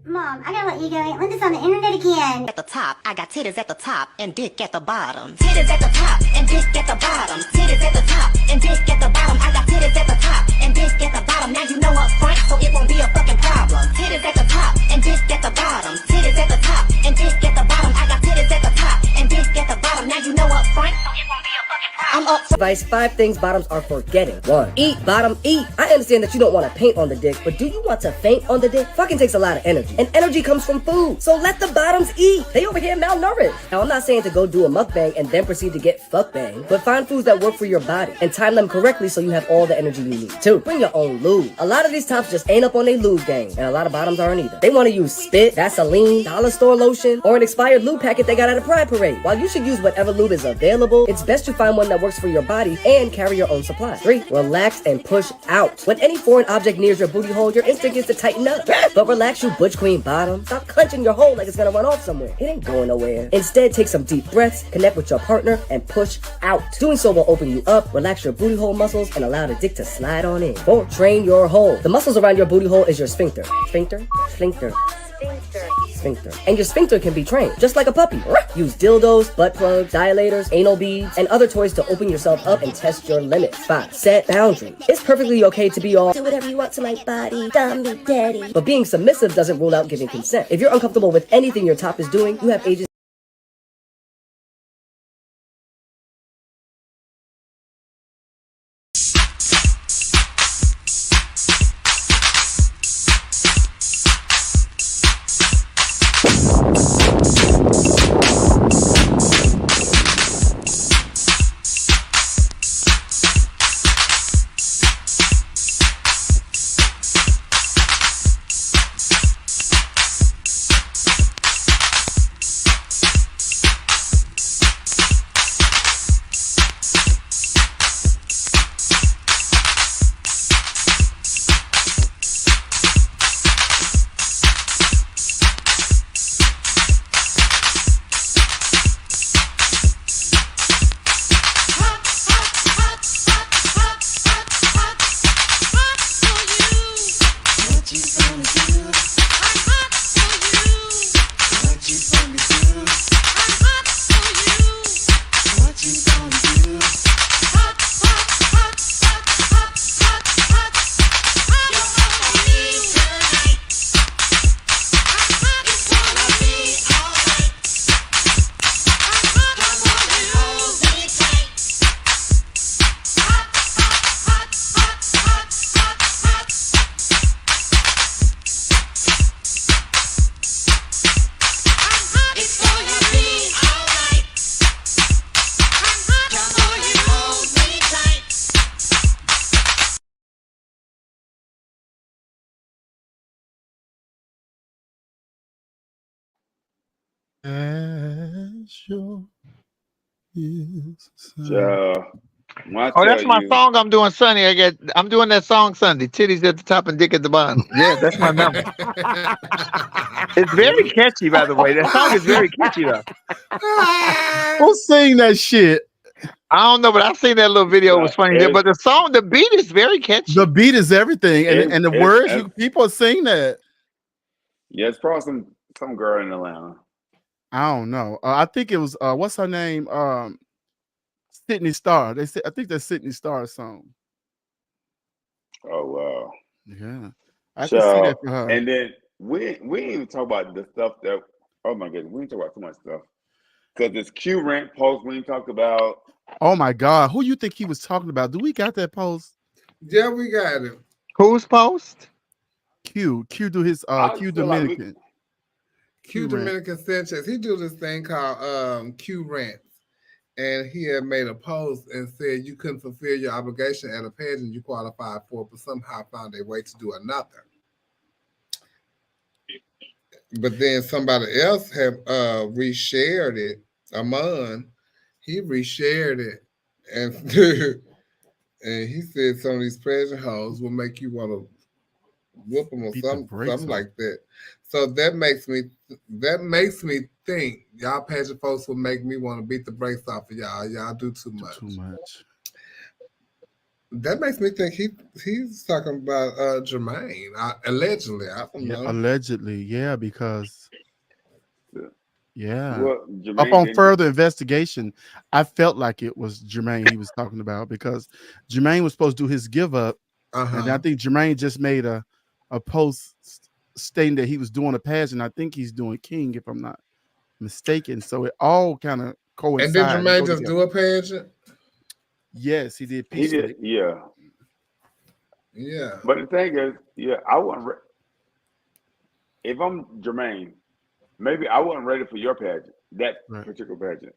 Mom, I gotta let you go. I learned this on the internet again. At the top, I got titties at the top and dick at the bottom. Titties at the top and dick at the bottom. Titties at the top and dick at the bottom. I got titties at the top and dick at the bottom. Now you know up front, so it won't be a fucking problem. Titties at the top and dick at the bottom. Titties at the top and dick at the bottom. I got titties at the top and dick at the bottom. Now you know up front, so it won't be a fucking problem. I'm up. Advice: 5 things bottoms are for getting. 1. Eat, bottom, eat. I understand that you don't want to paint on the dick, but do you want to faint on the dick? Fucking takes a lot of energy, and energy comes from food. So let the bottoms eat. They over here malnourished. Now I'm not saying to go do a mukbang and then proceed to get fuck bang, but find foods that work for your body and time them correctly so you have all the energy you need. 2. Bring your own lube. A lot of these tops just ain't up on their lube game, and a lot of bottoms aren't either. They want to use spit, Vaseline, dollar store lotion, or an expired lube packet they got at a Pride Parade. While you should use whatever lube is available, it's best you find one that works for your body and carry your own supply. 3. Relax and push out. When any foreign object nears your booty hole, your instinct is to tighten up. But relax, you butch queen bottom. Stop clenching your hole like it's gonna run off somewhere. It ain't going nowhere. Instead, take some deep breaths, connect with your partner, and push out. Doing so will open you up, relax your booty hole muscles, and allow the dick to slide on in. 4. Train your hole. The muscles around your booty hole is your sphincter. Sphincter? Sphincter. Sphincter. And your sphincter can be trained, just like a puppy. Use dildos, butt plugs, dilators, anal beads, and other toys to open yourself up and test your limits. 5. Set boundaries. It's perfectly okay to be all Do whatever you want to my body, dumb me daddy. but being submissive doesn't rule out giving consent. If you're uncomfortable with anything your top is doing, you have agency. Sure is. Oh, that's my song I'm doing Sunday. I'm doing that song Sunday. Titties at the top and dick at the bottom. Yeah, that's my number. It's very catchy, by the way. That song is very catchy though. Who sing that shit? I don't know, but I seen that little video. It was funny. But the song, the beat is very catchy. The beat is everything, and the words, people sing that. Yeah, it's probably some girl in Atlanta. I don't know. I think it was what's her name? Sydney Starr. They said I think that's Sydney Starr's song. Oh wow. Yeah. I can see that for her. And then we didn't even talk about the stuff that oh my goodness, we didn't talk about too much stuff. Because this Q rant post we didn't talk about. Oh my God. Who you think he was talking about? Do we got that post? Yeah, we got it. Whose post? Q do his Q Dominican. Q Dominican Sanchez. He do this thing called Q rant. And he had made a post and said you couldn't fulfill your obligation at a pageant you qualified for, but somehow found a way to do another. But then somebody else have reshared it. Amon, he reshared it, and and he said some of these pageant hoes will make you want to whoop them or something like that. So that makes me think y'all pageant folks will make me want to beat the brakes off of y'all. Y'all do too much. Too much. That makes me think he's talking about Jermaine. Allegedly, I don't know. Allegedly, yeah, because Well, up on further investigation, I felt like it was Jermaine he was talking about because Jermaine was supposed to do his give up, and I think Jermaine just made a post stating that he was doing a pageant. I think he's doing King, if I'm not mistaken. So it all kind of coincides. And did Jermaine just do a pageant? Yes, he did. He did, yeah. But the thing is, I wasn't. If I'm Jermaine, maybe I wasn't ready for your pageant, that particular pageant,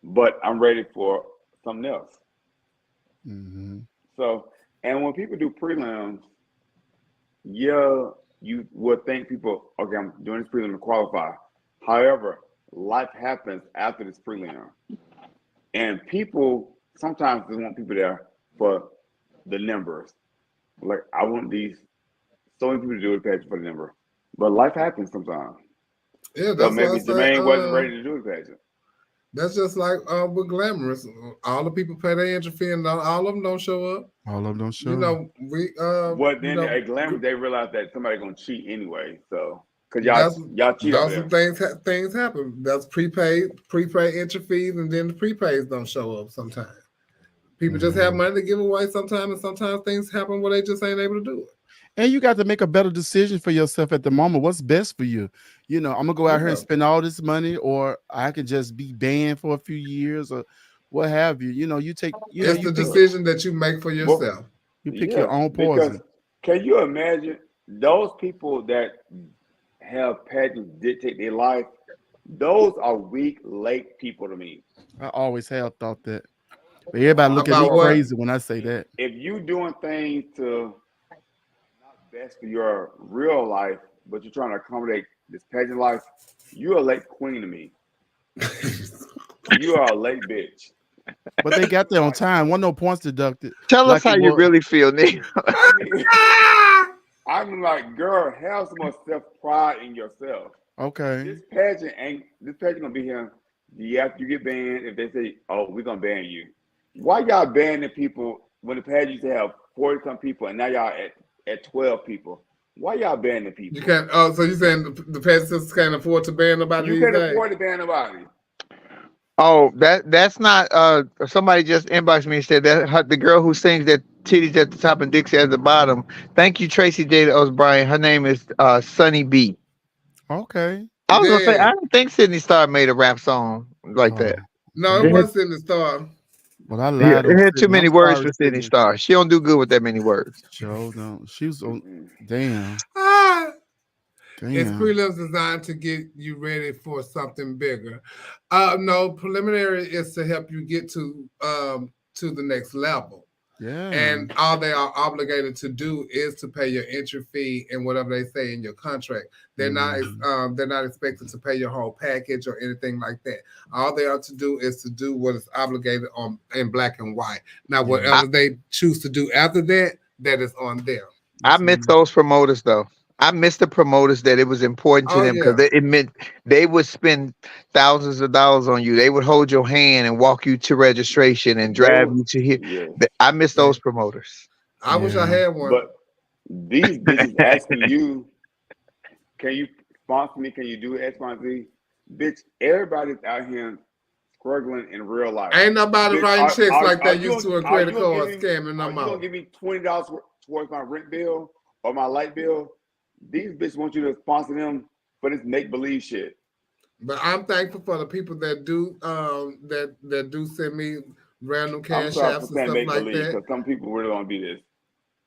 but I'm ready for something else. Mm-hmm. So, and when people do prelims, you would think people, okay, I'm doing this prelim to qualify. However, life happens after this prelim, and people sometimes they want people there for the numbers. Like, I want so many people to do a pageant for the number, but life happens sometimes. Yeah, so maybe Jermaine wasn't ready to do a pageant. That's just like with Glamorous. All the people pay their entry fee, and all of them don't show up. All of them don't show up. Well, then at Glamorous they realized that somebody's gonna cheat anyway. So because y'all cheat. Things happen. That's prepaid entry fees, and then the prepaids don't show up sometimes. People just have money to give away sometimes, and sometimes things happen where they just ain't able to do it. And you got to make a better decision for yourself at the moment. What's best for you? I'm gonna go out here and spend all this money, or I could just be banned for a few years, or what have you. You take. It's the decision that you make for yourself. You pick your own poison. Can you imagine those people that have pageants dictate their life? Those are weak, late people to me. I always have thought that. But everybody look at me crazy when I say that. If you doing things to not best for your real life, but you're trying to accommodate this pageant life, you're a late queen to me. You are a late bitch. But they got there on time. Wasn't no points deducted. Tell us how you really feel, Nick. I'm like, girl, have some more self-pride in yourself. Okay. This pageant gonna be here. After you get banned, if they say, "Oh, we're gonna ban you," why y'all banning people when the pageant used to have 40-some people and now y'all at 12 people? Why y'all banning people? You can't. Oh, so you saying the pageant sisters can't afford to ban nobody? You can't afford to ban nobody. Oh, that's not. Somebody just inboxed me and said that the girl who sings that titties at the top and Dixie at the bottom. Thank you, Tracy Jada O'Brien. Her name is Sunny B. Okay. I was gonna say I don't think Sydney Star made a rap song like that. No, it wasn't Sydney Star. Well, I lied. It had too many words for Sydney Star. She don't do good with that many words. No, she was on. Damn. It's prelims designed to get you ready for something bigger. No, preliminary is to help you get to the next level. Yeah. And all they are obligated to do is to pay your entry fee and whatever they say in your contract. They're not expected to pay your whole package or anything like that. All they are to do is to do what is obligated in black and white. Now, whatever they choose to do after that, that is on them. I miss those promoters though. I miss the promoters that it was important to them because it meant they would spend thousands of dollars on you. They would hold your hand and walk you to registration and drive you to here. Yeah. I miss those promoters. I wish I had one. But these bitches asking you, can you sponsor me? Can you do X, Y, Z? Bitch, everybody's out here struggling in real life. Ain't nobody writing checks like that used to a credit card scamming no more. You gonna give me $20 towards my rent bill or my light bill? These bitches want you to sponsor them for this make-believe shit. But I'm thankful for the people that do that do send me random cash apps and stuff like that. Because some people really want to be this.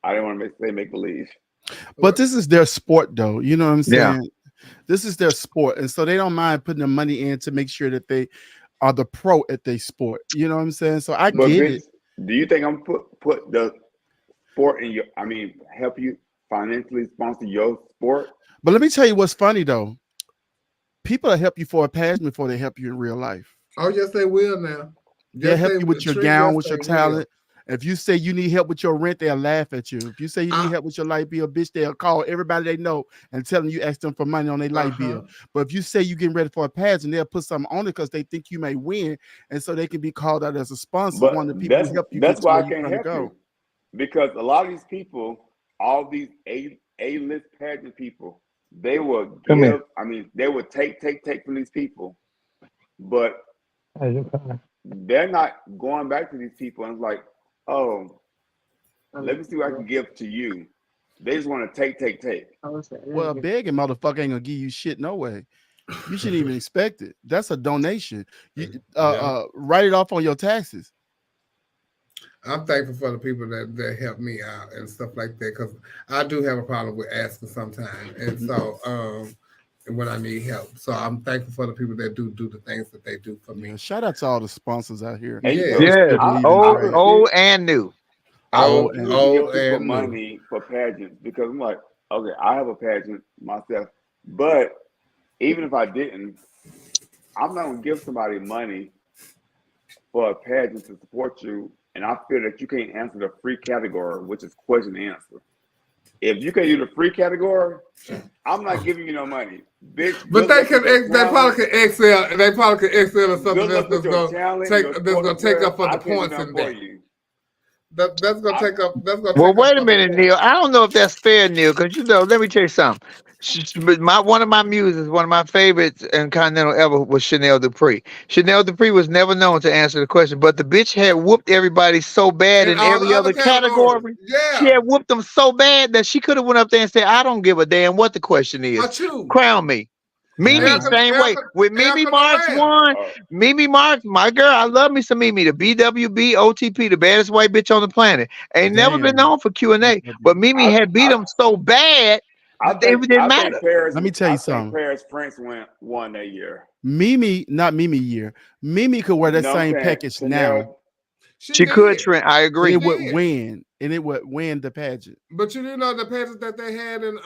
I didn't want to say make-believe. But this is their sport, though. You know what I'm saying? Yeah. This is their sport, and so they don't mind putting the money in to make sure that they are the pro at their sport. You know what I'm saying? So I get it. Do you think I'm put the sport in your? I mean, help you financially sponsor your sport? But let me tell you what's funny though. People will help you for a pageant before they help you in real life. Oh yes, they will now. They'll help you with your gown, with your talent. If you say you need help with your rent, they'll laugh at you. If you say you need help with your light bill, bitch, they'll call everybody they know and tell them you ask them for money on their light bill. But if you say you getting ready for a pageant, they'll put something on it because they think you may win, and so they can be called out as a sponsor. But one of the people who help you get that's to why where I you're can't trying to help go. you, because a lot of these people, all these A-list pageant people, they will give. I mean, they will take from these people, but they're not going back to these people and it's like, oh, let me see what I can give to you. They just want to take. Well, a begging motherfucker ain't gonna give you shit no way. You shouldn't even expect it. That's a donation. You write it off on your taxes. I'm thankful for the people that help me out and stuff like that, because I do have a problem with asking sometimes, and so when I need help, so I'm thankful for the people that do the things that they do for me. Yeah, shout out to all the sponsors out here. Yeah, old and new. I Old refuse to give people and money for pageants because I'm like, okay, I have a pageant myself, but even if I didn't, I'm not gonna give somebody money for a pageant to support you, and I feel that you can't answer the free category, which is question and answer. If you can do the free category, I'm not giving you no money, bitch. But they probably can excel. They probably can excel or something else that's gonna take up for the points in there. That's gonna take up. That's gonna. Well, wait a minute, Neil. I don't know if that's fair, Neil, because let me tell you something. One of my muses, one of my favorites in Continental ever was Chanel Dupree. Chanel Dupree was never known to answer the question, but the bitch had whooped everybody so bad in every other category. Yeah. She had whooped them so bad that she could have went up there and said, "I don't give a damn what the question is. Crown me." Mimi, same way. With Mimi Marks won. Mimi Marks, my girl, I love me some Mimi, the BWB OTP, the baddest white bitch on the planet. Ain't never been known for Q&A, but Mimi had beat them so bad that it didn't matter. Let me tell you something. Paris France won that year. Mimi, not Mimi year. Mimi could wear that same package now. She could, Trent. I agree. It would win, and it would win the pageant. But you do know the pageant that they had in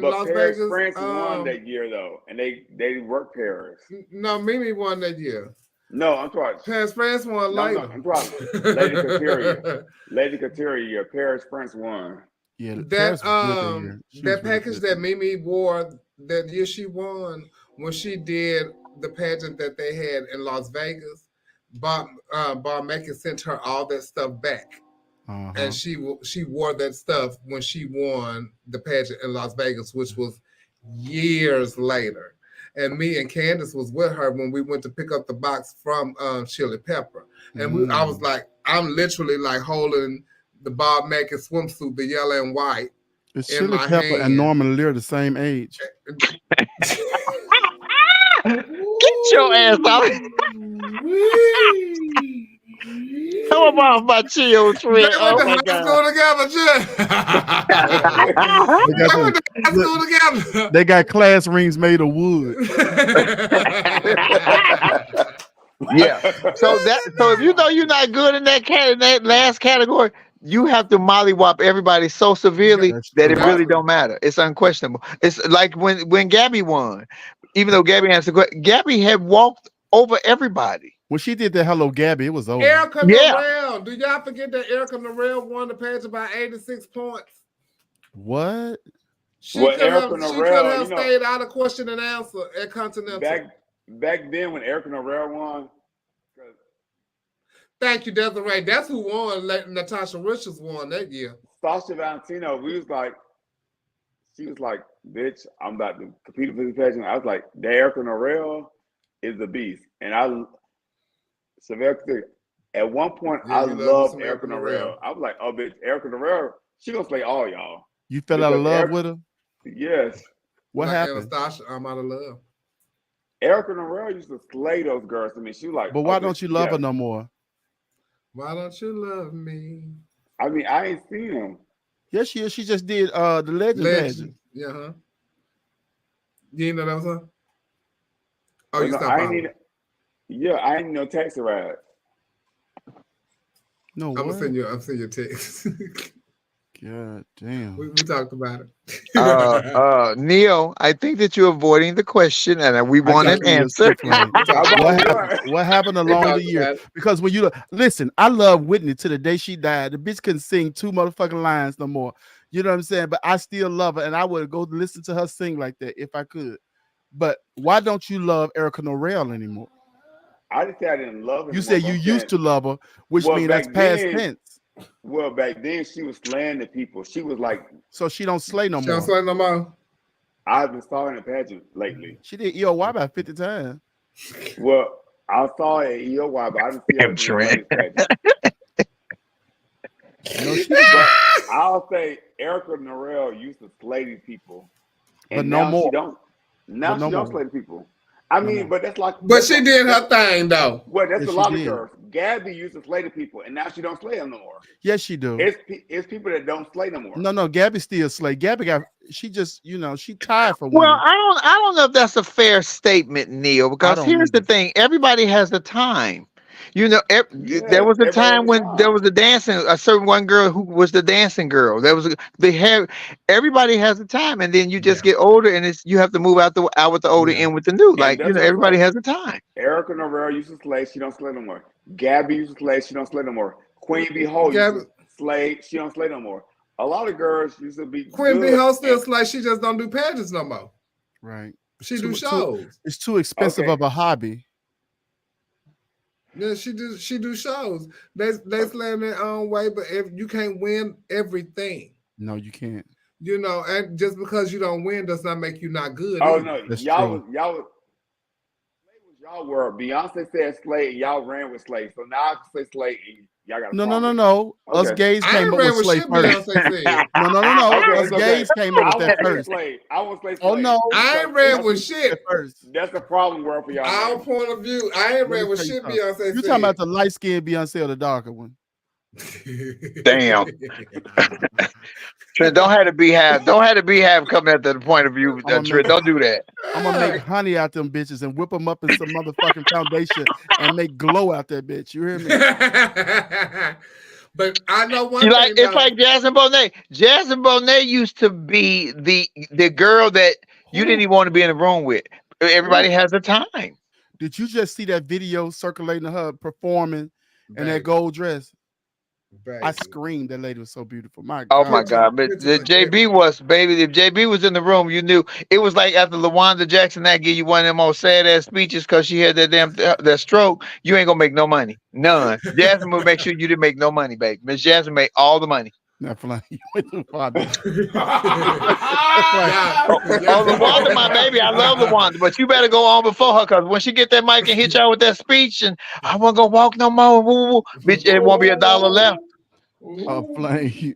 Las Paris, Vegas. France won that year though, and they worked Paris. No, Mimi won that year. No, I'm talking. Paris France won later. No, I'm talking. Lady Kateria. Lady Kateria year. Paris France won. Yeah, that package that Mimi wore that year she won when she did the pageant that they had in Las Vegas. Bob Mackin sent her all that stuff back, and she wore that stuff when she won the pageant in Las Vegas, which was years later. And me and Candace was with her when we went to pick up the box from Chili Pepper, and I was like, I'm literally like holding the Bob Mackin swimsuit, the yellow and white. Is Chili Pepper and Norman Lear the same age? Get your ass out. Come on, my chill, Trent. Oh my God. They got class rings made of wood. Yeah. So if you know you're not good in that last category, you have to mollywop everybody so severely that it really don't matter. It's unquestionable. It's like when Gabby won. Even though Gabby answered, Gabby had walked over everybody. When she did the Hello Gabby, it was over. Erica Norell. Do y'all forget that Erica Norell won the pageant by 86 points? What? She could have stayed out of question and answer at Continental. Back then when Erica Norell won. Thank you, Desiree. That's who won. Natasha Richards won that year. Sasha Valentino, she was like, bitch, I'm about to compete for this pageant. I was like, the Erica Norell is the beast. And at one point, I loved Erica Norell. I was like, oh, bitch, Erica Norell, she gonna slay all y'all. You fell out of love with her? Yes. What happened? Sasha, I'm out of love. Erica Norell used to slay those girls to me. She was like, but why don't you love her no more? Why don't you love me? I mean, I ain't seen him. Yes, she is. She just did the Legend. Yeah, huh? You didn't know that was her? Oh, you stopped I ain't no taxi ride. No, I'm gonna send you a text. God damn. We talked about it. Neil, I think that you're avoiding the question, and we want an answer. What happened along the year? Because when you listen, I love Whitney to the day she died. The bitch couldn't sing 2 motherfucking lines no more. You know what I'm saying? But I still love her, and I would go listen to her sing like that if I could. But why don't you love Erica Norell anymore? I didn't say I didn't love her. You said you used to love her, which means that's past tense. Well, back then she was slaying the people. She was like, so she don't slay no more. She don't slay no more. I've been saw her in a pageant lately. She did EOY about 50 times. Well, I saw her at EOY, but I didn't see her in the pageant. But I'll say Erica Norell used to slay these people, and but no now more. She don't. Now but she don't slay the people. I mean, but that's like. But she did her thing though. Well, that's a lot of girls. Gabby used to slay the people, and now she don't slay them no more. Yes, she do. It's people that don't slay no more. No, Gabby still slay. Gabby she just, she tired for Well, women. I don't know if that's a fair statement, Neil, because here's the thing: everybody has the time. There was a time when there was a certain one girl who was the dancing girl. Everybody has a time, and then you just get older, and you have to move out with the older in with the new. Like everybody has a time. Erica Norell used to slay, she don't slay no more. Gabby used to slay, she don't slay no more. Queen Bee Ho used to slay, she don't slay no more. A lot of girls used to be Queen Bee Ho still slay, she just don't do pageants no more. Right. She do shows. It's too expensive of a hobby. Yeah, she do shows. They slam their own way, but if you can't win everything. No, you can't. And just because you don't win does not make you not good. Oh no, y'all were Beyonce said slay, and y'all ran with slay. So now I can say slay, and y'all got no. Okay. Us gays came up with slay first. No. Us gays came up with that first. I want slay. Oh no, I ain't read with shit first. That's the problem word for y'all. Our point of view, I ain't read with shit. Beyonce. You talking about the light skinned Beyonce or the darker one? Damn. Trent, don't have to be coming at the point of view. Trent, don't do that. I'm gonna make honey out them bitches and whip them up in some motherfucking foundation and make glow out that bitch. You hear me? But I know one thing. It's like Jasmine Bonet. Jasmine Bonet used to be the girl that you didn't even want to be in the room with. Everybody has a time. Did you just see that video circulating of her performing in that gold dress? Baby. I screamed. That lady was so beautiful. My God. Oh my God! But the JB was, baby. If JB was in the room, you knew it was like after LaWanda Jackson that give you one of them old sad ass speeches because she had that stroke. You ain't gonna make no money, none. Jasmine will make sure you didn't make no money, baby. Miss Jasmine made all the money. Not flying. You went too far. LaWanda, my baby, I love LaWanda, but you better go on before her because when she get that mic and hit y'all with that speech and I won't go walk no more, woo, bitch, it won't be $1 left. Flame.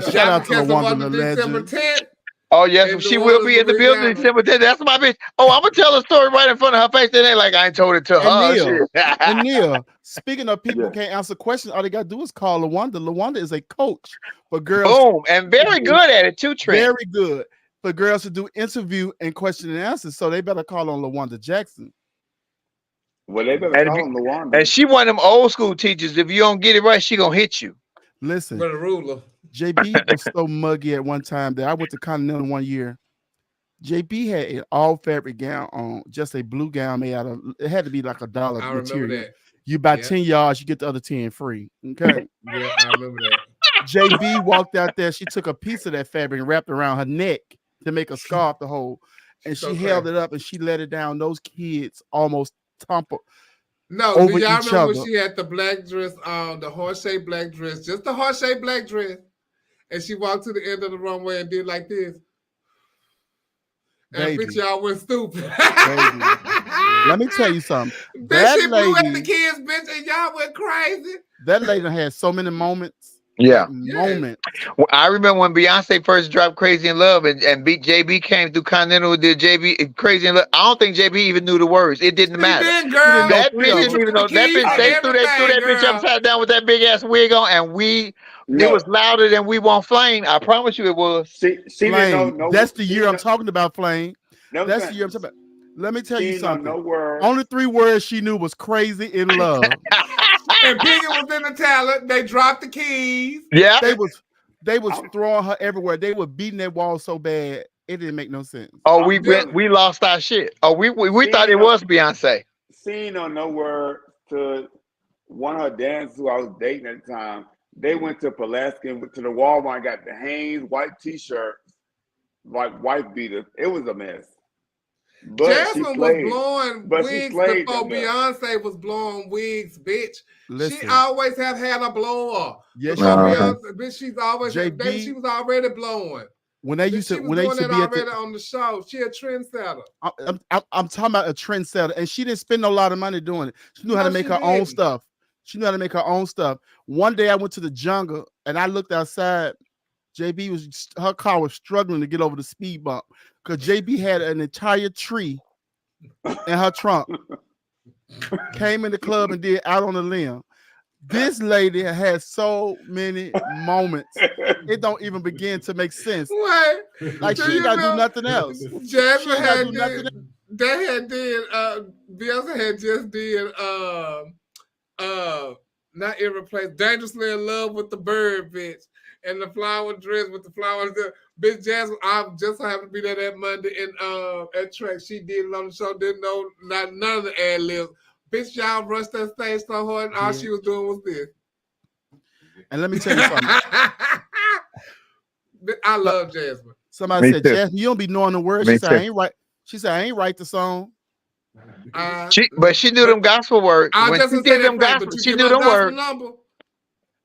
Shout out to LaWanda, the legend. 10th. Oh yes, she will be in the building December 10th. That's my bitch. Oh, I'm gonna tell a story right in front of her face. It ain't like I ain't told it to her. And Neil, speaking of people who can't answer questions, all they gotta do is call LaWanda. LaWanda is a coach for girls. Boom, and very good at it too, Trent. Very good for girls to do interview and question and answers. So they better call on LaWanda Jackson. Well, they better call on LaWanda. And she one of them old school teachers. If you don't get it right, she gonna hit you. Listen, with a ruler. JB was so muggy at one time that I went to Continental one year. JB had an all fabric gown on, just a blue gown made out of. It had to be like $1 material. That. You buy 10 yards, you get the other 10 free. Okay. Yeah, I remember that. JB walked out there. She took a piece of that fabric and wrapped around her neck to make a scarf to hold, and she held it up and she let it down. Those kids almost tumbled. No, do y'all remember when she had the black dress on, the heart-shaped black dress, just the heart-shaped black dress, and she walked to the end of the runway and did like this? And bitch, y'all went stupid. Let me tell you something. Bitch, she blew at the kids, bitch, and y'all went crazy. That lady had so many moments. Yeah. Moment. Well, I remember when Beyonce first dropped Crazy in Love and beat JB came through Continental, did JB Crazy in Love. I don't think JB even knew the words. It didn't matter. Girl. That bitch didn't even know. That bitch, they threw that bitch upside down with that big ass wig on, and it was louder than We Want Flame. I promise you it was. She Flame. That's the year I'm talking about, Flame. That's the year I'm talking about. Let me tell you something. Only 3 words she knew was Crazy in Love. And Pageant was in the talent. They dropped the keys. Yeah. They was throwing her everywhere. They were beating that wall so bad it didn't make no sense. Oh, we lost our shit. Oh, we thought it was Beyonce. Seeing on nowhere to one of her dancers who I was dating at the time. They went to Pulaski and went to the Walmart and got the Hanes white T-shirts, like wife beater. It was a mess. But Jasmine was blowing wigs before them, Beyonce was blowing wigs, bitch. Listen. She always have had a blower. Yes, bitch, she's always JB, baby, she was already blowing. When they used to, when they used to be already on the show, she a trendsetter. I'm talking about a trendsetter, and she didn't spend a lot of money doing it. She knew how to make her own stuff. She knew how to make her own stuff. One day I went to the jungle and I looked outside. Her car was struggling to get over the speed bump because JB had an entire tree in her trunk. Came in the club and did Out on a Limb. This lady had so many moments. It don't even begin to make sense. What? Like she gotta do nothing else. Jasmine had Beyonce had just did not Irreplaceable, Dangerously in Love with the Bird, bitch. And the flower dress with the flowers. Bitch Jasmine, I just so happened to be there that Monday and at track. She did it on the show, didn't know none of the ad libs. Bitch, y'all rushed that stage so hard and all she was doing was this. And let me tell you something. I love Jasmine. Somebody said, Jasmine, you don't be knowing the words. She said, I ain't right. She said, I ain't write the song. But she knew them gospel words. When she did them gospel, she knew them words.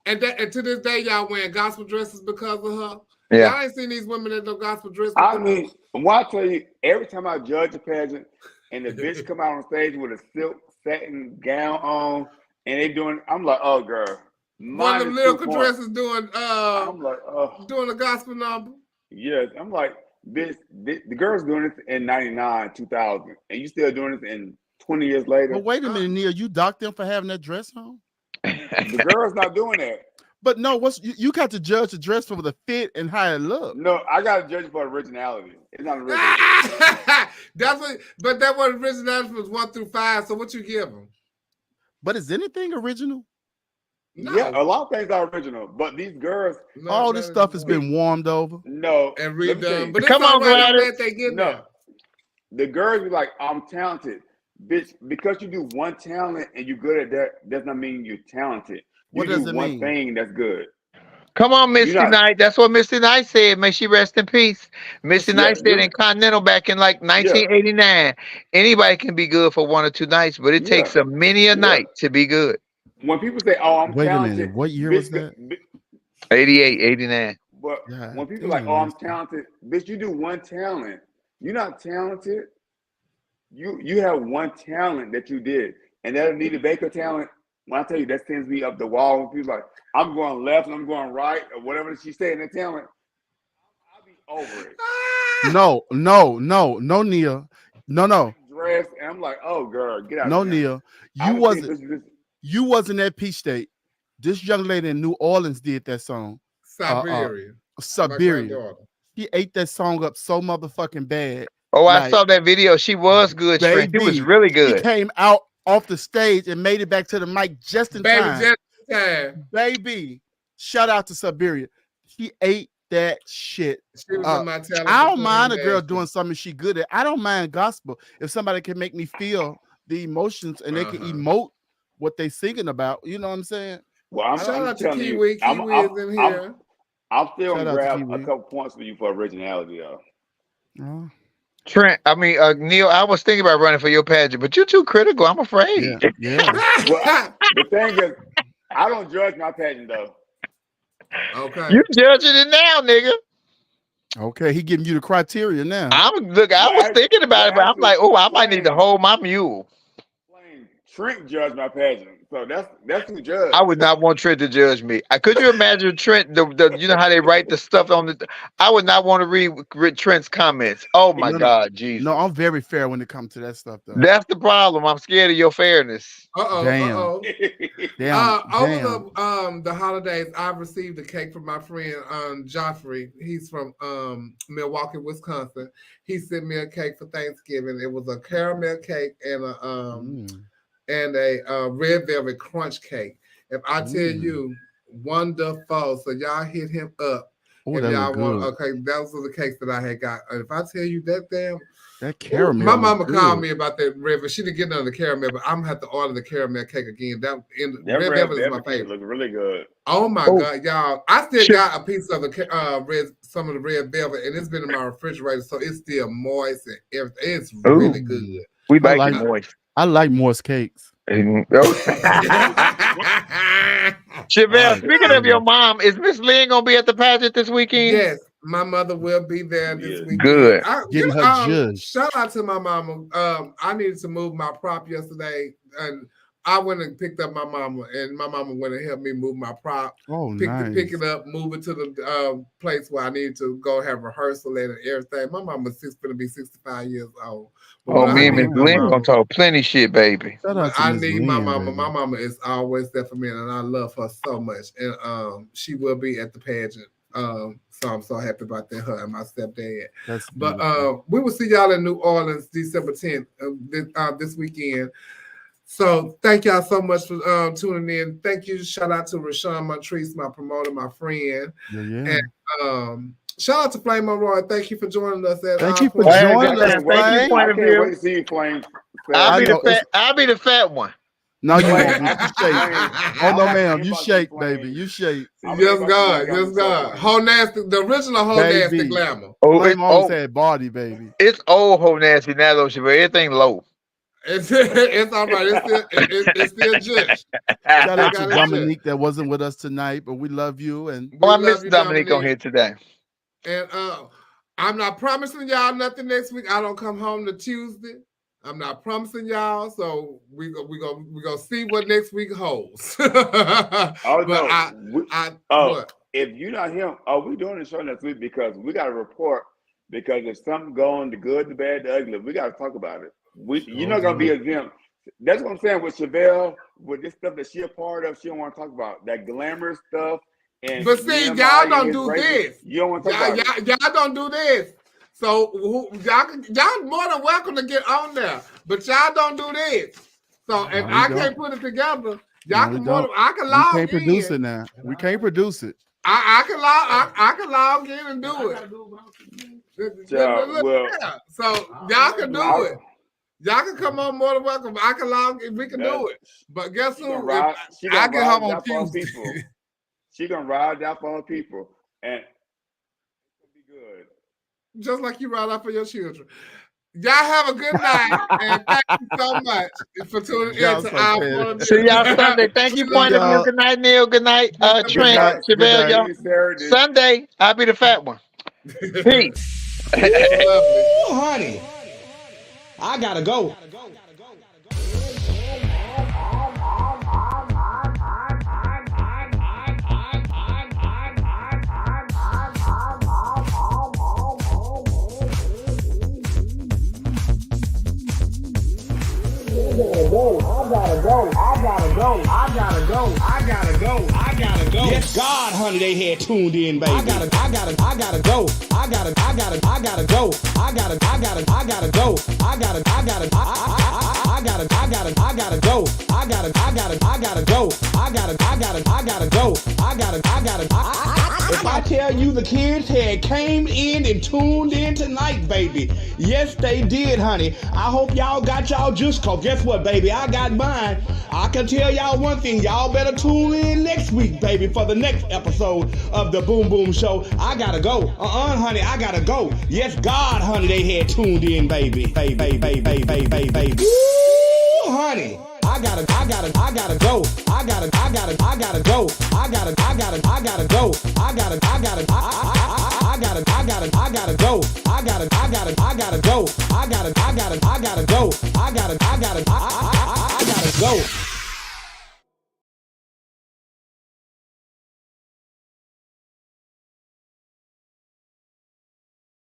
And to this day, y'all wearing gospel dresses because of her. Yeah. Y'all ain't seen these women in no gospel dresses. I mean, I tell you, every time I judge a pageant and the bitch come out on stage with a silk satin gown on and they doing, I'm like, oh girl. One of them lyrical dresses doing I'm like, doing a gospel number. Yes. I'm like, bitch, the girl's doing this in 99, 2000, and you still doing this in 20 years later. But wait a minute, Neil, you docked them for having that dress on? The girl's not doing that. But no, you got to judge the dress for the fit and how it looks. No, I got to judge for originality. It's not original. But that was originality was 1 through 5. So what you give them? But is anything original? No. Yeah, a lot of things are original, but these girls, all this stuff has been warmed over. No, and redone. But come on, Gladys. They get no. The girls be like, I'm talented. Bitch, because you do one talent and you're good at that, does not mean you're talented. What does it mean? One thing that's good. Come on, Misty Knight. That's what Misty Knight said. May she rest in peace. Misty Knight said in Continental back in like 1989, anybody can be good for 1 or 2 nights, but it takes a many a night to be good. When people say, oh, I'm talented. Wait a minute. What year was that? 88, 89. But when people like, oh, I'm talented, bitch, you do one talent. You're not talented. You have one talent that you did. And that Anita Baker talent, when I tell you that sends me up the wall, when people like, I'm going left and I'm going right, or whatever she said in that talent, I'll be over it. No, Neil. No. Dress, and I'm like, oh, girl, get out. No, Neil. You wasn't at Peach State. This young lady in New Orleans did that song. Siberia. She ate that song up so motherfucking bad. Oh, I saw that video. She was good. She was really good. She came out off the stage and made it back to the mic just in time. Baby, shout out to Siberia. She ate that shit. She was in my talent. I don't mind a girl doing something she good at. I don't mind gospel if somebody can make me feel the emotions and they can emote what they singing about. You know what I'm saying? Well, shout out to Kiwi. Kiwi is in here. I'm still gonna grab a couple points for you for originality, though. Trent, Neil, I was thinking about running for your pageant, but you're too critical. I'm afraid. Yeah. Well, the thing is, I don't judge my pageant, though. Okay. You judging it now, nigga. Okay, he giving you the criteria now. I was thinking about it, but I'm like, oh, I might need to hold my mule. Trent judged my pageant, so that's who judged. I would not want Trent to judge me. Could you imagine Trent? You know how they write the stuff on the. I would not want to read Trent's comments. Oh my God, Jesus! No, I'm very fair when it comes to that stuff, though. That's the problem. I'm scared of your fairness. Damn. Over the holidays, I received a cake from my friend Joffrey. He's from Milwaukee, Wisconsin. He sent me a cake for Thanksgiving. It was a caramel cake and a red velvet crunch cake. If I tell you, wonderful. So y'all hit him up. Oh, if that y'all look want, good. okay, those are the cakes that I had got. And if I tell you that damn, that caramel. My mama good. called me about that red, but she didn't get none of the caramel. But I'm gonna have to order the caramel cake again. That red velvet is my favorite. Look really good. Oh my God, y'all! I still got a piece of the some of the red velvet, and it's been in my refrigerator, so it's still moist and everything. It's really good. We like it moist. I like moist cakes. Chevelle, speaking of your mom, is Miss Lynn gonna be at the pageant this weekend? Yes, my mother will be there this weekend. Good. Getting her judge. Shout out to my mama. I needed to move my prop yesterday, and I went and picked up my mama, and my mama went and helped me move my prop. Oh, nice. Pick it up, move it to the place where I needed to go have rehearsal and everything. My mama's going to be 65 years old. But me and Miss Lynn gonna talk plenty shit, baby. I need my mama. Baby. My mama is always there for me, and I love her so much. And she will be at the pageant. So I'm so happy about that. Her and my stepdad. But we will see y'all in New Orleans December 10th this weekend. So thank y'all so much for tuning in. Thank you. Shout out to Rashawn Montrese, my promoter, my friend. Yeah. And shout out to Flame O'Roy. Thank you for joining us. Thank you for joining us, Flame. I can't wait to see you, Flame. I'll be the fat one. No, you won't. You shake. Oh no, ma'am. You shake, baby. You shake. Yes, God. Yes, God. Whole nasty. The original whole nasty glamour. Flame always had body, baby. It's old whole nasty now, though. Everything low. It's all right. It's still just. Shout out to Dominique that wasn't with us tonight, but we love you. And I miss Dominique on here today. And I'm not promising y'all nothing next week. I don't come home to Tuesday. I'm not promising y'all, so we gonna see what next week holds. If you're not him, we doing the show next week because we got to report. Because if something going, the good, the bad, the ugly, we got to talk about it. You're not gonna be exempt. That's what I'm saying with Chevelle, with this stuff that she a part of. She don't want to talk about that glamorous stuff. And but see, y'all don't do this. You don't want to talk about it. Y'all don't do this. So y'all more than welcome to get on there, but y'all don't do this. So if I can't put it together, y'all can. I can log in. We can't produce it now. We can't produce it. I can log in and do it. So y'all can do it. Y'all can come on more than welcome. I can log in. We can do it. But guess who? I get home on Tuesday. She gonna ride out for her people, and it's gonna be good. Just like you ride out for your children. Y'all have a good night, and thank you so much for tuning in to our point of view. See y'all Sunday. Thank you, point of view. Good night, Neil. Good night, Trent, Chevelle, y'all. Sunday, I'll be the fat one. Peace. Oh, honey, I gotta go. I gotta go. Yes, God, honey, they had tuned in, baby. I gotta go. I gotta go. I gotta go. I gotta go. I gotta go. If I tell you the kids had came in and tuned in tonight, baby. Yes, they did, honey. I hope y'all got y'all juice, cause guess what, baby? I got mine. I can tell y'all one thing. Y'all better tune in next week, baby, for the next episode of the Boom Boom Show. I gotta go. Honey, I gotta go. Yes, God, honey, they had tuned in, baby. Baby. Ooh, honey. I gotta go. I gotta go. I gotta go. I gotta go. I gotta go. I gotta go.